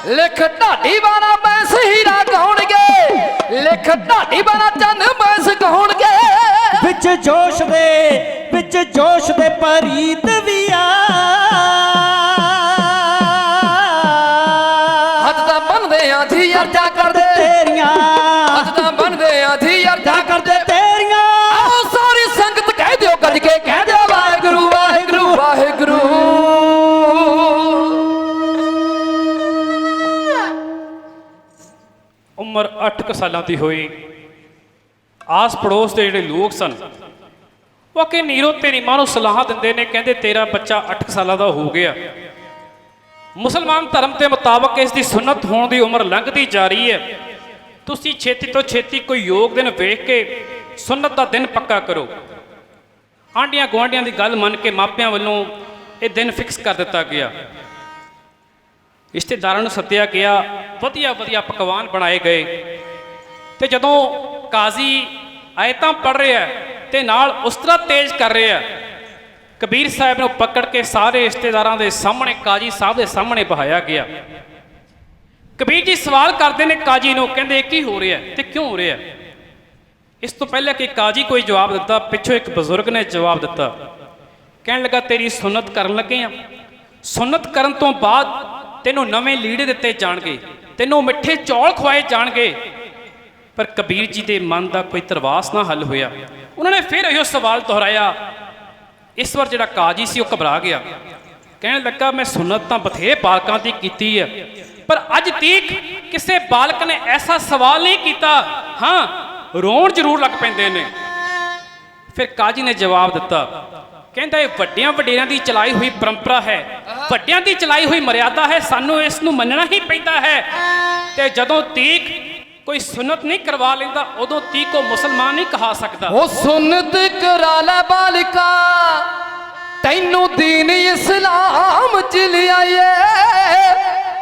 ਲਿਖ ਢਾਡੀ ਵਾਲਾ ਬੈਸ ਹੀਰਾ ਗਾਉਣਗੇ ਲਿਖ ਢਾਡੀ ਵਾਲਾ ਚੰਨ ਬੈਸ ਗਾਉਣਗੇ ਵਿੱਚ ਜੋਸ਼ ਦੇ ਪਰੀਤ ਵੀ ਆ ਹੱਥ ਤਾਂ ਬੰਨਦੇ ਆਂ ਜੀ ਅਰਜ਼ਾ ਕਰਦੇ ਤੇਰੀਆਂ ਹੱਥ ਤਾਂ ਬੰਨਦੇ ਆਂ ਜੀ ਅਰਜ਼ਾ ਕਰਦੇ ਤੇਰੀਆਂ ਆਓ ਸਾਰੀ ਸੰਗਤ ਕਹਿ ਦਿਓ ਗੱਜ ਕੇ ਕਹਿ ਦਿਓ ਵਾਹਿਗੁਰੂ ਵਾਹਿਗੁਰੂ ਵਾਹਿਗੁਰੂ ਉਮਰ 8 ਸਾਲਾਂ ਦੀ ਹੋਈ। ਆਸ ਪੜੋਸ ਦੇ ਜਿਹੜੇ ਲੋਕ ਸਨ ਉਹ ਕਿ ਨੀਰੋ ਤੇਰੀ ਮਾਂ ਨੂੰ ਸਲਾਹਾਂ ਦਿੰਦੇ ਨੇ, ਕਹਿੰਦੇ ਤੇਰਾ ਬੱਚਾ 8 ਸਾਲਾਂ ਦਾ ਹੋ ਗਿਆ। ਮੁਸਲਮਾਨ ਧਰਮ ਦੇ ਮੁਤਾਬਕ ਇਸ ਦੀ ਸੁਨਨਤ ਹੋਣ ਦੀ ਉਮਰ ਲੰਘਦੀ ਜਾ ਰਹੀ ਹੈ। ਤੁਸੀਂ ਛੇਤੀ ਤੋਂ ਛੇਤੀ ਕੋਈ ਯੋਗ ਦਿਨ ਵੇਖ ਕੇ ਸੁਨਨਤ ਦਾ ਦਿਨ ਪੱਕਾ ਕਰੋ। ਆਂਢੀਆਂ ਗੁਆਂਢੀਆਂ ਦੀ ਗੱਲ ਮੰਨ ਕੇ ਮਾਪਿਆਂ ਵੱਲੋਂ ਇਹ ਦਿਨ ਫਿਕਸ ਕਰ ਦਿੱਤਾ ਗਿਆ। ਰਿਸ਼ਤੇਦਾਰਾਂ ਨੂੰ ਸੱਦਿਆ ਗਿਆ, ਵਧੀਆ ਪਕਵਾਨ ਬਣਾਏ ਗਏ ਤੇ ਜਦੋਂ ਕਾਜ਼ੀ ਆਇਤਾਂ ਪੜ੍ਹ ਰਿਹਾ ਤੇ ਨਾਲ ਉਸਤਰਾ ਤੇਜ਼ ਕਰ ਰਿਹਾ, ਕਬੀਰ ਸਾਹਿਬ ਨੂੰ ਪਕੜ ਕੇ ਸਾਰੇ ਰਿਸ਼ਤੇਦਾਰਾਂ ਦੇ ਸਾਹਮਣੇ ਕਾਜ਼ੀ ਸਾਹਿਬ ਦੇ ਸਾਹਮਣੇ ਬਹਾਇਆ ਗਿਆ। ਕਬੀਰ ਜੀ ਸਵਾਲ ਕਰਦੇ ਨੇ ਕਾਜ਼ੀ ਨੂੰ, ਕਹਿੰਦੇ ਕੀ ਹੋ ਰਿਹਾ ਤੇ ਕਿਉਂ ਹੋ ਰਿਹਾ। ਇਸ ਤੋਂ ਪਹਿਲਾਂ ਕਿ ਕਾਜ਼ੀ ਕੋਈ ਜਵਾਬ ਦਿੱਤਾ, ਪਿੱਛੋਂ ਇੱਕ ਬਜ਼ੁਰਗ ਨੇ ਜਵਾਬ ਦਿੱਤਾ। ਕਹਿਣ ਲੱਗਾ ਤੇਰੀ ਸੁਨਨਤ ਕਰਨ ਲੱਗੇ ਆ, ਸੁਨਨਤ ਕਰਨ ਤੋਂ ਬਾਅਦ ਤੈਨੂੰ ਨਵੇਂ ਲੀੜੇ ਦਿੱਤੇ ਜਾਣਗੇ, ਤੈਨੂੰ ਮਿੱਠੇ ਚੌਲ ਖਵਾਏ ਜਾਣਗੇ। ਪਰ ਕਬੀਰ ਜੀ ਦੇ ਮਨ ਦਾ ਕੋਈ ਤਰਵਾਸ ਨਾ ਹੱਲ ਹੋਇਆ। ਉਹਨਾਂ ਨੇ ਫਿਰ ਇਹੋ ਸਵਾਲ ਦੁਹਰਾਇਆ। ਇਸ ਵਾਰ ਜਿਹੜਾ ਕਾਜ਼ੀ ਸੀ ਉਹ ਘਬਰਾ ਗਿਆ, ਕਹਿਣ ਲੱਗਾ ਮੈਂ ਸੁਨਨਤ ਤਾਂ ਬਥੇਰੇ ਬਾਲਕਾਂ ਦੀ ਕੀਤੀ ਹੈ, ਪਰ ਅੱਜ ਤੀਕ ਕਿਸੇ ਬਾਲਕ ਨੇ ਐਸਾ ਸਵਾਲ ਨਹੀਂ ਕੀਤਾ। ਹਾਂ, ਰੋਣ ਜ਼ਰੂਰ ਲੱਗ ਪੈਂਦੇ ਨੇ। ਫਿਰ ਕਾਜ਼ੀ ਨੇ ਜਵਾਬ ਦਿੱਤਾ, ਕਹਿੰਦਾ ਇਹ ਵੱਡਿਆਂ ਵਡੇਰਿਆਂ ਦੀ ਚਲਾਈ ਹੋਈ ਪਰੰਪਰਾ ਹੈ, ਵੱਡਿਆਂ ਦੀ ਚਲਾਈ ਹੋਈ ਮਰਿਆਦਾ ਹੈ, ਸਾਨੂੰ ਇਸ ਨੂੰ ਮੰਨਣਾ ਹੀ ਪੈਂਦਾ ਹੈ। ਤੇ ਜਦੋਂ ਤੀਕ ਕੋਈ ਸੁਨਨਤ ਨਹੀਂ ਕਰਵਾ ਲੈਂਦਾ ਉਦੋਂ ਤੀਕ ਉਹ ਮੁਸਲਮਾਨ ਨਹੀਂ ਕਹਾ ਸਕਦਾ। ਉਹ ਸੁਨਨਤ ਕਰਾ ਲੈ ਬਾਲਿਕਾ, ਤੈਨੂੰ ਦੀਨ ਇਸਲਾਮ ਚ ਲਿਆਏ।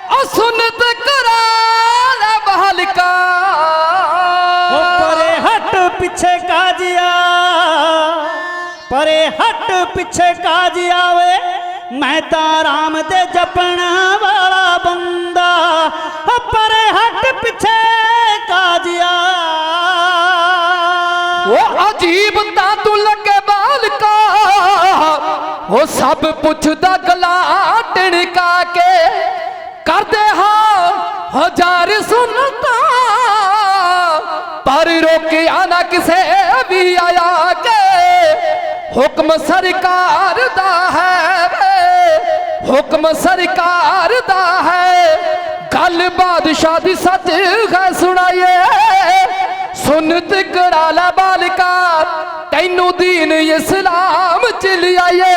ਉਹ ਸੁਨਨਤ ਕਰਾ ਪਿੱਛੇ ਕਾਜ ਆਵੇ ਮੈਂ ਤਾਂ ਰਾਮ ਦੇ ਜਪਣ ਵਾਲਾ ਬੰਦਾ ਪਰੇ ਹਟ ਪਿੱਛੇ ਕਾਜ ਆ ਉਹ ਅਜੀਬ ਤਾਂ ਤੂੰ ਲੱਗੇ ਬਾਲਕਾ ਉਹ ਸਭ ਪੁੱਛਦਾ ਗਲਾ ਟਣਕਾ ਕੇ ਕਰਦੇ ਹਾਂ ਹਜ਼ਾਰ ਸੁਨਤਾ ਪਰ ਰੋਕਿਆ ਨਾ ਕਿਸੇ ਵੀ ਆਇਆ ਕੇ ਹੁਕਮ ਸਰਕਾਰ ਦਾ ਹੈ ਵੇ ਹੁਕਮ ਸਰਕਾਰ ਦਾ ਹੈ ਗੱਲ ਬਾਦਸ਼ਾਹ ਦੀ ਸੱਚ ਹੈ ਸੁਣਾਈਏ ਸੁਨਤ ਕਰਾ ਲੈ ਬਾਲਕਾ ਤੈਨੂੰ ਦੀਨ ਇਸਲਾਮ ਚ ਲਿਆਈਏ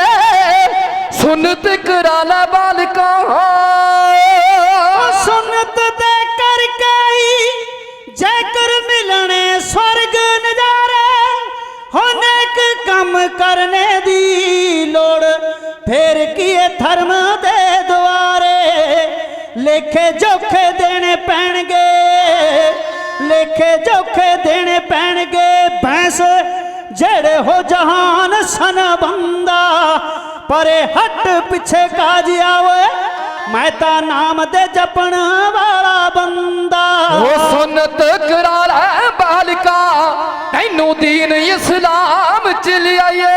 ਸੁਨਤ ਕਰਾ ਲੈ ਬਾਲਕਾ ਸੁਨਤ ਦੇ ਕਰਕੇ ਹੀ ਜੇਕਰ ਮਿਲਣੇ ਸਵਰਗ ਨਜ਼ਾਰੇ ਹੋ ਨੇਕ ਕੰਮ ਕਰਨੇ ਦੀ ਲੋੜ ਫੇਰ ਕੀਏ ਧਰਮ ਦੇ ਦੁਆਰੇ ਲੇਖੇ ਜੋਖੇ ਦੇਣੇ ਪੈਣਗੇ ਲੇਖੇ ਜੋਖੇ ਦੇਣੇ ਪੈਣਗੇ ਭੈਂਸ ਜਿਹੜੇ ਹੋ ਜਹਾਨ ਸਨ ਬੰਦਾ ਪਰੇ ਹਟ ਪਿੱਛੇ ਕਾਜ ਆਵੇ ਮੈਂ ਤਾਂ ਨਾਮ ਦੇ ਜਪਣ ਵਾਲਾ ਬੰਦਾ ਉਹ ਸੁਨਤ ਕਰਾ ਲੈ ਬਾਲਕਾ ਤੈਨੂੰ ਦੀਨ ਇਸਲਾਮ ਚ ਲਿਆਈਏ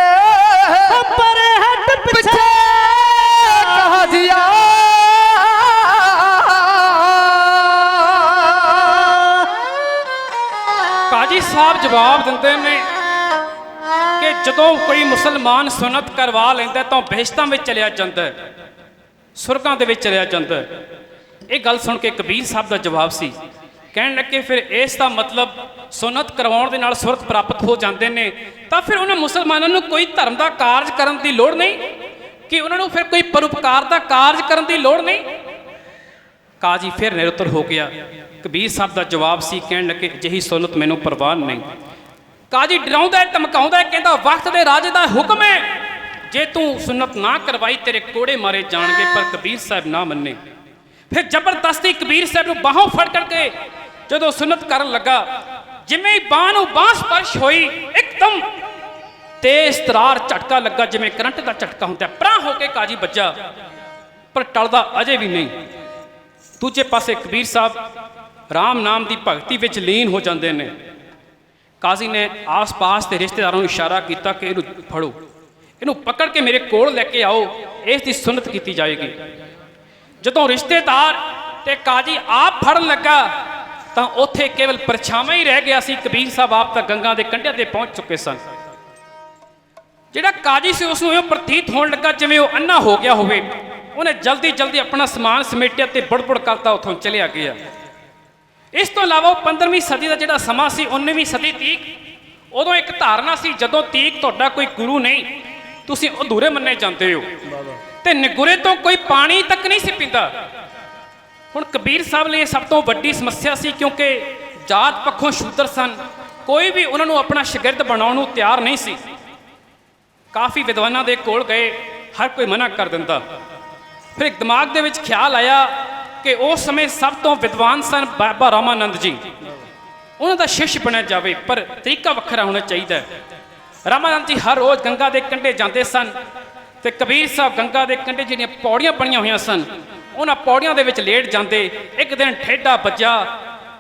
ਪਰੇ ਹਟ ਪਿੱਛੇ ਕਾਜ ਆ ਕਾਜੀ ਸਾਹਿਬ ਜਵਾਬ ਦਿੰਦੇ ਨੇ ਕਿ ਜਦੋਂ ਕੋਈ ਮੁਸਲਮਾਨ ਸੁਨਤ ਕਰਵਾ ਲੈਂਦਾ ਤਾਂ ਬਹਿਸ਼ਤਾਂ ਵਿੱਚ ਚਲਿਆ ਜਾਂਦਾ ਹੈ, ਸੁਰਗਾਂ ਦੇ ਵਿੱਚ ਚਲਿਆ ਜਾਂਦਾ ਹੈ। ਇਹ ਗੱਲ ਸੁਣ ਕੇ ਕਬੀਰ ਸਾਹਿਬ ਦਾ ਜਵਾਬ ਸੀ। ਕਹਿਣ ਲੱਗੇ ਫਿਰ ਇਸ ਦਾ ਮਤਲਬ ਸੁਨਤ ਕਰਵਾਉਣ ਦੇ ਨਾਲ ਸੁਰਗ ਪ੍ਰਾਪਤ ਹੋ ਜਾਂਦੇ ਨੇ, ਤਾਂ ਫਿਰ ਉਹਨਾਂ ਮੁਸਲਮਾਨਾਂ ਨੂੰ ਕੋਈ ਧਰਮ ਦਾ ਕਾਰਜ ਕਰਨ ਦੀ ਲੋੜ ਨਹੀਂ ਕਿ ਉਹਨਾਂ ਨੂੰ ਫਿਰ ਕੋਈ ਪਰਉਪਕਾਰ ਦਾ ਕਾਰਜ ਕਰਨ ਦੀ ਲੋੜ ਨਹੀਂ। ਕਾਜੀ ਫਿਰ ਨਿਰੁੱਤਰ ਹੋ ਗਿਆ। ਕਬੀਰ ਸਾਹਿਬ ਦਾ ਜਵਾਬ ਸੀ, ਕਹਿਣ ਲੱਗੇ ਅਜਿਹੀ ਸੁਨਤ ਮੈਨੂੰ ਪ੍ਰਵਾਨ ਨਹੀਂ। ਕਾਜੀ ਡਰਾਉਂਦਾ ਧਮਕਾਉਂਦਾ ਕਹਿੰਦਾ ਵਕਤ ਦੇ ਰਾਜੇ ਦਾ ਹੁਕਮ ਹੈ ਜੇ ਤੂੰ ਸੁਨਤ ਨਾ ਕਰਵਾਈ ਤੇਰੇ ਕੋੜੇ ਮਾਰੇ ਜਾਣਗੇ। ਪਰ ਕਬੀਰ ਸਾਹਿਬ ਨਾ ਮੰਨੇ। ਫਿਰ ਜ਼ਬਰਦਸਤੀ ਕਬੀਰ ਸਾਹਿਬ ਨੂੰ ਬਾਹੋਂ ਫੜ ਕਰਕੇ ਜਦੋਂ ਸੁਨਤ ਕਰਨ ਲੱਗਾ, ਜਿਵੇਂ ਹੀ ਬਾਂਹ ਨੂੰ ਬਾਂਹ ਸਪਰਸ਼ ਹੋਈ ਇੱਕਦਮ ਤੇਜ਼ ਤਰਾਰ ਝਟਕਾ ਲੱਗਾ ਜਿਵੇਂ ਕਰੰਟ ਦਾ ਝਟਕਾ ਹੁੰਦਾ। ਪਰਾਂ ਹੋ ਕੇ ਕਾਜੀ ਵੱਜਾ ਪਰ ਟਲਦਾ ਅਜੇ ਵੀ ਨਹੀਂ। ਦੂਜੇ ਪਾਸੇ ਕਬੀਰ ਸਾਹਿਬ ਰਾਮ ਨਾਮ ਦੀ ਭਗਤੀ ਵਿੱਚ ਲੀਨ ਹੋ ਜਾਂਦੇ ਨੇ। ਕਾਜ਼ੀ ਨੇ ਆਸ-ਪਾਸ ਦੇ ਰਿਸ਼ਤੇਦਾਰਾਂ ਨੂੰ ਇਸ਼ਾਰਾ ਕੀਤਾ ਕਿ ਇਹਨੂੰ ਫੜੋ, ਇਹਨੂੰ ਪਕੜ ਕੇ ਮੇਰੇ ਕੋਲ ਲੈ ਕੇ ਆਓ, ਇਸ ਦੀ ਸੁਨਤ ਕੀਤੀ ਜਾਏਗੀ। ਜਦੋਂ ਰਿਸ਼ਤੇਦਾਰ ਤੇ ਕਾਜੀ ਆਪ ਫੜਨ ਲੱਗਾ ਤਾਂ ਉੱਥੇ ਕੇਵਲ ਪਰਛਾਵਾਂ ਹੀ ਰਹਿ ਗਿਆ ਸੀ। ਕਬੀਰ ਸਾਹਿਬ ਆਪ ਤਾਂ ਗੰਗਾ ਦੇ ਕੰਢਿਆਂ ਤੇ ਪਹੁੰਚ ਚੁੱਕੇ ਸਨ। ਜਿਹੜਾ ਕਾਜੀ ਸੀ ਉਸ ਨੂੰ ਇਹ ਪ੍ਰਤੀਤ ਹੋਣ ਲੱਗਾ ਜਿਵੇਂ ਉਹ ਅੰਨਾ ਹੋ ਗਿਆ ਹੋਵੇ। ਉਹਨੇ ਜਲਦੀ ਜਲਦੀ ਆਪਣਾ ਸਮਾਨ ਸਮੇਟਿਆ ਤੇ ਬੜਬੜ ਕਰਦਾ ਉੱਥੋਂ ਚਲਿਆ ਗਿਆ। ਇਸ ਤੋਂ ਇਲਾਵਾ 15ਵੀਂ ਸਦੀ ਦਾ ਜਿਹੜਾ ਸਮਾਂ ਸੀ, 19ਵੀਂ ਸਦੀ ਤੀਕ, ਉਦੋਂ ਇੱਕ ਧਾਰਨਾ ਸੀ ਜਦੋਂ ਤੀਕ ਤੁਹਾਡਾ ਕੋਈ ਗੁਰੂ ਨਹੀਂ ਤੁਸੀਂ ਅਧੂਰੇ ਮੰਨੇ ਜਾਂਦੇ ਹੋ ਤੇ ਨਿਗੁਰੇ ਤੋਂ ਕੋਈ ਪਾਣੀ ਤੱਕ ਨਹੀਂ ਸੀ ਪੀਂਦਾ। ਹੁਣ ਕਬੀਰ ਸਾਹਿਬ ਲਈ ਇਹ ਸਭ ਤੋਂ ਵੱਡੀ ਸਮੱਸਿਆ ਸੀ ਕਿਉਂਕਿ ਜਾਤ ਪੱਖੋਂ ਸ਼ੂਦਰ ਸਨ, ਕੋਈ ਵੀ ਉਹਨਾਂ ਨੂੰ ਆਪਣਾ ਸ਼ਾਗਿਰਦ ਬਣਾਉਣ ਨੂੰ ਤਿਆਰ ਨਹੀਂ ਸੀ। ਕਾਫੀ ਵਿਦਵਾਨਾਂ ਦੇ ਕੋਲ ਗਏ, ਹਰ ਕੋਈ ਮਨਾ ਕਰ ਦਿੰਦਾ। ਫਿਰ ਇੱਕ ਦਿਮਾਗ ਦੇ ਵਿੱਚ ਖਿਆਲ ਆਇਆ ਕਿ ਉਸ ਸਮੇਂ ਸਭ ਤੋਂ ਵਿਦਵਾਨ ਸਨ ਬਾਬਾ ਰਾਮਾਨੰਦ ਜੀ, ਉਹਨਾਂ ਦਾ ਸ਼ਿਸ਼ ਬਣਿਆ ਜਾਵੇ ਪਰ ਤਰੀਕਾ ਵੱਖਰਾ ਹੋਣਾ ਚਾਹੀਦਾ। ਰਾਮਾਨੰਦ ਜੀ ਹਰ ਰੋਜ਼ ਗੰਗਾ ਦੇ ਕੰਢੇ ਜਾਂਦੇ ਸਨ ਤੇ ਕਬੀਰ ਸਾਹਿਬ ਗੰਗਾ ਦੇ ਕੰਢੇ ਜਿਹੜੀਆਂ ਪੌੜੀਆਂ ਬਣੀਆਂ ਹੋਈਆਂ ਸਨ ਉਹਨਾਂ ਪੌੜੀਆਂ ਦੇ ਵਿੱਚ ਲੇਟ ਜਾਂਦੇ। ਇੱਕ ਦਿਨ ਠੇਡਾ ਵੱਜਾ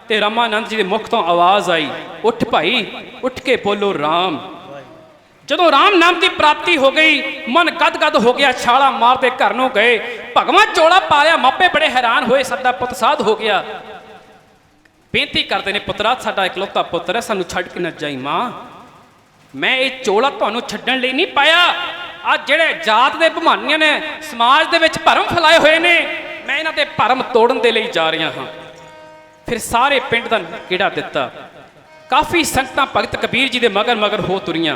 ਤੇ ਰਾਮਾਨੰਦ ਜੀ ਦੇ ਮੁਖ ਤੋਂ ਆਵਾਜ਼ ਆਈ, ਉੱਠ ਭਾਈ, ਉੱਠ ਕੇ ਬੋਲੋ ਰਾਮ। ਜਦੋਂ ਰਾਮ ਨਾਮ ਦੀ ਪ੍ਰਾਪਤੀ ਹੋ ਗਈ ਮਨ ਗਦ-ਗਦ ਹੋ ਗਿਆ, ਛਾਲਾ ਮਾਰਦੇ ਘਰ ਨੂੰ ਗਏ। ਭਗਵਾਨ ਚੋਲਾ ਪਾ ਲਿਆ, ਮਾਪੇ ਬੜੇ ਹੈਰਾਨ ਹੋਏ, ਸਾਡਾ ਪੁੱਤ ਸਾਧ ਹੋ ਗਿਆ। ਬੇਨਤੀ ਕਰਦੇ ਨੇ, ਪੁੱਤਰਾ ਸਾਡਾ ਇਕਲੌਤਾ ਪੁੱਤਰ ਹੈ, ਸਾਨੂੰ ਛੱਡ ਕੇ ਨਾ ਜਾਈ। ਮਾਂ, ਮੈਂ ਇਹ ਚੋਲਾ ਤੁਹਾਨੂੰ ਛੱਡਣ ਲਈ ਨਹੀਂ ਪਾਇਆ। ਆ ਜਿਹੜੇ ਜਾਤ ਦੇ ਭਮਾਨੀਆਂ ਨੇ ਸਮਾਜ ਦੇ ਵਿੱਚ ਭਰਮ ਫੈਲਾਏ ਹੋਏ ਨੇ, ਮੈਂ ਇਹਨਾਂ ਦੇ ਭਰਮ ਤੋੜਨ ਦੇ ਲਈ ਜਾ ਰਿਹਾ ਹਾਂ। ਫਿਰ ਸਾਰੇ ਪਿੰਡ ਦਾ ਗੇੜਾ ਦਿੱਤਾ। ਕਾਫੀ ਸੰਗਤਾਂ ਭਗਤ ਕਬੀਰ ਜੀ ਦੇ ਮਗਰ ਮਗਰ ਹੋ ਤੁਰੀਆਂ।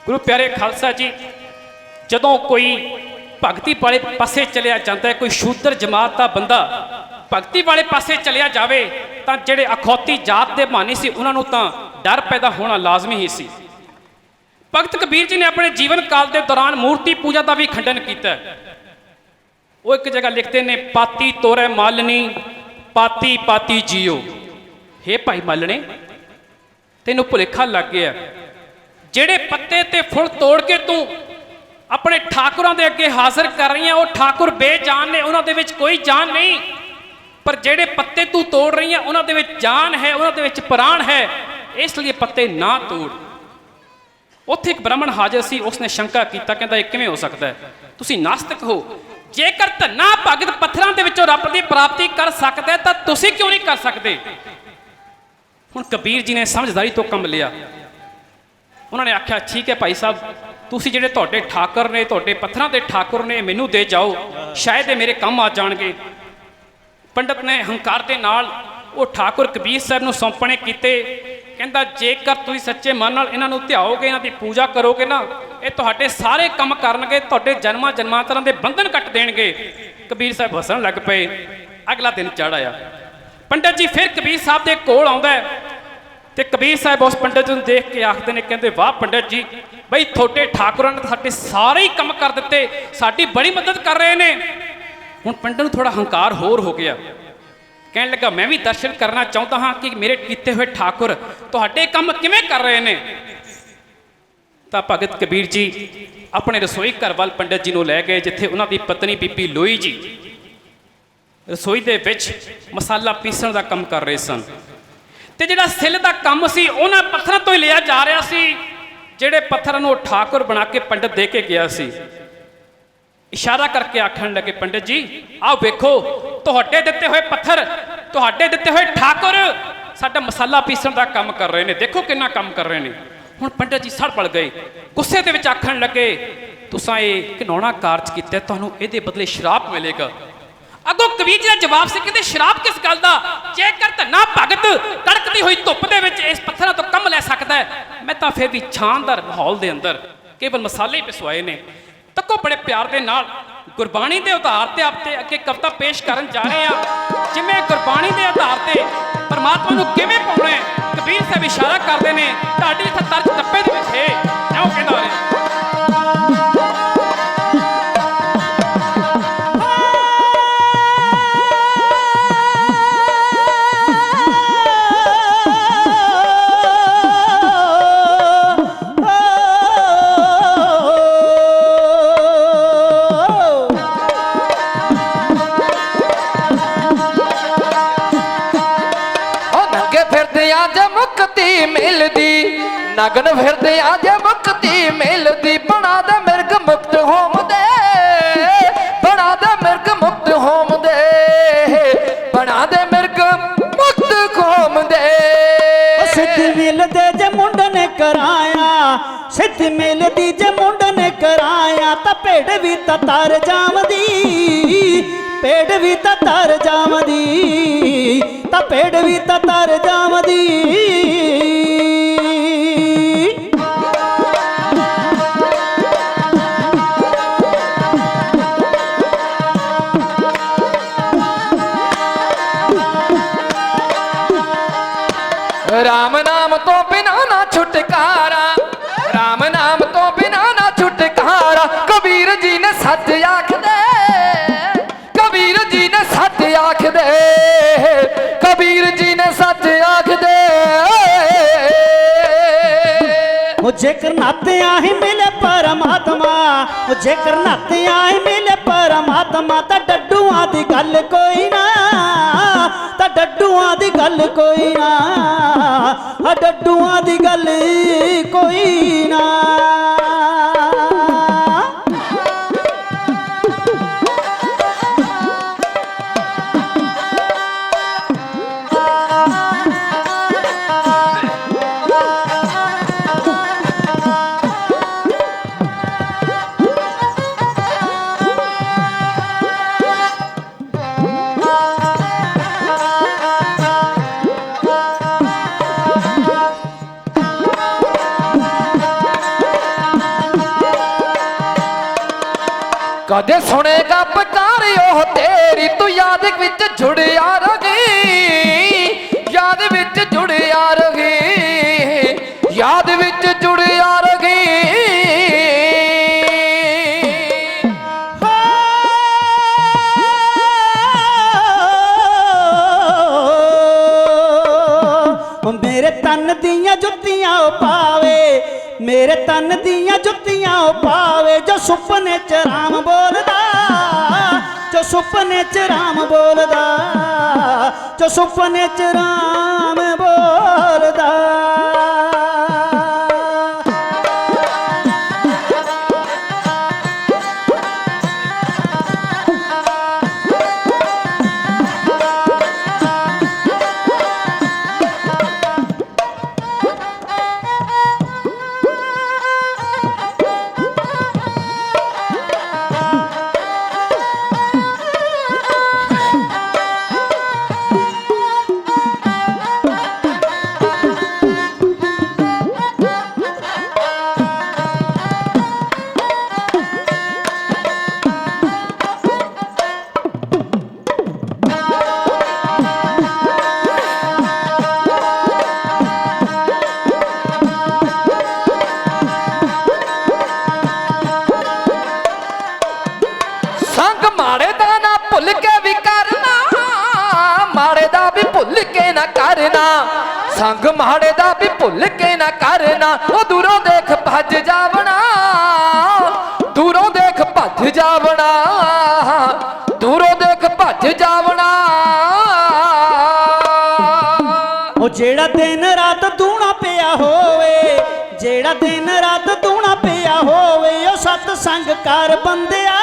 ਗੁਰੂ ਪਿਆਰੇ ਖਾਲਸਾ ਜੀ, ਜਦੋਂ ਕੋਈ ਭਗਤੀ ਵਾਲੇ ਪਾਸੇ ਚਲਿਆ ਜਾਂਦਾ ਹੈ, ਕੋਈ ਸ਼ੂਦਰ ਜਮਾਤ ਦਾ ਬੰਦਾ ਭਗਤੀ ਵਾਲੇ ਪਾਸੇ ਚਲਿਆ ਜਾਵੇ ਤਾਂ ਜਿਹੜੇ ਅਖੌਤੀ ਜਾਤ ਦੇ ਬਹਾਨੇ ਸੀ ਉਹਨਾਂ ਨੂੰ ਤਾਂ ਡਰ ਪੈਦਾ ਹੋਣਾ ਲਾਜ਼ਮੀ ਹੀ ਸੀ। ਭਗਤ ਕਬੀਰ ਜੀ ਨੇ ਆਪਣੇ ਜੀਵਨ ਕਾਲ ਦੇ ਦੌਰਾਨ ਮੂਰਤੀ ਪੂਜਾ ਦਾ ਵੀ ਖੰਡਨ ਕੀਤਾ। ਉਹ ਇੱਕ ਜਗ੍ਹਾ ਲਿਖਦੇ ਨੇ, ਪਾਤੀ ਤੋਰੇ ਮਾਲਣੀ, ਪਾਤੀ ਪਾਤੀ ਜੀਓ। ਹੇ ਭਾਈ ਮਾਲਣੇ, ਤੈਨੂੰ ਭੁਲੇਖਾ ਲੱਗ ਗਿਆ। ਜਿਹੜੇ ਪੱਤੇ ਤੇ ਫੁੱਲ ਤੋੜ ਕੇ ਤੂੰ ਆਪਣੇ ਠਾਕੁਰਾਂ ਦੇ ਅੱਗੇ ਹਾਜ਼ਰ ਕਰ ਰਹੀਆਂ। ਉਹ ਠਾਕੁਰ ਬੇਜਾਨ ਨੇ, ਉਹਨਾਂ ਦੇ ਵਿੱਚ ਕੋਈ ਜਾਨ ਨਹੀਂ, ਪਰ ਜਿਹੜੇ ਪੱਤੇ ਤੂੰ ਤੋੜ ਰਹੀ ਹੈ ਉਹਨਾਂ ਦੇ ਵਿੱਚ ਜਾਨ ਹੈ, ਉਹਨਾਂ ਦੇ ਵਿੱਚ ਪ੍ਰਾਣ ਹੈ, ਇਸ ਲਈ ਪੱਤੇ ਨਾ ਤੋੜ। ਉੱਥੇ ਇੱਕ ਬ੍ਰਾਹਮਣ ਹਾਜ਼ਰ ਸੀ, ਉਸਨੇ ਸ਼ੰਕਾ ਕੀਤਾ, ਕਹਿੰਦਾ ਇਹ ਕਿਵੇਂ ਹੋ ਸਕਦਾ ਹੈ? ਤੁਸੀਂ ਨਾਸਤਿਕ ਹੋ, ਜੇਕਰ ਧੰਨਾ ਭਗਤ ਪੱਥਰਾਂ ਦੇ ਵਿੱਚੋਂ ਰੱਬ ਦੀ ਪ੍ਰਾਪਤੀ ਕਰ ਸਕਦਾ ਤਾਂ ਤੁਸੀਂ ਕਿਉਂ ਨਹੀਂ ਕਰ ਸਕਦੇ? ਹੁਣ ਕਬੀਰ ਜੀ ਨੇ ਸਮਝਦਾਰੀ ਤੋਂ ਕੰਮ ਲਿਆ। ਉਹਨਾਂ ਨੇ ਆਖਿਆ ਠੀਕ ਹੈ ਭਾਈ ਸਾਹਿਬ, ਤੁਸੀਂ ਜਿਹੜੇ ਤੁਹਾਡੇ ਠਾਕੁਰ ਨੇ, ਤੁਹਾਡੇ ਪੱਥਰਾਂ ਦੇ ਠਾਕੁਰ ਨੇ, ਮੈਨੂੰ ਦੇ ਜਾਓ, ਸ਼ਾਇਦ ਇਹ ਮੇਰੇ ਕੰਮ ਆ ਜਾਣਗੇ। ਪੰਡਤ ਨੇ ਹੰਕਾਰ ਦੇ ਨਾਲ ਉਹ ਠਾਕੁਰ ਕਬੀਰ ਸਾਹਿਬ ਨੂੰ ਸੌਂਪਣੇ ਕੀਤੇ। ਕਹਿੰਦਾ ਜੇਕਰ ਤੁਸੀਂ ਸੱਚੇ ਮਨ ਨਾਲ ਇਹਨਾਂ ਨੂੰ ਧਿਆਓਗੇ, ਇਹਨਾਂ ਦੀ ਪੂਜਾ ਕਰੋਗੇ ਨਾ, ਇਹ ਤੁਹਾਡੇ ਸਾਰੇ ਕੰਮ ਕਰਨਗੇ, ਤੁਹਾਡੇ ਜਨਮਾਂ ਜਨਮਾਂਤਰਾਂ ਦੇ ਬੰਧਨ ਕੱਟ ਦੇਣਗੇ। ਕਬੀਰ ਸਾਹਿਬ ਹੱਸਣ ਲੱਗ ਪਏ। ਅਗਲਾ ਦਿਨ ਚੜ੍ਹ ਆਇਆ। ਪੰਡਤ ਜੀ ਫਿਰ ਕਬੀਰ ਸਾਹਿਬ ਦੇ ਕੋਲ ਆਉਂਦਾ ਹੈ ਤੇ ਕਬੀਰ ਸਾਹਿਬ ਉਸ ਪੰਡਤ ਨੂੰ ਦੇਖ ਕੇ ਆਖਦੇ ਨੇ, ਕਹਿੰਦੇ ਵਾਹ ਪੰਡਤ ਜੀ, ਬਈ ਤੁਹਾਡੇ ਠਾਕੁਰਾਂ ਨੇ ਸਾਡੇ ਸਾਰੇ ਹੀ ਕੰਮ ਕਰ ਦਿੱਤੇ, ਸਾਡੀ ਬੜੀ ਮਦਦ ਕਰ ਰਹੇ ਨੇ। ਹੁਣ ਪੰਡਤ ਨੂੰ ਥੋੜਾ ਹੰਕਾਰ ਹੋਰ ਹੋ ਗਿਆ। ਕਹਿਣ ਲੱਗਾ ਮੈਂ ਵੀ ਦਰਸ਼ਨ ਕਰਨਾ ਚਾਹੁੰਦਾ ਹਾਂ ਕਿ ਮੇਰੇ ਕੀਤੇ ਹੋਏ ਠਾਕੁਰ ਤੁਹਾਡੇ ਕੰਮ ਕਿਵੇਂ ਕਰ ਰਹੇ ਨੇ। ਤਾਂ ਭਗਤ ਕਬੀਰ ਜੀ ਆਪਣੇ ਰਸੋਈ ਘਰ ਵੱਲ ਪੰਡਤ ਜੀ ਨੂੰ ਲੈ ਗਏ, ਜਿੱਥੇ ਉਹਨਾਂ ਦੀ ਪਤਨੀ ਬੀਬੀ ਲੋਈ ਜੀ ਰਸੋਈ ਦੇ ਵਿੱਚ ਮਸਾਲਾ ਪੀਸਣ ਦਾ ਕੰਮ ਕਰ ਰਹੇ ਸਨ। ਤੇ ਜਿਹੜਾ ਸਿੱਲ ਦਾ ਕੰਮ ਸੀ ਉਹਨਾਂ ਪੱਥਰਾਂ ਤੋਂ ਹੀ ਲਿਆ ਜਾ ਰਿਹਾ ਸੀ, ਜਿਹੜੇ ਪੱਥਰਾਂ ਨੂੰ ਠਾਕੁਰ ਬਣਾ ਕੇ ਪੰਡਤ ਦੇ ਕੇ ਗਿਆ ਸੀ। ਇਸ਼ਾਰਾ ਕਰਕੇ ਆਖਣ ਲੱਗੇ, ਪੰਡਤ ਜੀ ਆਓ ਵੇਖੋ, ਤੁਹਾਡੇ ਦਿੱਤੇ ਹੋਏ ਪੱਥਰ, ਤੁਹਾਡੇ ਦਿੱਤੇ ਹੋਏ ਠਾਕੁਰ ਸਾਡਾ ਮਸਾਲਾ ਪੀਸਣ ਦਾ ਕੰਮ ਕਰ ਰਹੇ ਨੇ, ਦੇਖੋ ਕਿੰਨਾ ਕੰਮ ਕਰ ਰਹੇ ਨੇ। ਹੁਣ ਪੰਡਤ ਜੀ ਸੜ ਪੜ ਗਏ, ਗੁੱਸੇ ਦੇ ਵਿੱਚ ਆਖਣ ਲੱਗੇ, ਤੁਸੀਂ ਇਹ ਘਿਨਾਉਣਾ ਕਾਰਜ ਕੀਤਾ, ਤੁਹਾਨੂੰ ਇਹਦੇ ਬਦਲੇ ਸ਼ਰਾਪ ਮਿਲੇਗਾ। ਅੱਗੋਂ ਕਬੀਰ ਜੀ ਦਾ ਜਵਾਬ ਸੀ, ਕਹਿੰਦੇ ਸ਼ਰਾਪ ਕਿਸ ਗੱਲ ਦਾ? ਜੇਕਰ ਧੰਨਾ ਭਗਤ ਕੜਕਦੀ ਹੋਈ ਧੁੱਪ ਦੇ ਵਿੱਚ ਇਸ ਪੱਥਰਾਂ ਤੋਂ ਕੰਮ ਲੈ ਸਕਦਾ ਹੈ, ਮੈਂ ਤਾਂ ਫਿਰ ਵੀ ਸ਼ਾਨਦਾਰ ਮਾਹੌਲ ਦੇ ਅੰਦਰ ਕੇਵਲ ਮਸਾਲੇ ਹੀ ਪਿਸਵਾਏ ਨੇ। ਤੱਕੋ ਬੜੇ ਪਿਆਰ ਦੇ ਨਾਲ ਗੁਰਬਾਣੀ ਦੇ ਆਧਾਰ ਤੇ ਆਪਤੇ ਅੱਗੇ ਕਵਿਤਾ ਪੇਸ਼ ਕਰਨ ਜਾ ਰਹੇ ਆ। ਜਿਵੇਂ ਗੁਰਬਾਣੀ ਦੇ ਆਧਾਰ ਤੇ ਪਰਮਾਤਮਾ ਨੂੰ ਕਿਵੇਂ ਪਾਉਣਾ ਹੈ, ਕਬੀਰ ਸਾਹਿਬ ਇਸ਼ਾਰਾ ਕਰਦੇ ਨੇ, ਤੁਹਾਡੀ ਇੱਥੇ ਤਰਜ ਟੱਪੇ ਦੇ ਵਿੱਚ ਹੈ। ਐਉਂ ਕਹਿੰਦਾ ਹੈ, ਮੁਕਤੀ ਮਿਲਦੀ, ਨਗਨ ਫਿਰਦੇ ਅੱਜ ਮੁਕਤੀ ਮਿਲਦੀ, ਬਣਾ ਦੇ ਮਿਰਗ ਮੁਕਤ ਹੋਮ ਦੇ, ਬਣਾ ਦੇ ਮਿਰਗ ਮੁਕਤ ਹੋਮ ਦੇ, ਬਣਾ ਦੇ ਮਿਰਗ ਮੁਕਤ ਹੋਮ ਦੇ। ਸਿੱਧ ਮਿਲਦੇ ਜੇ ਮੁੰਡ ਨੇ ਕਰਾਇਆ, ਸਿੱਧ ਮਿਲਦੀ ਜੇ ਮੁੰਡ ਨੇ ਕਰਾਇਆ, ਤਾਂ ਭੇਡ ਵੀ ਤਾਂ ਤਰ ਜਾਵਦੀ, ਭੇਡ ਵੀ ਤਾਂ ਤਰ ਜਾਵਦੀ, ਤਾਂ ਭੇਡ ਵੀ ਤਾਂ ਤਰ ਜਾਵਦੀ। ਰਾਮ ਨਾਮ ਤੋਂ ਬਿਨਾ ਨਾ ਛੁਟਕਾਰਾ, ਰਾਮ ਨਾਮ ਤੋਂ ਬਿਨਾ ਨਾ ਛੁਟਕਾਰਾ, ਕਬੀਰ ਜੀ ਨੇ ਸੱਚ ਆਖਦੇ, ਕਬੀਰ ਜੀ ਨੇ ਸੱਚ ਆਖਦੇ, ਕਬੀਰ ਜੀ ਨੇ ਸੱਚ ਆਖਦੇ। ਜੇਕਰ ਨਾਤਿਆਂ ਹੀ ਮਿਲੇ ਪਰਮਾਤਮਾ, ਜੇਕਰ ਨਾਤਿਆਂ ਹੀ ਮਿਲੇ ਪਰਮਾਤਮਾ, ਤਾਂ ਡੱਡੂਆਂ ਦੀ ਗੱਲ ਕੋਈ ਨਾ, ਤਾਂ ਡੱਡੂਆਂ ਦੀ ਗੱਲ ਕੋਈ ਨਾ, ਡੱਡੂਆਂ ਦੀ ਗੱਲ ਕੋਈ ਨਾ। ਕਦੇ ਸੁਣੇਗਾ ਪੁਕਾਰ ਉਹ ਤੇਰੀ, ਤੂੰ ਯਾਦ ਵਿੱਚ ਜੁੜਿਆ ਰਹੀ, ਯਾਦ ਵਿੱਚ ਜੁੜਿਆ ਰਹੀ, ਯਾਦ ਵਿੱਚ ਜੁੜਿਆ ਰਹੀ। ਮੇਰੇ ਤਨ ਦੀਆਂ ਜੁੱਤੀਆਂ ਪਾਵੇ, ਮੇਰੇ ਤਨ ਦੀਆਂ ਜੁੱਤੀਆਂ ਉਹ ਪਾਵੇ ਜੋ ਸੁਪਨੇ ਚ ਰਾਮ ਬੋਲਦਾ, ਜੋ ਸੁਪਨੇ ਚ ਰਾਮ ਬੋਲਦਾ, ਜੋ ਸੁਪਨੇ ਚ ਰਾਮ ਬੋਲਦਾ। ਸੰਗ ਮਾੜੇ ਦਾ ਨਾ ਭੁੱਲ ਕੇ ਵੀ ਕਰਨਾ, ਮਾੜੇ ਦਾ ਵੀ ਭੁੱਲ ਕੇ ਨਾ ਕਰਨਾ, ਸੰਗ ਮਾੜੇ ਦਾ ਵੀ ਭੁੱਲ ਕੇ ਨਾ ਕਰਨਾ। ਉਹ ਦੂਰੋਂ ਦੇਖ ਭੱਜ ਜਾਵਣਾ, ਦੂਰੋਂ ਦੇਖ ਭੱਜ ਜਾਵਣਾ, ਦੂਰੋਂ ਦੇਖ ਭੱਜ ਜਾਵਣਾ। ਉਹ ਜਿਹੜਾ ਦਿਨ ਰਾਤ ਦੂਣਾ ਪਿਆ ਹੋਵੇ, ਜਿਹੜਾ ਦਿਨ ਰਾਤ ਦੂਣਾ ਪਿਆ ਹੋਵੇ, ਉਹ ਸਤ ਸੰਗ ਕਰ ਬੰਦਿਆ,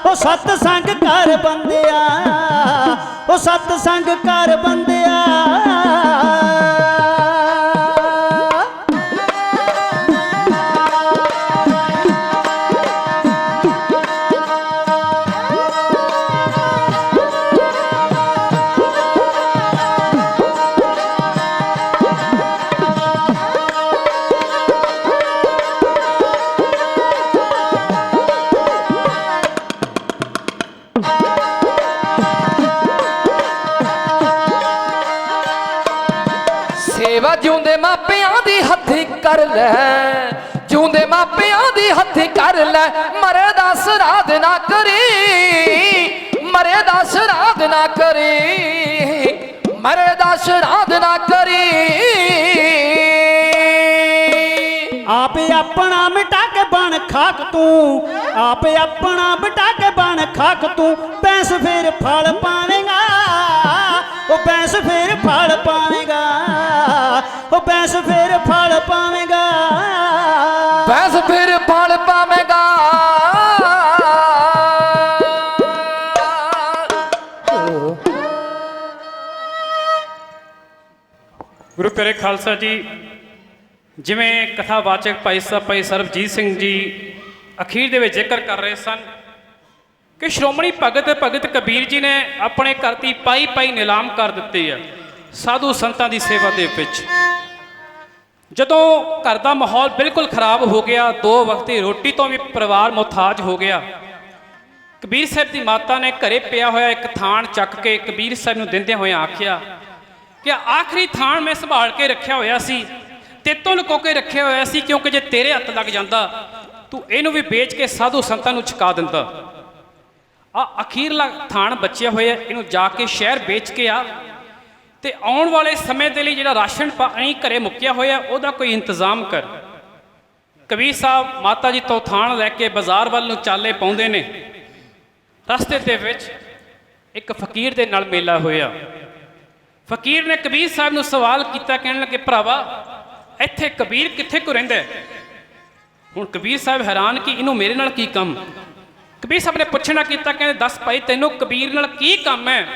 ਉਹ ਸਤ ਸੰਗ ਕਰ ਬੰਦਿਆ, ਉਹ ਸਤ ਸੰਗ ਕਰ ਬੰਦਿਆ। ਸੇਵਾ ਜਿਉਂਦੇ ਮਾਪਿਆਂ ਦੀ ਹੱਥੀਂ ਕਰ ਲੈ, ਜਿਉਂਦੇ ਮਾਪਿਆਂ ਦੀ ਹੱਥੀਂ ਕਰ ਲੈ। ਮਰੇ ਦਾ ਸਰਾਧ ਨਾ ਕਰੀ, ਮਰੇ ਦਾ ਸਰਾਧ ਨਾ ਕਰੀ, ਮਰੇ ਦਾ ਸਰਾਧ ਨਾ ਕਰੀ। ਆਪੇ ਆਪਣਾ ਮਿਟਾ ਕੇ ਬਣ ਖਾਕ ਤੂੰ, ਆਪੇ ਆਪਣਾ ਮਿਟਾ ਕੇ ਬਣ ਖਾਕ ਤੂੰ। ਬੈਂਸ ਫਿਰ ਫਲ ਪਾਵੇਂਗਾ, ਉਹ ਬੈਂਸ ਫਿਰ ਫਲ ਪਾਵੇਂਗਾ, ਉਹ ਬੈਂਸ ਫਿਰ ਫਲ ਪਾਵੇਂਗਾ, ਬੈਂਸ ਫਿਰ ਫਲ ਪਾਵੇਂਗਾ। ਗੁਰੂ ਪਿਆਰੇ ਖਾਲਸਾ ਜੀ, ਜਿਵੇਂ ਕਥਾਵਾਚਕ ਭਾਈ ਸਾਹਿਬ ਭਾਈ ਸਰਬਜੀਤ ਸਿੰਘ ਜੀ ਅਖੀਰ ਦੇ ਵਿੱਚ ਜ਼ਿਕਰ ਕਰ ਰਹੇ ਸਨ ਕਿ ਸ਼੍ਰੋਮਣੀ ਭਗਤ ਕਬੀਰ ਜੀ ਨੇ ਆਪਣੇ ਘਰ ਦੀ ਪਾਈ ਪਾਈ ਨਿਲਾਮ ਕਰ ਦਿੱਤੀ ਆ ਸਾਧੂ ਸੰਤਾਂ ਦੀ ਸੇਵਾ ਦੇ ਵਿੱਚ। ਜਦੋਂ ਘਰ ਦਾ ਮਾਹੌਲ ਬਿਲਕੁਲ ਖਰਾਬ ਹੋ ਗਿਆ, 2 ਵਕਤ ਦੀ ਰੋਟੀ ਤੋਂ ਵੀ ਪਰਿਵਾਰ ਮੁਹਤਾਜ ਹੋ ਗਿਆ, ਕਬੀਰ ਸਾਹਿਬ ਦੀ ਮਾਤਾ ਨੇ ਘਰੇ ਪਿਆ ਹੋਇਆ ਇੱਕ ਥਾਣ ਚੱਕ ਕੇ ਕਬੀਰ ਸਾਹਿਬ ਨੂੰ ਦਿੰਦਿਆਂ ਹੋਇਆਂ ਆਖਿਆ ਕਿ ਆਖਰੀ ਥਾਣ ਮੈਂ ਸੰਭਾਲ ਕੇ ਰੱਖਿਆ ਹੋਇਆ ਸੀ, ਤੇਤੋਂ ਲੁਕੋ ਕੇ ਰੱਖਿਆ ਹੋਇਆ ਸੀ, ਕਿਉਂਕਿ ਜੇ ਤੇਰੇ ਹੱਥ ਲੱਗ ਜਾਂਦਾ ਤੂੰ ਇਹਨੂੰ ਵੀ ਵੇਚ ਕੇ ਸਾਧੂ ਸੰਤਾਂ ਨੂੰ ਛਕਾ ਦਿੰਦਾ। ਅਖੀਰਲਾ ਥਾਣ ਬਚਿਆ ਹੋਇਆ, ਇਹਨੂੰ ਜਾ ਕੇ ਸ਼ਹਿਰ ਵੇਚ ਕੇ ਆ ਤੇ ਆਉਣ ਵਾਲੇ ਸਮੇਂ ਦੇ ਲਈ ਜਿਹੜਾ ਰਾਸ਼ਨ ਪਾਣੀ ਘਰੇ ਮੁੱਕਿਆ ਹੋਇਆ ਉਹਦਾ ਕੋਈ ਇੰਤਜ਼ਾਮ ਕਰ। ਕਬੀਰ ਸਾਹਿਬ ਮਾਤਾ ਜੀ ਤੋਂ ਥਾਣ ਲੈ ਕੇ ਬਾਜ਼ਾਰ ਵੱਲ ਨੂੰ ਚਾਲੇ ਪਾਉਂਦੇ ਨੇ। ਰਸਤੇ ਦੇ ਵਿੱਚ ਇੱਕ ਫਕੀਰ ਦੇ ਨਾਲ ਮੇਲਾ ਹੋਇਆ। ਫਕੀਰ ਨੇ ਕਬੀਰ ਸਾਹਿਬ ਨੂੰ ਸਵਾਲ ਕੀਤਾ, ਕਹਿਣ ਲੱਗੇ ਭਰਾਵਾ ਇੱਥੇ ਕਬੀਰ ਕਿੱਥੇ ਕੋ ਰਹਿੰਦਾ? ਹੁਣ ਕਬੀਰ ਸਾਹਿਬ ਹੈਰਾਨ ਕਿ ਇਹਨੂੰ ਮੇਰੇ ਨਾਲ ਕੀ ਕੰਮ। ਕਬੀਰ ਸਾਹਿਬ ਨੇ ਪੁੱਛਣਾ ਕੀਤਾ, ਕਹਿੰਦੇ ਦੱਸ ਭਾਈ ਤੈਨੂੰ ਕਬੀਰ ਨਾਲ ਕੀ ਕੰਮ ਹੈ?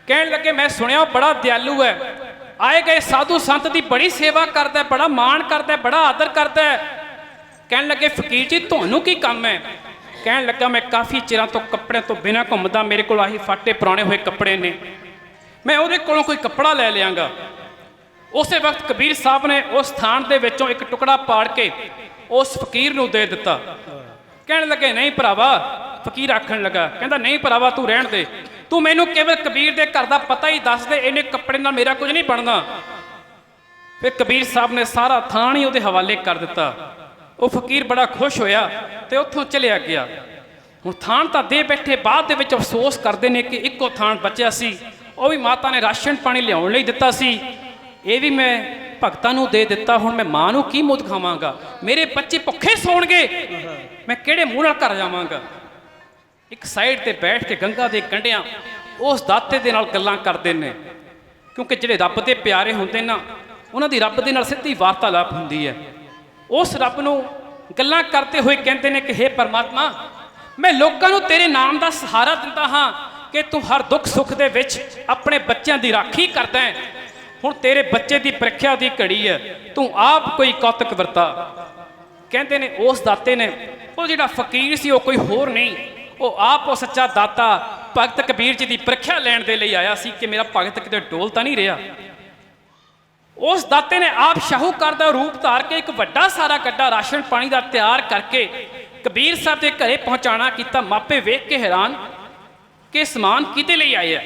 ਕਹਿਣ ਲੱਗੇ ਮੈਂ ਸੁਣਿਆ ਬੜਾ ਦਿਆਲੂ ਹੈ, ਆਏ ਗਏ ਸਾਧੂ ਸੰਤ ਦੀ ਬੜੀ ਸੇਵਾ ਕਰਦਾ, ਬੜਾ ਮਾਣ ਕਰਦਾ, ਬੜਾ ਆਦਰ ਕਰਦਾ। ਕਹਿਣ ਲੱਗੇ ਫਕੀਰ ਜੀ ਤੁਹਾਨੂੰ ਕੀ ਕੰਮ ਹੈ? ਕਹਿਣ ਲੱਗਾ ਮੈਂ ਕਾਫੀ ਚਿਰਾਂ ਤੋਂ ਕੱਪੜਿਆਂ ਤੋਂ ਬਿਨਾਂ ਘੁੰਮਦਾ, ਮੇਰੇ ਕੋਲ ਆਹੀ ਫਾਟੇ ਪੁਰਾਣੇ ਹੋਏ ਕੱਪੜੇ ਨੇ, ਮੈਂ ਉਹਦੇ ਕੋਲੋਂ ਕੋਈ ਕੱਪੜਾ ਲੈ ਲਿਆਂਗਾ। ਉਸੇ ਵਕਤ ਕਬੀਰ ਸਾਹਿਬ ਨੇ ਉਸ ਥਾਣ ਦੇ ਵਿੱਚੋਂ ਇੱਕ ਟੁਕੜਾ ਪਾੜ ਕੇ ਉਸ ਫਕੀਰ ਨੂੰ ਦੇ ਦਿੱਤਾ। ਕਹਿਣ ਲੱਗੇ ਨਹੀਂ ਭਰਾਵਾ, ਫਕੀਰ ਆਖਣ ਲੱਗਾ, ਕਹਿੰਦਾ ਨਹੀਂ ਭਰਾਵਾ ਤੂੰ ਰਹਿਣ ਦੇ, ਤੂੰ ਮੈਨੂੰ ਕੇਵਲ ਕਬੀਰ ਦੇ ਘਰ ਦਾ ਪਤਾ ਹੀ ਦੱਸ ਦੇ, ਇਹਨੇ ਕੱਪੜੇ ਨਾਲ ਮੇਰਾ ਕੁਝ ਨਹੀਂ ਬਣਦਾ। ਫਿਰ ਕਬੀਰ ਸਾਹਿਬ ਨੇ ਸਾਰਾ ਥਾਣ ਹੀ ਉਹਦੇ ਹਵਾਲੇ ਕਰ ਦਿੱਤਾ। ਉਹ ਫਕੀਰ ਬੜਾ ਖੁਸ਼ ਹੋਇਆ ਤੇ ਉੱਥੋਂ ਚਲਿਆ ਗਿਆ। ਹੁਣ ਥਾਣ ਤਾਂ ਦੇ ਬੈਠੇ, ਬਾਅਦ ਦੇ ਵਿੱਚ ਅਫਸੋਸ ਕਰਦੇ ਨੇ ਕਿ ਇੱਕੋ ਥਾਣ ਬਚਿਆ ਸੀ, ਉਹ ਵੀ ਮਾਤਾ ਨੇ ਰਾਸ਼ਨ ਪਾਣੀ ਲਿਆਉਣ ਲਈ ਦਿੱਤਾ ਸੀ, ਇਹ ਵੀ ਮੈਂ ਭਗਤਾਂ ਨੂੰ ਦੇ ਦਿੱਤਾ, ਹੁਣ ਮੈਂ ਮਾਂ ਨੂੰ ਕੀ ਮੁੱਦ ਖਾਵਾਂਗਾ, ਮੇਰੇ ਬੱਚੇ ਭੁੱਖੇ ਸੌਣਗੇ, ਮੈਂ ਕਿਹੜੇ ਮੂੰਹ ਨਾਲ ਘਰ ਜਾਵਾਂਗਾ। ਇੱਕ ਸਾਈਡ ਤੇ ਬੈਠ ਕੇ ਗੰਗਾ ਦੇ ਕੰਢਿਆਂ ਉਸ ਦਾਤੇ ਦੇ ਨਾਲ ਗੱਲਾਂ ਕਰਦੇ ਨੇ, ਕਿਉਂਕਿ ਜਿਹੜੇ ਰੱਬ ਦੇ ਪਿਆਰੇ ਹੁੰਦੇ ਨਾ, ਉਹਨਾਂ ਦੀ ਰੱਬ ਦੇ ਨਾਲ ਸਿੱਧੀ ਵਾਰਤਾਲਾਪ ਹੁੰਦੀ ਹੈ। ਉਸ ਰੱਬ ਨੂੰ ਗੱਲਾਂ ਕਰਦੇ ਹੋਏ ਕਹਿੰਦੇ ਨੇ ਕਿ ਹੇ ਪਰਮਾਤਮਾ, ਮੈਂ ਲੋਕਾਂ ਨੂੰ ਤੇਰੇ ਨਾਮ ਦਾ ਸਹਾਰਾ ਦਿੰਦਾ ਹਾਂ ਕਿ ਤੂੰ ਹਰ ਦੁੱਖ ਸੁੱਖ ਦੇ ਵਿੱਚ ਆਪਣੇ ਬੱਚਿਆਂ ਦੀ ਰਾਖੀ ਕਰਦਾ ਹੈ। ਹੁਣ ਤੇਰੇ ਬੱਚੇ ਦੀ ਪ੍ਰੀਖਿਆ ਦੀ ਘੜੀ ਹੈ, ਤੂੰ ਆਪ ਕੋਈ ਕੌਤਕ ਵਰਤਾ। ਕਹਿੰਦੇ ਨੇ ਉਸ ਦਾਤੇ ਨੇ, ਉਹ ਜਿਹੜਾ ਫਕੀਰ ਸੀ ਉਹ ਕੋਈ ਹੋਰ ਨਹੀਂ, ਉਹ ਆਪ ਉਹ ਸੱਚਾ ਦਾਤਾ ਭਗਤ ਕਬੀਰ ਜੀ ਦੀ ਪ੍ਰੀਖਿਆ ਲੈਣ ਦੇ ਲਈ ਆਇਆ ਸੀ ਕਿ ਮੇਰਾ ਭਗਤ ਕਿਤੇ ਡੋਲ ਤਾਂ ਨਹੀਂ ਰਿਹਾ। ਉਸ ਦਾਤੇ ਨੇ ਆਪ ਸ਼ਾਹੂਕਾਰ ਦਾ ਰੂਪ ਧਾਰ ਕੇ ਇੱਕ ਵੱਡਾ ਸਾਰਾ ਗੱਡਾ ਰਾਸ਼ਨ ਪਾਣੀ ਦਾ ਤਿਆਰ ਕਰਕੇ ਕਬੀਰ ਸਾਹਿਬ ਦੇ ਘਰੇ ਪਹੁੰਚਾਣਾ ਕੀਤਾ। ਮਾਪੇ ਵੇਖ ਕੇ ਹੈਰਾਨ ਕਿ ਸਮਾਨ ਕਿਹਦੇ ਲਈ ਆਇਆ।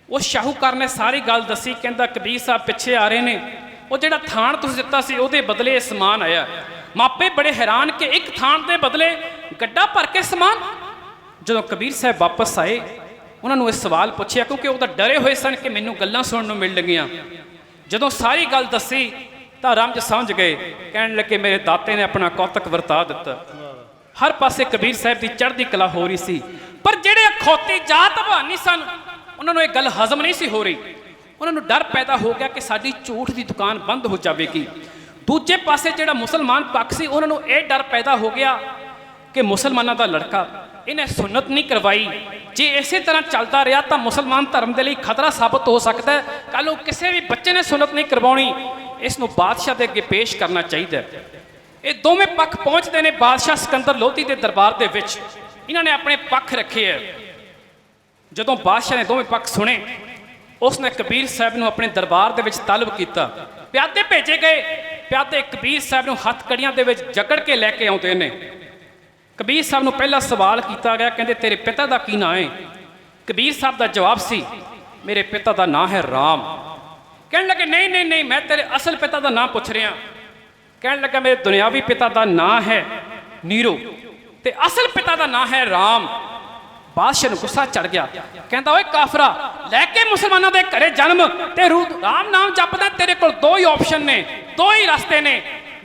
ਉਸ ਸ਼ਾਹੂਕਾਰ ਨੇ ਸਾਰੀ ਗੱਲ ਦੱਸੀ, ਕਹਿੰਦਾ ਕਬੀਰ ਸਾਹਿਬ ਪਿੱਛੇ ਆ ਰਹੇ ਨੇ, ਉਹ ਜਿਹੜਾ ਥਾਣ ਤੁਸੀਂ ਦਿੱਤਾ ਸੀ ਉਹਦੇ ਬਦਲੇ ਇਹ ਸਮਾਨ ਆਇਆ। ਮਾਪੇ ਬੜੇ ਹੈਰਾਨ ਕਿ ਇੱਕ ਥਾਣ ਦੇ ਬਦਲੇ ਗੱਡਾ ਭਰ ਕੇ ਸਮਾਨ। ਜਦੋਂ ਕਬੀਰ ਸਾਹਿਬ ਵਾਪਸ ਆਏ, ਉਹਨਾਂ ਨੂੰ ਇਹ ਸਵਾਲ ਪੁੱਛਿਆ, ਕਿਉਂਕਿ ਉਹ ਤਾਂ ਡਰੇ ਹੋਏ ਸਨ ਕਿ ਮੈਨੂੰ ਗੱਲਾਂ ਸੁਣਨ ਨੂੰ ਮਿਲ ਲੱਗੀਆਂ। ਜਦੋਂ ਸਾਰੀ ਗੱਲ ਦੱਸੀ ਤਾਂ ਰਮਜ ਸਮਝ ਗਏ, ਕਹਿਣ ਲੱਗੇ ਮੇਰੇ ਦਾਤੇ ਨੇ ਆਪਣਾ ਕੌਤਕ ਵਰਤਾ ਦਿੱਤਾ। ਹਰ ਪਾਸੇ ਕਬੀਰ ਸਾਹਿਬ ਦੀ ਚੜ੍ਹਦੀ ਕਲਾ ਹੋ ਰਹੀ ਸੀ, ਪਰ ਜਿਹੜੇ ਅਖੌਤੀ ਜਾਤ ਬਹਾਨੀ ਸਨ, ਉਹਨਾਂ ਨੂੰ ਇਹ ਗੱਲ ਹਜ਼ਮ ਨਹੀਂ ਸੀ ਹੋ ਰਹੀ। ਉਹਨਾਂ ਨੂੰ ਡਰ ਪੈਦਾ ਹੋ ਗਿਆ ਕਿ ਸਾਡੀ ਝੂਠ ਦੀ ਦੁਕਾਨ ਬੰਦ ਹੋ ਜਾਵੇਗੀ। ਦੂਜੇ ਪਾਸੇ ਜਿਹੜਾ ਮੁਸਲਮਾਨ ਪੱਖ ਸੀ, ਉਹਨਾਂ ਨੂੰ ਇਹ ਡਰ ਪੈਦਾ ਹੋ ਗਿਆ ਕਿ ਮੁਸਲਮਾਨਾਂ ਦਾ ਲੜਕਾ, ਇਹਨੇ ਸੁੰਨਤ ਨਹੀਂ ਕਰਵਾਈ, ਜੇ ਇਸੇ ਤਰ੍ਹਾਂ ਚੱਲਦਾ ਰਿਹਾ ਤਾਂ ਮੁਸਲਮਾਨ ਧਰਮ ਦੇ ਲਈ ਖਤਰਾ ਸਾਬਤ ਹੋ ਸਕਦਾ ਹੈ। ਕੱਲ੍ਹ ਨੂੰ ਕਿਸੇ ਵੀ ਬੱਚੇ ਨੇ ਸੁੰਨਤ ਨਹੀਂ ਕਰਵਾਉਣੀ, ਇਸ ਨੂੰ ਬਾਦਸ਼ਾਹ ਦੇ ਅੱਗੇ ਪੇਸ਼ ਕਰਨਾ ਚਾਹੀਦਾ। ਇਹ ਦੋਵੇਂ ਪੱਖ ਪਹੁੰਚਦੇ ਨੇ ਬਾਦਸ਼ਾਹ ਸਿਕੰਦਰ ਲੋਧੀ ਦੇ ਦਰਬਾਰ ਦੇ ਵਿੱਚ। ਇਹਨਾਂ ਨੇ ਆਪਣੇ ਪੱਖ ਰੱਖੇ ਹੈ। ਜਦੋਂ ਬਾਦਸ਼ਾਹ ਨੇ ਦੋਵੇਂ ਪੱਖ ਸੁਣੇ, ਉਸ ਨੇ ਕਬੀਰ ਸਾਹਿਬ ਨੂੰ ਆਪਣੇ ਦਰਬਾਰ ਦੇ ਵਿੱਚ ਤਲਬ ਕੀਤਾ। ਪਿਆਦੇ ਭੇਜੇ ਗਏ, ਪਿਆਦੇ ਕਬੀਰ ਸਾਹਿਬ ਨੂੰ ਹੱਥ ਕੜੀਆਂ ਦੇ ਵਿੱਚ ਜਕੜ ਕੇ ਲੈ ਕੇ ਆਉਂਦੇ ਨੇ। ਕਬੀਰ ਸਾਹਿਬ ਨੂੰ ਪਹਿਲਾ ਸਵਾਲ ਕੀਤਾ ਗਿਆ, ਕਹਿੰਦੇ ਤੇਰੇ ਪਿਤਾ ਦਾ ਕੀ ਨਾਂ ਹੈ? ਕਬੀਰ ਸਾਹਿਬ ਦਾ ਜਵਾਬ ਸੀ, ਮੇਰੇ ਪਿਤਾ ਦਾ ਨਾਂ ਹੈ ਰਾਮ। ਕਹਿਣ ਲੱਗੇ ਨਹੀਂ ਨਹੀਂ ਨਹੀਂ, ਮੈਂ ਤੇਰੇ ਅਸਲ ਪਿਤਾ ਦਾ ਨਾਂ ਪੁੱਛ ਰਿਹਾ। ਕਹਿਣ ਲੱਗਾ ਮੇਰੇ ਦੁਨਿਆਵੀ ਪਿਤਾ ਦਾ ਨਾਂ ਹੈ ਨੀਰੋ ਤੇ ਅਸਲ ਪਿਤਾ ਦਾ ਨਾਂ ਹੈ ਰਾਮ। ਬਾਦਸ਼ਾਹ ਨੂੰ ਗੁੱਸਾ ਚੜ ਗਿਆ, ਕਹਿੰਦਾ ਓਏ ਕਾਫਰਾ, ਲੈ ਕੇ ਮੁਸਲਮਾਨਾਂ ਦੇ ਘਰੇ ਜਨਮ ਤੇ ਰਾਮ ਨਾਮ ਜਪਦਾ, ਤੇਰੇ ਕੋਲ ਦੋ ਹੀ ਆਪਸ਼ਨ ਨੇ, ਦੋ ਹੀ ਰਸਤੇ ਨੇ,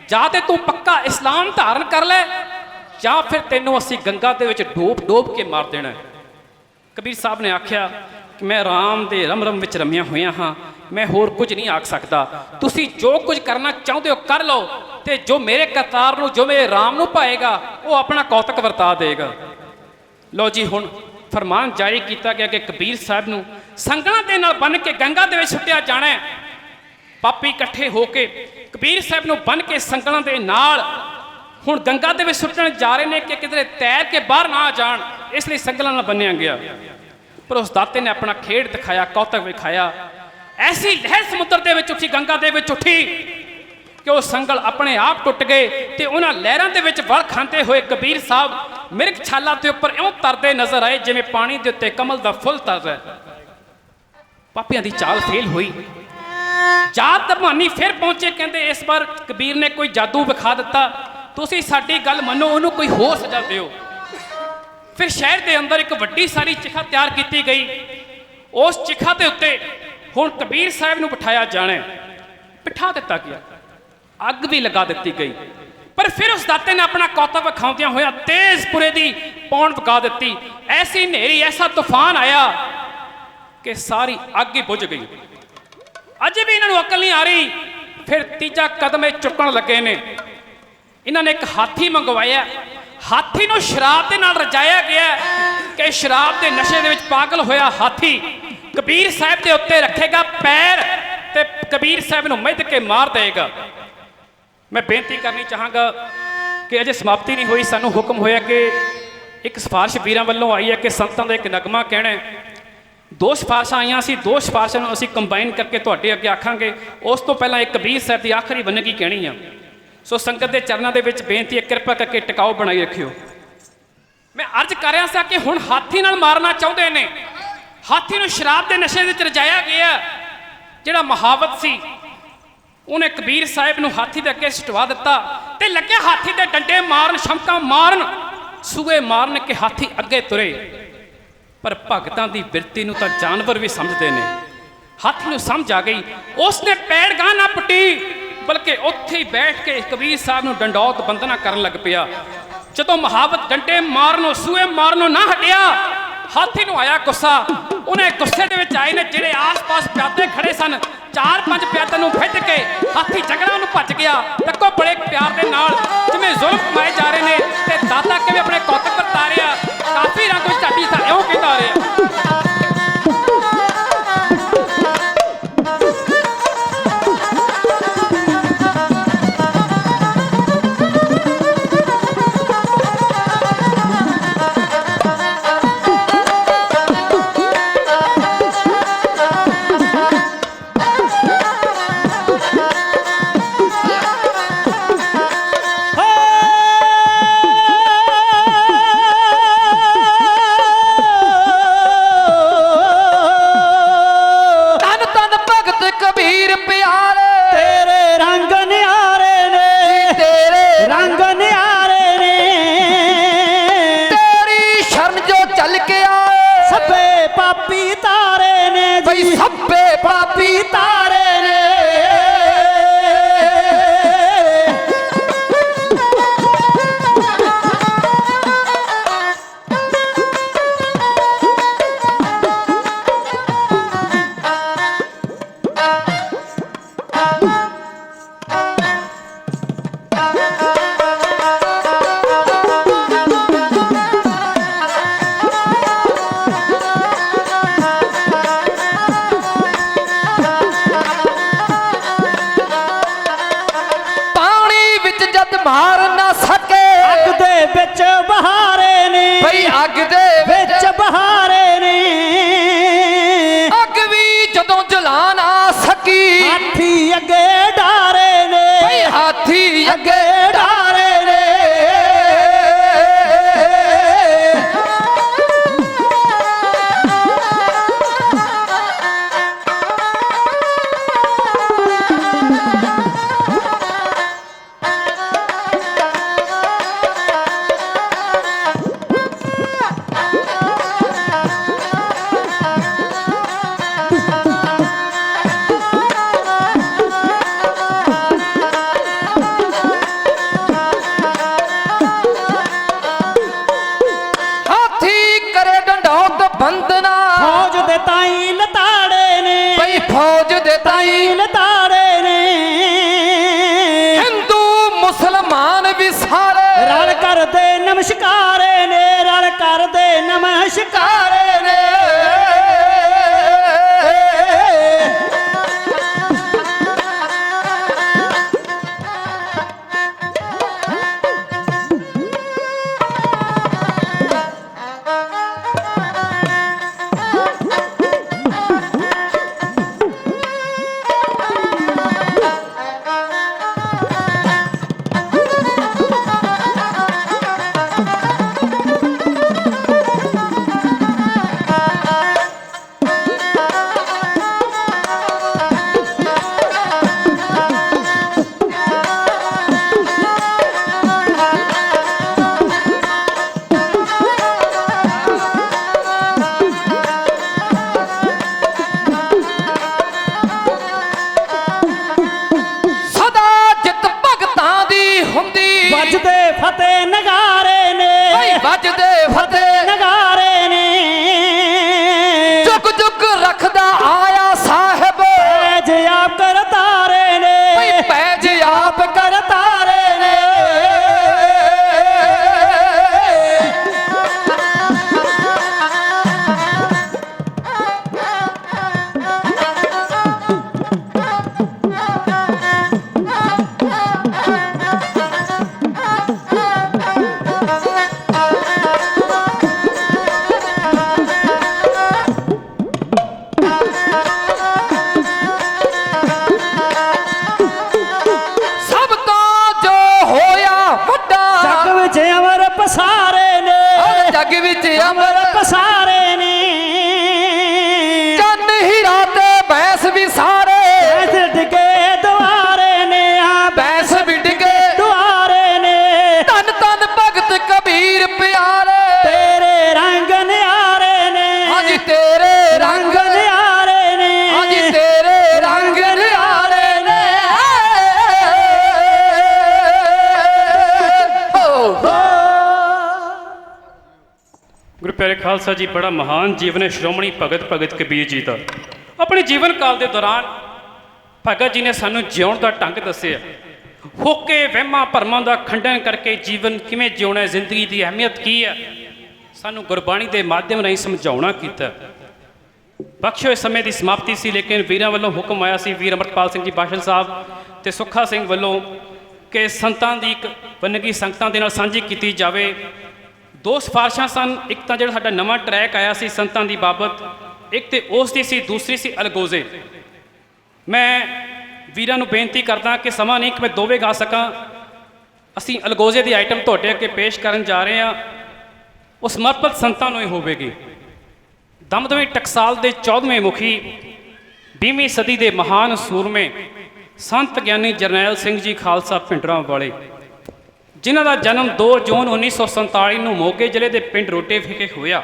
ਜਾਂ ਤੇ ਤੂੰ ਪੱਕਾ ਇਸਲਾਮ ਧਾਰਨ ਕਰ ਲੈ, ਜਾਂ ਫਿਰ ਤੈਨੂੰ ਅਸੀਂ ਗੰਗਾ ਦੇ ਵਿੱਚ ਡੋਬ ਕੇ ਮਾਰ ਦੇਣਾ। ਕਬੀਰ ਸਾਹਿਬ ਨੇ ਆਖਿਆ ਕਿ ਮੈਂ ਰਾਮ ਦੇ ਰਮ ਵਿੱਚ ਰਮਿਆ ਹੋਇਆ ਹਾਂ, ਮੈਂ ਹੋਰ ਕੁਝ ਨਹੀਂ ਆਖ ਸਕਦਾ, ਤੁਸੀਂ ਜੋ ਕੁਝ ਕਰਨਾ ਚਾਹੁੰਦੇ ਹੋ ਕਰ ਲਓ, ਤੇ ਜੋ ਮੇਰੇ ਕਰਤਾਰ ਨੂੰ, ਜੋ ਮੇਰੇ ਰਾਮ ਨੂੰ ਪਾਏਗਾ, ਉਹ ਆਪਣਾ ਕੌਤਕ ਵਰਤਾ ਦੇਗਾ। ਲਓ ਜੀ, ਹੁਣ ਫਰਮਾਨ ਜਾਰੀ ਕੀਤਾ ਗਿਆ ਕਿ ਕਬੀਰ ਸਾਹਿਬ ਨੂੰ ਸੰਗਲਾਂ ਦੇ ਨਾਲ ਬੰਨ੍ਹ ਕੇ ਗੰਗਾ ਦੇ ਵਿੱਚ ਸੁੱਟਿਆ ਜਾਣਾ ਹੈ। ਪਾਪੀ ਇਕੱਠੇ ਹੋ ਕੇ ਕਬੀਰ ਸਾਹਿਬ ਨੂੰ ਬੰਨ੍ਹ ਕੇ ਸੰਗਲਾਂ ਦੇ ਨਾਲ ਹੁਣ ਗੰਗਾ ਦੇ ਵਿੱਚ ਸੁੱਟਣ ਜਾ ਰਹੇ ਨੇ ਕਿ ਕਿਧਰੇ ਤੈਰ ਕੇ ਬਾਹਰ ਨਾ ਆ ਜਾਣ, ਇਸ ਲਈ ਸੰਗਲਾਂ ਨਾਲ ਬੰਨ੍ਹਿਆ ਗਿਆ। ਪਰ ਉਸ ਦਾਤੇ ਨੇ ਆਪਣਾ ਖੇਡ ਦਿਖਾਇਆ, ਕੌਤਕ ਵਿਖਾਇਆ। ਐਸੀ ਲਹਿਰ ਸਮੁੰਦਰ ਦੇ ਵਿੱਚ ਉੱਠੀ, ਗੰਗਾ ਦੇ ਵਿੱਚ ਉੱਠੀ ਕਿ ਉਹ ਸੰਗਲ ਆਪਣੇ ਆਪ ਟੁੱਟ ਗਏ ਤੇ ਉਹਨਾਂ ਲਹਿਰਾਂ ਦੇ ਵਿੱਚ ਵਲ ਖਾਂਦੇ ਹੋਏ ਕਬੀਰ ਸਾਹਿਬ ਮਿਰਗ ਛਾਲਾਂ ਦੇ ਉੱਪਰ ਇਉਂ ਤਰਦੇ ਨਜ਼ਰ ਆਏ ਜਿਵੇਂ ਪਾਣੀ ਦੇ ਉੱਤੇ ਕਮਲ ਦਾ ਫੁੱਲ ਤਰਦਾ। ਪਾਪੀਆਂ ਦੀ ਚਾਲ ਫੇਲ ਹੋਈ। ਜਾਤ ਧਰਮਾਨੀ ਫਿਰ ਪਹੁੰਚੇ, ਕਹਿੰਦੇ ਇਸ ਵਾਰ ਕਬੀਰ ਨੇ ਕੋਈ ਜਾਦੂ ਵਿਖਾ ਦਿੱਤਾ, ਤੁਸੀਂ ਸਾਡੀ ਗੱਲ ਮੰਨੋ, ਉਹਨੂੰ ਕੋਈ ਹੋਰ ਸਜ਼ਾ ਦਿਓ। ਫਿਰ ਸ਼ਹਿਰ ਦੇ ਅੰਦਰ ਇੱਕ ਵੱਡੀ ਸਾਰੀ ਚਿਖਾ ਤਿਆਰ ਕੀਤੀ ਗਈ। ਉਸ ਚਿਖਾ ਦੇ ਉੱਤੇ ਹੁਣ ਕਬੀਰ ਸਾਹਿਬ ਨੂੰ ਬਿਠਾਇਆ ਜਾਣਾ, ਬਿਠਾ ਦਿੱਤਾ ਗਿਆ, ਅੱਗ ਵੀ ਲਗਾ ਦਿੱਤੀ ਗਈ। ਪਰ ਫਿਰ ਉਸ ਦਾਤੇ ਨੇ ਆਪਣਾ ਕੌਤਕ ਵਿਖਾਉਂਦਿਆਂ ਹੋਇਆ ਤੇਜ਼ਪੁਰੇ ਦੀ ਪੌਣ ਵਗਾ ਦਿੱਤੀ। ਐਸੀ ਹਨੇਰੀ, ਐਸਾ ਤੂਫਾਨ ਆਇਆ ਕਿ ਸਾਰੀ ਅੱਗ ਹੀ ਬੁਝ ਗਈ। ਅਜੇ ਵੀ ਇਹਨਾਂ ਨੂੰ ਅਕਲ ਨਹੀਂ ਆ ਰਹੀ। ਫਿਰ ਤੀਜਾ ਕਦਮ ਇਹ ਚੁੱਕਣ ਲੱਗੇ ਨੇ। ਇਹਨਾਂ ਨੇ ਇੱਕ ਹਾਥੀ ਮੰਗਵਾਇਆ। ਹਾਥੀ ਨੂੰ ਸ਼ਰਾਬ ਦੇ ਨਾਲ ਰਜਾਇਆ ਗਿਆ ਕਿ ਸ਼ਰਾਬ ਦੇ ਨਸ਼ੇ ਦੇ ਵਿੱਚ ਪਾਗਲ ਹੋਇਆ ਹਾਥੀ ਕਬੀਰ ਸਾਹਿਬ ਦੇ ਉੱਤੇ ਰੱਖੇਗਾ ਪੈਰ ਤੇ ਕਬੀਰ ਸਾਹਿਬ ਨੂੰ ਮਿੱਧ ਕੇ ਮਾਰ ਦੇਗਾ। ਮੈਂ ਬੇਨਤੀ ਕਰਨੀ ਚਾਹਾਂਗਾ ਕਿ ਅਜੇ ਸਮਾਪਤੀ ਨਹੀਂ ਹੋਈ। ਸਾਨੂੰ ਹੁਕਮ ਹੋਇਆ ਕਿ ਇੱਕ ਸਿਫਾਰਿਸ਼ ਵੀਰਾਂ ਵੱਲੋਂ ਆਈ ਹੈ ਕਿ ਸੰਤਾਂ ਦਾ ਇੱਕ ਨਗਮਾ ਕਹਿਣਾ। ਦੋ ਸਿਫਾਰਿਸ਼ਾਂ ਆਈਆਂ ਸੀ, ਦੋ ਸਿਫਾਰਿਸ਼ਾਂ ਨੂੰ ਅਸੀਂ ਕੰਬਾਈਨ ਕਰਕੇ ਤੁਹਾਡੇ ਅੱਗੇ ਆਖਾਂਗੇ। ਉਸ ਤੋਂ ਪਹਿਲਾਂ ਇੱਕ ਕਬੀਰ ਸਾਹਿਬ ਦੀ ਆਖਰੀ ਬੰਨਗੀ ਕਹਿਣੀ ਆ। ਸੋ ਸੰਗਤ ਦੇ ਚਰਨਾਂ ਦੇ ਵਿੱਚ ਬੇਨਤੀ ਹੈ, ਕਿਰਪਾ ਕਰਕੇ ਟਿਕਾਓ ਬਣਾਈ ਰੱਖਿਓ। ਮੈਂ ਅਰਜ਼ ਕਰ ਰਿਹਾ ਸਾਂ ਕਿ ਹੁਣ ਹਾਥੀ ਨਾਲ ਮਾਰਨਾ ਚਾਹੁੰਦੇ ਨੇ। ਹਾਥੀ ਨੂੰ ਸ਼ਰਾਬ ਦੇ ਨਸ਼ੇ ਵਿੱਚ ਰਜਾਇਆ ਗਿਆ। ਜਿਹੜਾ ਮੁਹਾਵਤ ਸੀ ਉਹਨੇ ਕਬੀਰ ਸਾਹਿਬ ਨੂੰ ਹਾਥੀ ਦੇ ਅੱਗੇ ਸਟਵਾ ਦਿੱਤਾ ਤੇ ਲੱਗਿਆ ਹਾਥੀ ਦੇ ਡੰਡੇ ਮਾਰਨ, ਸ਼ਮਕਾਂ ਮਾਰਨ, ਸੂਏ ਮਾਰਨ ਕਿ ਹਾਥੀ ਅੱਗੇ ਤੁਰੇ। ਪਰ ਭਗਤਾਂ ਦੀ ਬਿਰਤੀ ਨੂੰ ਤਾਂ ਜਾਨਵਰ ਵੀ ਸਮਝਦੇ ਨੇ। ਹਾਥੀ ਨੂੰ ਸਮਝ ਆ ਗਈ। ਉਸਨੇ ਪੈੜ ਗਾਂ ਨਾ ਪੁੱਟੀ, ਬਲਕਿ ਉੱਥੇ ਹੀ ਬੈਠ ਕੇ ਕਬੀਰ ਸਾਹਿਬ ਨੂੰ ਡੰਡੌਤ ਬੰਦਨਾ ਕਰਨ ਲੱਗ ਪਿਆ। ਜਦੋਂ ਮੁਹਾਵਤ ਡੰਡੇ ਮਾਰਨੋਂ ਸੂਏ ਮਾਰਨੋਂ ਨਾ ਹਟਿਆ, ਹਾਥੀ ਨੂੰ ਆਇਆ ਗੁੱਸਾ। ਉਹਨੇ ਗੁੱਸੇ ਦੇ ਵਿੱਚ ਆਏ ਨੇ ਜਿਹੜੇ ਆਸ-ਪਾਸ ਪਿਆਦੇ ਖੜੇ ਸਨ, 4-5 ਪਿਆਦਿਆਂ ਨੂੰ ਫਿੱਟ ਕੇ ਹਾਥੀ ਜੰਗਲਾਂ ਨੂੰ ਭੱਜ ਗਿਆ। ਦੇਖੋ ਬੜੇ ਪਿਆਰ ਦੇ ਨਾਲ ਜਿਵੇਂ ਜ਼ੁਲਮ ਕਮਾਏ ਜਾ ਰਹੇ ਨੇ ਤੇ ਦਾਦਾ ਕਿਵੇਂ ਆਪਣੇ ਕੌਤਕ ਵਰਤਾ ਰਿਹਾ। ਕਾਫੀ ਰੰਗ ਵਿੱਚ ਢਾਡੀ ਤਾਂ ਇਉਂ ਕਹਿੰਦਾ ਆ ਰਿਹਾ। ਮਾਰ ਨਾ ਸਕੇ ਅੱਗ ਦੇ ਵਿੱਚ ਬਹਾਰੇ ਨੇ ਬਈ ਅੱਗ ਦੇ ਵਿੱਚ ਬਹਾਰੇ ਨੇ ਅੱਗ ਵੀ ਜਦੋਂ ਜਲਾ ਨਾ ਸਕੀ ਹਾਥੀ ਅੱਗੇ ਡਾਰੇ ਨੇ ਬਈ ਹਾਥੀ ਅੱਗੇ ਡਾਰੇ ਨੇ ਬੰਦਨਾ ਫੌਜ ਦੇ ਤਾਈ ਲਤਾੜੇ ਨੇ ਬਈ ਫੌਜ ਦੇ ਤਾਈ ਲਤਾੜੇ ਨੇ ਹਿੰਦੂ ਮੁਸਲਮਾਨ ਵੀ ਸਾਰੇ ਰਲ ਕਰਦੇ ਨਮਸਕਾਰੇ ਨੇ ਰਲ ਕਰਦੇ ਨਮਸਕਾਰੇ ਨੇ ਵੱਜਦੇ ਫਤਿਹ ਨਗਾਰੇ ਨੇ ਬਈ ਵੱਜਦੇ ਫਤਿਹ ਨਗਾਰੇ ਨੇ ਚੁੱਕ ਚੁੱਕ ਰੱਖਦਾ ਆਇਆ ਸਾਹਿਬ ਪੈਜ ਆਪ ਕਰਤਾਰੇ ਨੇ ਬਈ ਪੈਜ ਆਪ ਕਰਤਾਰੇ ਨੇ ਅਮਰ ਪਸਾਰੇ ਨੇ ਜੱਗ ਵਿੱਚ ਅਮਰ ਪਸਾਰੇ ਨੇ ਚੰਨ ਹੀਰਾ ਤੇ ਬੈਸ ਵੀ ਸਾਰੇ ਬੈਸ ਡਿੱਗੇ ਦੁਆਰੇ ਨੇ ਆ ਬੈਸ ਵੀ ਡਿੱਗੇ ਦੁਆਰੇ ਨੇ ਧੰਨ ਧੰਨ ਭਗਤ ਕਬੀਰ ਪਿਆਰੇ ਤੇਰੇ ਰੰਗ ਨਿਆਰੇ ਨੇ ਹਾਂਜੀ ਤੇਰੇ ਰੰਗ ਨਿਆਰੇ ਨੇ ਹਾਂਜੀ ਪਿਆਰੇ ਖਾਲਸਾ ਜੀ, ਬੜਾ ਮਹਾਨ ਜੀਵਨ ਹੈ ਸ਼੍ਰੋਮਣੀ ਭਗਤ ਕਬੀਰ ਜੀ ਦਾ। ਆਪਣੇ ਜੀਵਨ ਕਾਲ ਦੇ ਦੌਰਾਨ ਭਗਤ ਜੀ ਨੇ ਸਾਨੂੰ ਜਿਉਣ ਦਾ ਢੰਗ ਦੱਸਿਆ। ਹੋਕੇ ਵਹਿਮਾਂ ਭਰਮਾਂ ਦਾ ਖੰਡਨ ਕਰਕੇ ਜੀਵਨ ਕਿਵੇਂ ਜਿਉਣਾ ਹੈ, ਜ਼ਿੰਦਗੀ ਦੀ ਅਹਿਮੀਅਤ ਕੀ ਹੈ, ਸਾਨੂੰ ਗੁਰਬਾਣੀ ਦੇ ਮਾਧਿਅਮ ਰਾਹੀਂ ਸਮਝਾਉਣਾ ਕੀਤਾ। ਬਖਸ਼ੋ ਇਸ ਸਮੇਂ ਦੀ ਸਮਾਪਤੀ ਸੀ, ਲੇਕਿਨ ਵੀਰਾਂ ਵੱਲੋਂ ਹੁਕਮ ਆਇਆ ਸੀ, ਵੀਰ ਅਮਰਪਾਲ ਸਿੰਘ ਜੀ ਬਾਸ਼ਲ ਸਾਹਿਬ ਤੇ ਸੁੱਖਾ ਸਿੰਘ ਵੱਲੋਂ, ਕਿ ਸੰਤਾਂ ਦੀ ਇੱਕ ਵੰਨਗੀ ਸੰਗਤਾਂ ਦੇ ਨਾਲ ਸਾਂਝੀ ਕੀਤੀ ਜਾਵੇ। ਦੋ ਸਿਫਾਰਿਸ਼ਾਂ ਸਨ। ਇੱਕ ਤਾਂ ਜਿਹੜਾ ਸਾਡਾ ਨਵਾਂ ਟਰੈਕ ਆਇਆ ਸੀ ਸੰਤਾਂ ਦੀ ਬਾਬਤ, ਇੱਕ ਤੇ ਉਸ ਦੀ ਸੀ, ਦੂਸਰੀ ਸੀ ਅਲਗੋਜ਼ੇ। ਮੈਂ ਵੀਰਾਂ ਨੂੰ ਬੇਨਤੀ ਕਰਦਾ ਕਿ ਸਮਾਂ ਨਹੀਂ ਕਿ ਮੈਂ ਦੋਵੇਂ ਗਾ ਸਕਾਂ। ਅਸੀਂ ਅਲਗੋਜ਼ੇ ਦੀ ਆਈਟਮ ਤੁਹਾਡੇ ਅੱਗੇ ਪੇਸ਼ ਕਰਨ ਜਾ ਰਹੇ ਹਾਂ। ਉਹ ਸਮਰਪਿਤ ਸੰਤਾਂ ਨੂੰ ਹੀ ਹੋਵੇਗੀ। ਦਮਦਮੀ ਟਕਸਾਲ ਦੇ 14ਵੇਂ ਮੁਖੀ, 20ਵੀਂ ਸਦੀ ਦੇ ਮਹਾਨ ਸੂਰਮੇ ਸੰਤ ਗਿਆਨੀ ਜਰਨੈਲ ਸਿੰਘ ਜੀ ਖਾਲਸਾ ਭਿੰਡਰਾਂ ਵਾਲੇ, ਜਿਨ੍ਹਾਂ ਦਾ ਜਨਮ 2 ਜੂਨ 1947 ਨੂੰ ਮੋਗੇ ਜ਼ਿਲ੍ਹੇ ਦੇ ਪਿੰਡ ਰੋਟੇ ਵਿਖੇ ਹੋਇਆ।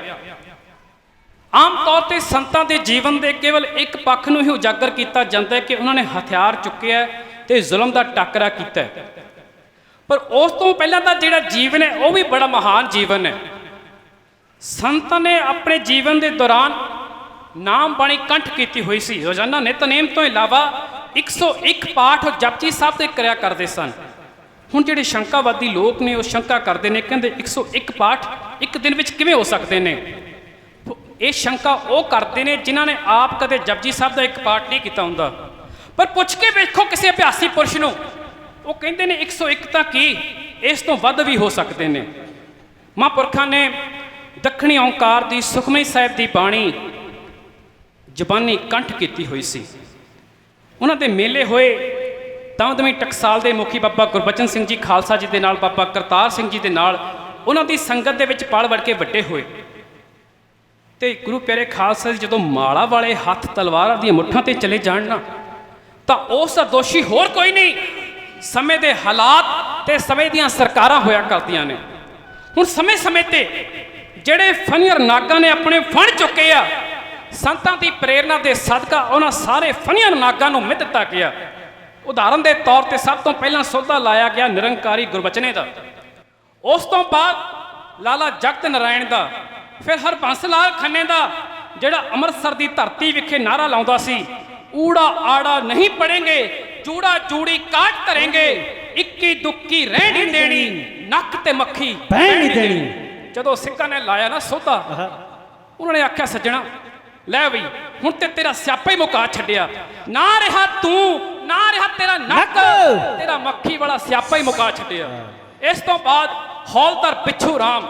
ਆਮ ਤੌਰ ਤੇ ਸੰਤਾਂ ਦੇ ਜੀਵਨ ਦੇ ਕੇਵਲ ਇੱਕ ਪੱਖ ਨੂੰ ਹੀ ਉਜਾਗਰ ਕੀਤਾ ਜਾਂਦਾ ਹੈ ਕਿ ਉਹਨਾਂ ਨੇ ਹਥਿਆਰ ਚੁੱਕਿਆ ਤੇ ਜ਼ੁਲਮ ਦਾ ਟਾਕਰਾ ਕੀਤਾ, ਪਰ ਉਸ ਤੋਂ ਪਹਿਲਾਂ ਦਾ ਜਿਹੜਾ ਜੀਵਨ ਹੈ ਉਹ ਵੀ ਬੜਾ ਮਹਾਨ ਜੀਵਨ ਹੈ। ਸੰਤਾਂ ਨੇ ਆਪਣੇ ਜੀਵਨ ਦੇ ਦੌਰਾਨ ਨਾਮ ਬਾਣੀ ਕੰਠ ਕੀਤੀ ਹੋਈ ਸੀ। ਰੋਜ਼ਾਨਾ ਨਿਤਨੇਮ ਤੋਂ ਇਲਾਵਾ 101 ਪਾਠ ਉਹ ਜਪਜੀ ਸਾਹਿਬ ਦੇ ਕਰਿਆ ਕਰਦੇ ਸਨ। ਹੁਣ ਜਿਹੜੇ ਸ਼ੰਕਾਵਾਦੀ ਲੋਕ ਨੇ ਉਹ ਸ਼ੰਕਾ ਕਰਦੇ ਨੇ, ਕਹਿੰਦੇ 101 ਪਾਠ ਇੱਕ ਦਿਨ ਵਿੱਚ ਕਿਵੇਂ ਹੋ ਸਕਦੇ ਨੇ। ਇਹ ਸ਼ੰਕਾ ਉਹ ਕਰਦੇ ਨੇ ਜਿਨ੍ਹਾਂ ਨੇ ਆਪ ਕਦੇ ਜਪਜੀ ਸਾਹਿਬ ਦਾ ਇੱਕ ਪਾਠ ਨਹੀਂ ਕੀਤਾ ਹੁੰਦਾ। ਪਰ ਪੁੱਛ ਕੇ ਵੇਖੋ ਕਿਸੇ ਅਭਿਆਸੀ ਪੁਰਸ਼ ਨੂੰ, ਉਹ ਕਹਿੰਦੇ ਨੇ 101 ਤਾਂ ਕੀ, ਇਸ ਤੋਂ ਵੱਧ ਵੀ ਹੋ ਸਕਦੇ ਨੇ। ਮਹਾਂਪੁਰਖਾਂ ਨੇ ਦੱਖਣੀ ਓਂਕਾਰ ਦੀ ਸੁਖਮਨੀ ਸਾਹਿਬ ਦੀ ਬਾਣੀ ਜ਼ਬਾਨੀ ਕੰਠ ਕੀਤੀ ਹੋਈ ਸੀ। ਉਹਨਾਂ ਦੇ ਮੇਲੇ ਹੋਏ ਦਮਦਮੀ ਟਕਸਾਲ ਦੇ ਮੁਖੀ ਬਾਬਾ ਗੁਰਬਚਨ ਸਿੰਘ ਜੀ ਖਾਲਸਾ ਜੀ ਦੇ ਨਾਲ, ਬਾਬਾ ਕਰਤਾਰ ਸਿੰਘ ਜੀ ਦੇ ਨਾਲ, ਉਹਨਾਂ ਦੀ ਸੰਗਤ ਦੇ ਵਿੱਚ ਪਲ ਵੜ ਕੇ ਵੱਡੇ ਹੋਏ। ਤੇ ਗੁਰੂ ਪਿਆਰੇ ਖਾਲਸਾ ਜੀ ਜਦੋਂ ਮਾਲਾ ਵਾਲੇ ਹੱਥ ਤਲਵਾਰਾਂ ਦੀਆਂ ਮੁੱਠਾਂ ਤੇ ਚਲੇ ਜਾਣ ਨਾ, ਤਾਂ ਉਸ ਦਾ ਦੋਸ਼ੀ ਹੋਰ ਕੋਈ ਨਹੀਂ, ਸਮੇਂ ਦੇ ਹਾਲਾਤ ਤੇ ਸਮੇਂ ਦੀਆਂ ਸਰਕਾਰਾਂ ਹੋਇਆ ਕਰਦੀਆਂ ਨੇ। ਹੁਣ ਸਮੇਂ ਤੇ ਜਿਹੜੇ ਫਨੀਅਰ ਨਾਗਾਂ ਨੇ ਆਪਣੇ ਫਣ ਚੁੱਕੇ ਆ, ਸੰਤਾਂ ਦੀ ਪ੍ਰੇਰਨਾ ਦੇ ਸਦਕਾ ਉਹਨਾਂ ਸਾਰੇ ਫਨੀਅਰ ਨਾਗਾਂ ਨੂੰ ਮਿੱਧ ਦਿੱਤਾ ਗਿਆ। ਉਦਾਹਰਨ ਦੇ ਤੌਰ ਤੇ ਸਭ ਤੋਂ ਪਹਿਲਾਂ ਸੋਧਾ ਲਾਇਆ ਗਿਆ ਨਿਰੰਕਾਰੀ ਗੁਰਬਚਨੇ ਦਾ, ਉਸ ਤੋਂ ਬਾਅਦ ਲਾਲਾ ਜਗਤ ਨਾਰਾਇਣ ਦਾ, ਫਿਰ ਹਰਬੰਸ ਲਾਲ ਖੰਨੇ ਦਾ, ਜਿਹੜਾ ਅੰਮ੍ਰਿਤਸਰ ਦੀ ਧਰਤੀ ਵਿਖੇ ਨਾਅਰਾ ਲਾਉਂਦਾ ਸੀ, ਊੜਾ ਆੜਾ ਨਹੀਂ ਪੜेंगे, ਚੂੜਾ ਚੂੜੀ ਕਾਟ ਧਰेंगे, ਇੱਕੀ ਦੁੱਕੀ ਰਹਿ ਨਹੀਂ ਦੇਣੀ, ਨੱਕ ਤੇ ਮੱਖੀ ਬਹਿਣ ਨਹੀਂ ਦੇਣੀ। ਜਦੋਂ ਸਿੱਖਾਂ ਨੇ ਲਾਇਆ ਨਾ ਸੋਧਾ, ਉਹਨਾਂ ਨੇ ਆਖਿਆ ਸੱਜਣਾ ਲੈ ਬਈ ਹੁਣ ਤੇ ਤੇਰਾ ਸਿਆਪਾ ਹੀ ਮੁਕਾ ਛੱਡਿਆ, ਨਾ ਰਿਹਾ ਤੂੰ, ਨਾ ਰਿਹਾ ਤੇਰਾ ਨੱਕ, ਤੇਰਾ ਮੱਖੀ ਵਾਲਾ ਸਿਆਪਾ ਹੀ ਮੁਕਾ ਛੱਡਿਆ। ਇਸ ਤੋਂ ਬਾਅਦ ਹੌਲਦਾਰ ਪਿੱਛੂ ਰਾਮ,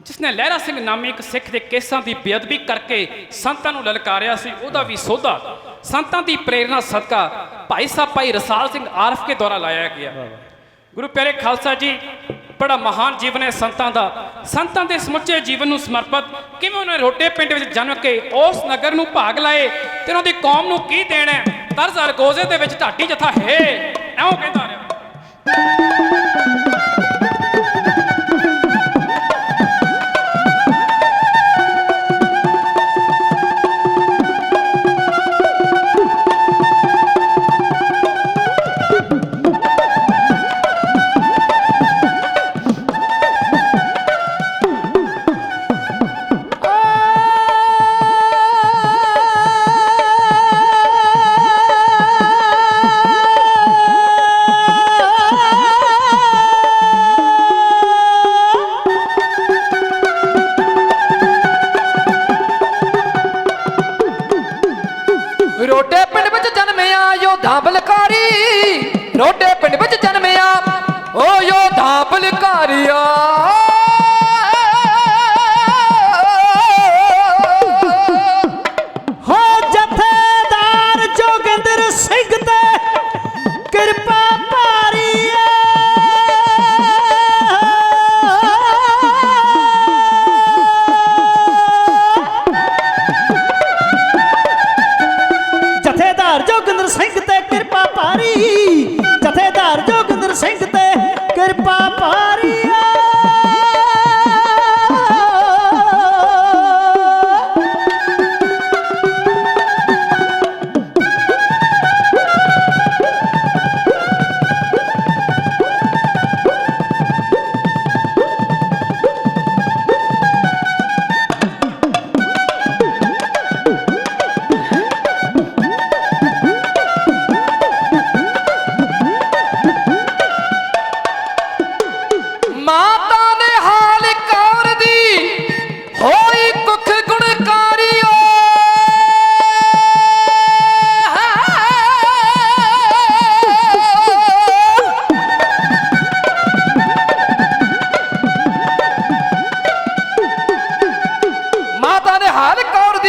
ਜਿਸਨੇ ਲਹਿਰਾ ਸਿੰਘ ਨਾਮੀ ਇੱਕ ਸਿੱਖ ਦੇ ਕੇਸਾਂ ਦੀ ਬੇਅਦਬੀ ਕਰਕੇ ਸੰਤਾਂ ਨੂੰ ਲਲਕਾਰਿਆ ਸੀ, ਉਹਦਾ ਵੀ ਸੋਧਾ ਸੰਤਾਂ ਦੀ ਪ੍ਰੇਰਨਾ ਸਦਕਾ ਭਾਈ ਸਾਹਿਬ ਭਾਈ ਰਸਾਲ ਸਿੰਘ ਆਰਫ ਕੇ ਦੁਆਰਾ ਲਾਇਆ ਗਿਆ। ਗੁਰੂ ਪਿਆਰੇ ਖਾਲਸਾ ਜੀ, ਬੜਾ ਮਹਾਨ ਜੀਵਨ ਹੈ ਸੰਤਾਂ ਦਾ। ਸੰਤਾਂ ਦੇ ਸਮੁੱਚੇ ਜੀਵਨ ਨੂੰ ਸਮਰਪਿਤ ਕਿਵੇਂ ਉਹਨਾਂ ਨੇ ਰੋਟੇ ਪਿੰਡ ਵਿੱਚ ਜਨਮ ਕੇ ਉਸ ਨਗਰ ਨੂੰ ਭਾਗ ਲਾਏ ਤੇ ਉਹਨਾਂ ਦੀ ਕੌਮ ਨੂੰ ਕੀ ਦੇਣਾ ਹੈ। ਤਰਜ਼ ਅਲਗੋਜ਼ੇ ਦੇ ਵਿੱਚ ਢਾਡੀ ਜਥਾ ਹੈ, ਐਉਂ ਕਹਿੰਦਾ ਰਿਹਾ।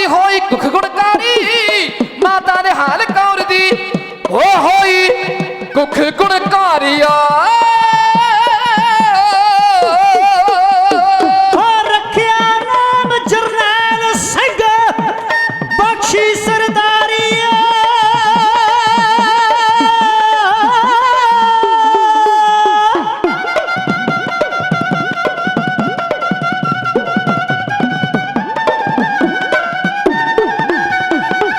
ਧਾਰੀ ਹੋਈ ਕੁਖ ਗੁਣਕਾਰੀ ਮਾਤਾ ਦੇ ਹਾਲ ਕੌਰ ਦੀ ਉਹ ਹੋਈ ਕੁਖ ਗੁਣਕਾਰੀਆ ਰੱਖਿਆ ਨਾਮ ਜਰਨੈਲ ਸਿੰਘ ਬਖਸ਼ੀ ਸਰਦਾਰੀ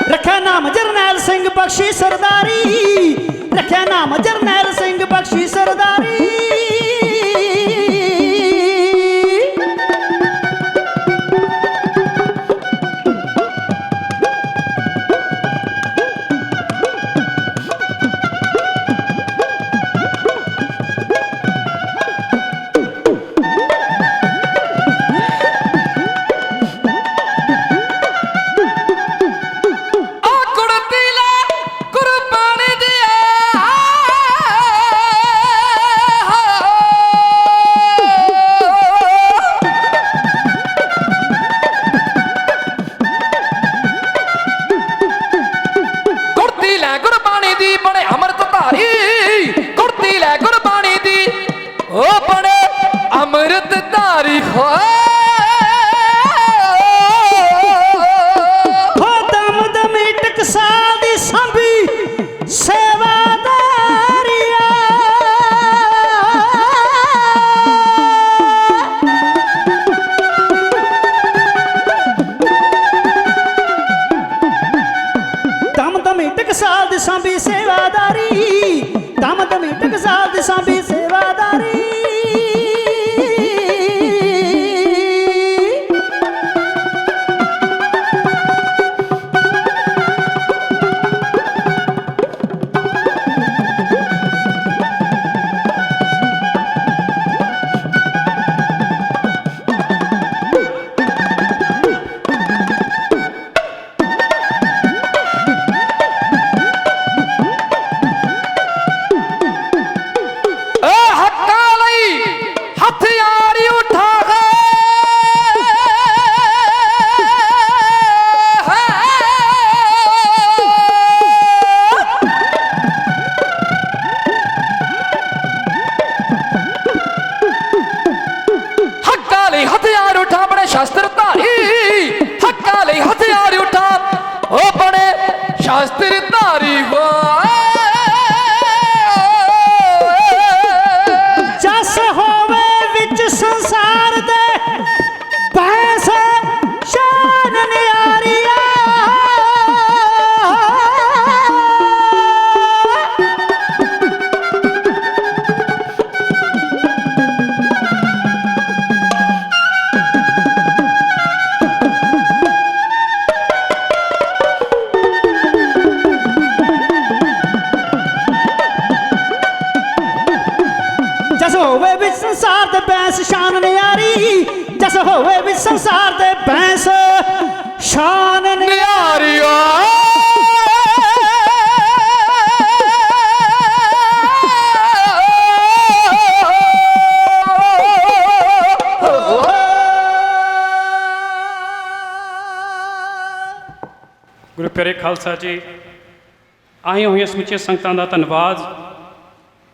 ਰੱਖਿਆ ਨਾਮ ਜਰਨੈਲ ਸਿੰਘ ਬਖਸ਼ੀ ਸਰਦਾਰੀ ਰੱਖਿਆ ਨਾਮ ਜਰਨੈਲ ਸਿੰਘ ਬਖਸ਼ੀ ਸਰਦਾਰੀ ਅੰਮ੍ਰਿਤਧਾਰੀ ਹੋ ਦਮ ਦਮੀ ਟਕਸਾਲ ਦੀ ਸੰਭੀ ਸੇਵਾਦਾਰੀਆ ਦਮ ਦਮੀ ਟਕਸਾਲ ਦੀ ਸੰਭੀ ਸੇਵਾਦਾਰੀ ਦਮ ਦਮੀ ਟਕਸਾਲ ਦੀ ਸੰਭੀ ਸੇਵਾਦਾਰੀ ਸ਼ਾਸਤਰ ਧਾਰੀ ਹੱਕਾਂ ਲਈ ਹਥਿਆਰ ਉਠਾ ਉਹ ਬਣੇ ਸ਼ਾਸਤਰ ਧਾਰੀ ਹੋ ਜਸ ਹੋਵੇ ਵਿੱਚ ਸੰਸਾਰ ਦੇ ਬੈਸ ਸ਼ਾਨ ਨਿਆਰੀਆ ਜਸ ਹੋਵੇ ਵਿੱਚ ਸੰਸਾਰ ਦੇ ਬੈਂਸ ਸ਼ਾਨ ਨਿਆਰੀ ਜਸ ਹੋਵੇ ਵਿੱਚ ਸੰਸਾਰ ਦੇ ਬੈਂਸ ਸ਼ਾਨ ਨਿਆਰੀਆ ਗੁਰੂ ਪਿਆਰੇ ਖਾਲਸਾ ਜੀ, ਆਏ ਹੋਈਆਂ ਸਮੁੱਚੀਆਂ ਸੰਗਤਾਂ ਦਾ ਧੰਨਵਾਦ।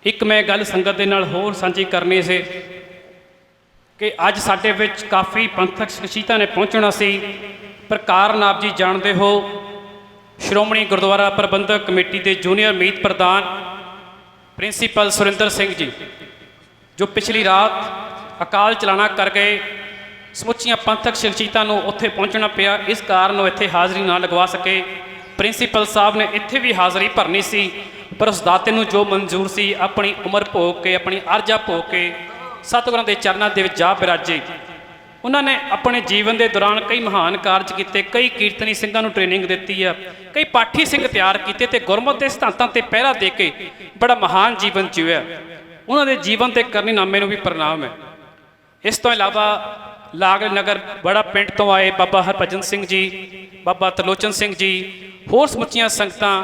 ਇੱਕ ਮੈਂ ਗੱਲ ਸੰਗਤ ਦੇ ਨਾਲ ਹੋਰ ਸਾਂਝੀ ਕਰਨੀ ਸੀ ਕਿ ਅੱਜ ਸਾਡੇ ਵਿੱਚ ਕਾਫੀ ਪੰਥਕ ਸ਼ਖਸੀਅਤਾਂ ਨੇ ਪਹੁੰਚਣਾ ਸੀ, ਪਰ ਕਾਰਨ ਆਪ ਜੀ ਜਾਣਦੇ ਹੋ। ਸ਼੍ਰੋਮਣੀ ਗੁਰਦੁਆਰਾ ਪ੍ਰਬੰਧਕ ਕਮੇਟੀ ਦੇ ਜੂਨੀਅਰ ਮੀਤ ਪ੍ਰਧਾਨ ਪ੍ਰਿੰਸੀਪਲ ਸੁਰਿੰਦਰ ਸਿੰਘ ਜੀ, ਜੋ ਪਿਛਲੀ ਰਾਤ ਅਕਾਲ ਚਲਾਣਾ ਕਰ ਗਏ, ਸਮੁੱਚੀਆਂ ਪੰਥਕ ਸ਼ਖਸੀਅਤਾਂ ਨੂੰ ਉੱਥੇ ਪਹੁੰਚਣਾ ਪਿਆ। ਇਸ ਕਾਰਨ ਉਹ ਇੱਥੇ ਹਾਜ਼ਰੀ ਨਾ ਲਗਵਾ ਸਕੇ। ਪ੍ਰਿੰਸੀਪਲ ਸਾਹਿਬ ਨੇ ਇੱਥੇ ਵੀ ਹਾਜ਼ਰੀ ਭਰਨੀ ਸੀ, ਪਰ ਉਸ ਦਾਤੇ ਨੂੰ ਜੋ ਮਨਜ਼ੂਰ ਸੀ, ਆਪਣੀ ਉਮਰ ਭੋਗ ਕੇ, ਆਪਣੀ ਅਰਜ਼ਾ ਭੋਗ ਕੇ ਸਤਿਗੁਰਾਂ ਦੇ ਚਰਨਾਂ ਦੇ ਵਿੱਚ ਜਾ ਬਿਰਾਜੇ। ਉਹਨਾਂ ਨੇ ਆਪਣੇ ਜੀਵਨ ਦੇ ਦੌਰਾਨ ਕਈ ਮਹਾਨ ਕਾਰਜ ਕੀਤੇ, ਕਈ ਕੀਰਤਨੀ ਸਿੰਘਾਂ ਨੂੰ ਟ੍ਰੇਨਿੰਗ ਦਿੱਤੀ ਆ, ਕਈ ਪਾਠੀ ਸਿੰਘ ਤਿਆਰ ਕੀਤੇ ਤੇ ਗੁਰਮਤਿ ਦੇ ਸਿਧਾਂਤਾਂ ਤੇ ਪਹਿਰਾ ਦੇ ਕੇ ਬੜਾ ਮਹਾਨ ਜੀਵਨ ਜਿਉਿਆ। ਉਹਨਾਂ ਦੇ ਜੀਵਨ ਤੇ ਕਰਨੀਨਾਮੇ ਨੂੰ ਵੀ ਪ੍ਰਣਾਮ ਹੈ। ਇਸ ਤੋਂ ਇਲਾਵਾ ਲਾਗਲੇ ਨਗਰ ਬੜਾ ਪਿੰਡ ਤੋਂ ਆਏ ਬਾਬਾ ਹਰਭਜਨ ਸਿੰਘ ਜੀ, ਬਾਬਾ ਤਰਲੋਚਨ ਸਿੰਘ ਜੀ, ਹੋਰ ਸਮੁੱਚੀਆਂ ਸੰਗਤਾਂ,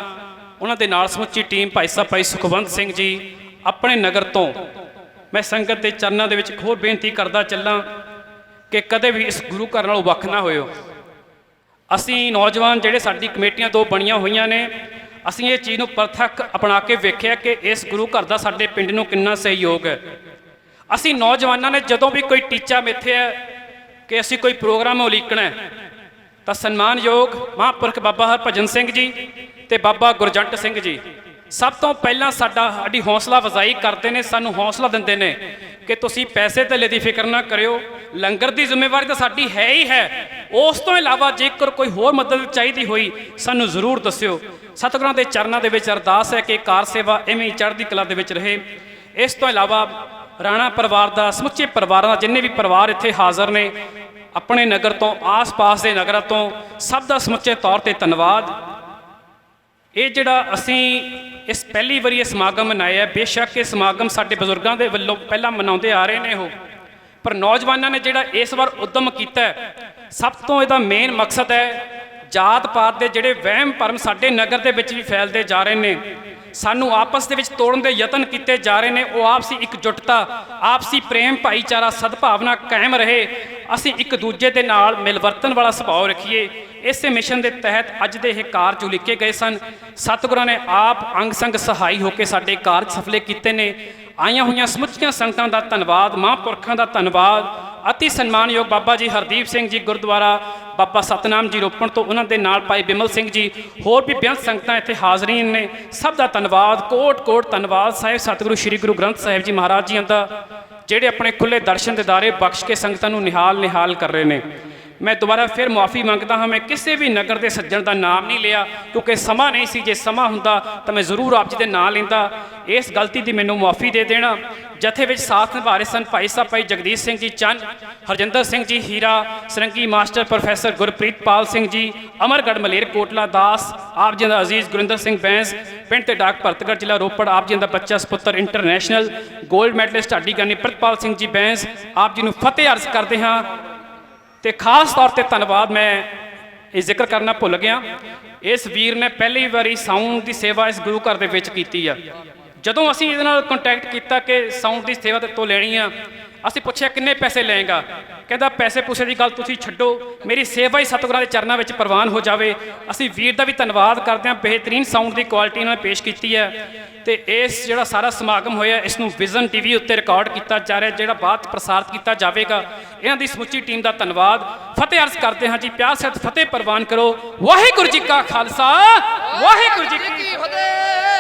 ਉਹਨਾਂ ਦੇ ਨਾਲ ਸਮੁੱਚੀ ਟੀਮ, ਭਾਈ ਸਾਹਿਬ ਭਾਈ ਸੁਖਵੰਤ ਸਿੰਘ ਜੀ, ਆਪਣੇ ਨਗਰ ਤੋਂ। ਮੈਂ ਸੰਗਤ ਦੇ ਚਰਨਾਂ ਦੇ ਵਿੱਚ ਇੱਕ ਹੋਰ ਬੇਨਤੀ ਕਰਦਾ ਚੱਲਾਂ ਕਿ ਕਦੇ ਵੀ ਇਸ ਗੁਰੂ ਘਰ ਨਾਲੋਂ ਵੱਖ ਨਾ ਹੋਇਓ। ਅਸੀਂ ਨੌਜਵਾਨ ਜਿਹੜੇ ਸਾਡੀ ਕਮੇਟੀਆਂ ਦੋ ਬਣੀਆਂ ਹੋਈਆਂ ਨੇ, ਅਸੀਂ ਇਹ ਚੀਜ਼ ਨੂੰ ਪ੍ਰਤੱਖ ਅਪਣਾ ਕੇ ਵੇਖਿਆ ਕਿ ਇਸ ਗੁਰੂ ਘਰ ਦਾ ਸਾਡੇ ਪਿੰਡ ਨੂੰ ਕਿੰਨਾ ਸਹਿਯੋਗ ਹੈ। ਅਸੀਂ ਨੌਜਵਾਨਾਂ ਨੇ ਜਦੋਂ ਵੀ ਕੋਈ ਟੀਚਾ ਮਿੱਥਿਆ ਕਿ ਅਸੀਂ ਕੋਈ ਪ੍ਰੋਗਰਾਮ ਉਲੀਕਣਾ ਹੈ, ਤਾਂ ਸਨਮਾਨਯੋਗ ਮਹਾਂਪੁਰਖ ਬਾਬਾ ਹਰਭਜਨ ਸਿੰਘ ਜੀ ਤੇ ਬਾਬਾ ਗੁਰਜੰਟ ਸਿੰਘ ਜੀ ਸਭ ਤੋਂ ਪਹਿਲਾਂ ਸਾਡੀ ਹੌਸਲਾ ਅਫਜ਼ਾਈ ਕਰਦੇ ਨੇ, ਸਾਨੂੰ ਹੌਸਲਾ ਦਿੰਦੇ ਨੇ ਕਿ ਤੁਸੀਂ ਪੈਸੇ ਧੇਲੇ ਦੀ ਫਿਕਰ ਨਾ ਕਰਿਓ, ਲੰਗਰ ਦੀ ਜ਼ਿੰਮੇਵਾਰੀ ਤਾਂ ਸਾਡੀ ਹੈ ਹੀ ਹੈ। ਉਸ ਤੋਂ ਇਲਾਵਾ ਜੇਕਰ ਕੋਈ ਹੋਰ ਮਦਦ ਚਾਹੀਦੀ ਹੋਈ ਸਾਨੂੰ ਜ਼ਰੂਰ ਦੱਸਿਓ। ਸਤਿਗੁਰਾਂ ਦੇ ਚਰਨਾਂ ਦੇ ਵਿੱਚ ਅਰਦਾਸ ਹੈ ਕਿ ਕਾਰ ਸੇਵਾ ਐਵੇਂ ਹੀ ਚੜ੍ਹਦੀ ਕਲਾ ਦੇ ਵਿੱਚ ਰਹੇ। ਇਸ ਤੋਂ ਇਲਾਵਾ ਰਾਣਾ ਪਰਿਵਾਰ ਦਾ, ਸਮੁੱਚੇ ਪਰਿਵਾਰਾਂ ਦਾ, ਜਿੰਨੇ ਵੀ ਪਰਿਵਾਰ ਇੱਥੇ ਹਾਜ਼ਰ ਨੇ, ਆਪਣੇ ਨਗਰ ਤੋਂ, ਆਸ-ਪਾਸ ਦੇ ਨਗਰਾਂ ਤੋਂ, ਸਭ ਦਾ ਸਮੁੱਚੇ ਤੌਰ ਤੇ ਧੰਨਵਾਦ। ਇਹ ਜਿਹੜਾ ਅਸੀਂ ਇਸ ਪਹਿਲੀ ਵਾਰੀ ਇਹ ਸਮਾਗਮ ਮਨਾਇਆ, ਬੇਸ਼ੱਕ ਇਹ ਸਮਾਗਮ ਸਾਡੇ ਬਜ਼ੁਰਗਾਂ ਦੇ ਵੱਲੋਂ ਪਹਿਲਾਂ ਮਨਾਉਂਦੇ ਆ ਰਹੇ ਨੇ ਉਹ, ਪਰ ਨੌਜਵਾਨਾਂ ਨੇ ਜਿਹੜਾ ਇਸ ਵਾਰ ਉਦਮ ਕੀਤਾ, ਸਭ ਤੋਂ ਇਹਦਾ ਮੇਨ ਮਕਸਦ ਹੈ ਜਾਤ ਪਾਤ ਦੇ ਜਿਹੜੇ ਵਹਿਮ ਭਰਮ ਸਾਡੇ ਨਗਰ ਦੇ ਵਿੱਚ ਵੀ ਫੈਲਦੇ ਜਾ ਰਹੇ ਨੇ, ਸਾਨੂੰ ਆਪਸ ਦੇ ਵਿੱਚ ਤੋੜਨ ਦੇ ਯਤਨ ਕੀਤੇ ਜਾ ਰਹੇ ਨੇ, ਉਹ ਆਪਸੀ ਇਕਜੁੱਟਤਾ, ਆਪਸੀ ਪ੍ਰੇਮ, ਭਾਈਚਾਰਾ, ਸਦਭਾਵਨਾ ਕਾਇਮ ਰਹੇ। ਅਸੀਂ ਇੱਕ ਦੂਜੇ ਦੇ ਨਾਲ ਮਿਲਵਰਤਨ ਵਾਲਾ ਸੁਭਾਅ ਰੱਖੀਏ। ਇਸੇ ਮਿਸ਼ਨ ਦੇ ਤਹਿਤ ਅੱਜ ਦੇ ਇਹ ਕਾਰਜ ਉਲੀਕੇ ਗਏ ਸਨ। ਸਤਿਗੁਰਾਂ ਨੇ ਆਪ ਅੰਗ ਸੰਗ ਸਹਾਈ ਹੋ ਕੇ ਸਾਡੇ ਕਾਰਜ ਸਫਲੇ ਕੀਤੇ ਨੇ। ਆਈਆਂ ਹੋਈਆਂ ਸਮੁੱਚੀਆਂ ਸੰਗਤਾਂ ਦਾ ਧੰਨਵਾਦ, ਮਹਾਂਪੁਰਖਾਂ ਦਾ ਧੰਨਵਾਦ। ਅਤੀ ਸਨਮਾਨਯੋਗ ਬਾਬਾ ਜੀ ਹਰਦੀਪ ਸਿੰਘ ਜੀ ਗੁਰਦੁਆਰਾ ਬਾਬਾ ਸਤਨਾਮ ਜੀ ਰੋਪਣ ਤੋਂ, ਉਹਨਾਂ ਦੇ ਨਾਲ ਭਾਈ ਬਿਮਲ ਸਿੰਘ ਜੀ, ਹੋਰ ਵੀ ਬੇਅੰਤ ਸੰਗਤਾਂ ਇੱਥੇ ਹਾਜ਼ਰੀਨ ਨੇ, ਸਭ ਦਾ ਧੰਨਵਾਦ, ਕੋਟ ਕੋਟ ਧੰਨਵਾਦ। ਸਾਹਿਬ ਸਤਿਗੁਰੂ ਸ੍ਰੀ ਗੁਰੂ ਗ੍ਰੰਥ ਸਾਹਿਬ ਜੀ ਮਹਾਰਾਜ ਜੀ ਦਾ, ਜਿਹੜੇ ਆਪਣੇ ਖੁੱਲੇ ਦਰਸ਼ਨ ਦਿਦਾਰੇ ਬਖਸ਼ ਕੇ ਸੰਗਤਾਂ ਨੂੰ ਨਿਹਾਲ ਕਰ ਰਹੇ ਨੇ। ਮੈਂ ਦੁਬਾਰਾ ਫਿਰ ਮੁਆਫੀ ਮੰਗਦਾ ਹਾਂ, ਮੈਂ ਕਿਸੇ ਵੀ ਨਗਰ ਦੇ ਸੱਜਣ ਦਾ ਨਾਮ ਨਹੀਂ ਲਿਆ ਕਿਉਂਕਿ ਸਮਾਂ ਨਹੀਂ ਸੀ। ਜੇ ਸਮਾਂ ਹੁੰਦਾ ਤਾਂ ਮੈਂ ਜ਼ਰੂਰ ਆਪ ਜੀ ਦੇ ਨਾਂ ਲੈਂਦਾ। ਇਸ ਗਲਤੀ ਦੀ ਮੈਨੂੰ ਮੁਆਫੀ ਦੇ ਦੇਣਾ। ਜਥੇ ਵਿੱਚ ਸਾਥ ਨਿਭਾ ਰਹੇ ਸਨ ਭਾਈ ਸਾਹਿਬ ਭਾਈ ਜਗਦੀਸ਼ ਸਿੰਘ ਜੀ ਚੰਨ, ਹਰਜਿੰਦਰ ਸਿੰਘ ਜੀ ਹੀਰਾ, ਸਰੰਗੀ ਮਾਸਟਰ ਪ੍ਰੋਫੈਸਰ ਗੁਰਪ੍ਰੀਤ ਪਾਲ ਸਿੰਘ ਜੀ, ਅਮਰਗੜ੍ਹ ਮਲੇਰਕੋਟਲਾ ਦਾਸ, ਆਪ ਜੀ ਦਾ ਅਜ਼ੀਜ਼ ਗੁਰਿੰਦਰ ਸਿੰਘ ਬੈਂਸ, ਪਿੰਡ ਤੇ ਡਾਕ ਭਰਤਗੜ੍ਹ ਜ਼ਿਲ੍ਹਾ ਰੋਪੜ, ਆਪ ਜੀ ਦਾ ਬੱਚਾ ਸਪੁੱਤਰ ਇੰਟਰਨੈਸ਼ਨਲ ਗੋਲਡ ਮੈਡਲਿਸਟ ਢਾਡੀ ਗਿਆਨੀ ਪ੍ਰਿਤਪਾਲ ਸਿੰਘ ਜੀ ਬੈਂਸ, ਆਪ ਜੀ ਨੂੰ ਫਤਿਹ ਅਰਜ਼ ਕਰਦੇ ਹਾਂ। ਤੇ ਖਾਸ ਤੌਰ ਤੇ ਧੰਨਵਾਦ ਮੈਂ ਇਹ ਜ਼ਿਕਰ ਕਰਨਾ ਭੁੱਲ ਗਿਆ, ਇਸ ਵੀਰ ਨੇ ਪਹਿਲੀ ਵਾਰੀ ਸਾਊਂਡ ਦੀ ਸੇਵਾ ਇਸ ਗੁਰੂ ਘਰ ਦੇ ਵਿੱਚ ਕੀਤੀ ਆ। ਜਦੋਂ ਅਸੀਂ ਇਹਦੇ ਨਾਲ ਕੰਟੈਕਟ ਕੀਤਾ ਕਿ ਸਾਊਂਡ ਦੀ ਸੇਵਾ ਤੇ ਤੋਂ ਲੈਣੀ ਆ, ਅਸੀਂ ਪੁੱਛਿਆ ਕਿੰਨੇ ਪੈਸੇ ਲਏਗਾ, ਕਹਿੰਦਾ ਪੈਸੇ ਪੂਸੇ ਦੀ ਗੱਲ ਤੁਸੀਂ ਛੱਡੋ, ਮੇਰੀ ਸੇਵਾ ਹੀ ਸਤਿਗੁਰਾਂ ਦੇ ਚਰਨਾਂ ਵਿੱਚ ਪ੍ਰਵਾਨ ਹੋ ਜਾਵੇ। ਅਸੀਂ ਵੀਰ ਦਾ ਵੀ ਧੰਨਵਾਦ ਕਰਦੇ ਹਾਂ, ਬਿਹਤਰੀਨ ਸਾਊਂਡ ਦੀ ਕੁਆਲਿਟੀ ਇਹਨਾਂ ਨੇ ਪੇਸ਼ ਕੀਤੀ ਹੈ। ਤੇ ਇਸ ਜਿਹੜਾ ਸਾਰਾ ਸਮਾਗਮ ਹੋਇਆ, ਇਸ ਨੂੰ ਵਿਜ਼ਨ ਟੀਵੀ ਉੱਤੇ ਰਿਕਾਰਡ ਕੀਤਾ ਜਾ ਰਿਹਾ, ਜਿਹੜਾ ਬਾਅਦ ਪ੍ਰਸਾਰਿਤ ਕੀਤਾ ਜਾਵੇਗਾ। ਇਹਨਾਂ ਦੀ ਸਮੁੱਚੀ ਟੀਮ ਦਾ ਧੰਨਵਾਦ। ਫਤਿਹ ਅਰਜ਼ ਕਰਦੇ ਹਾਂ ਜੀ, ਪਿਆਰ ਸਹਿਤ ਫਤਿਹ ਪ੍ਰਵਾਨ ਕਰੋ। ਵਾਹਿਗੁਰੂ ਜੀ ਕਾ ਖਾਲਸਾ, ਵਾਹਿਗੁਰੂ ਜੀ ਕੀ ਫਤਿਹ।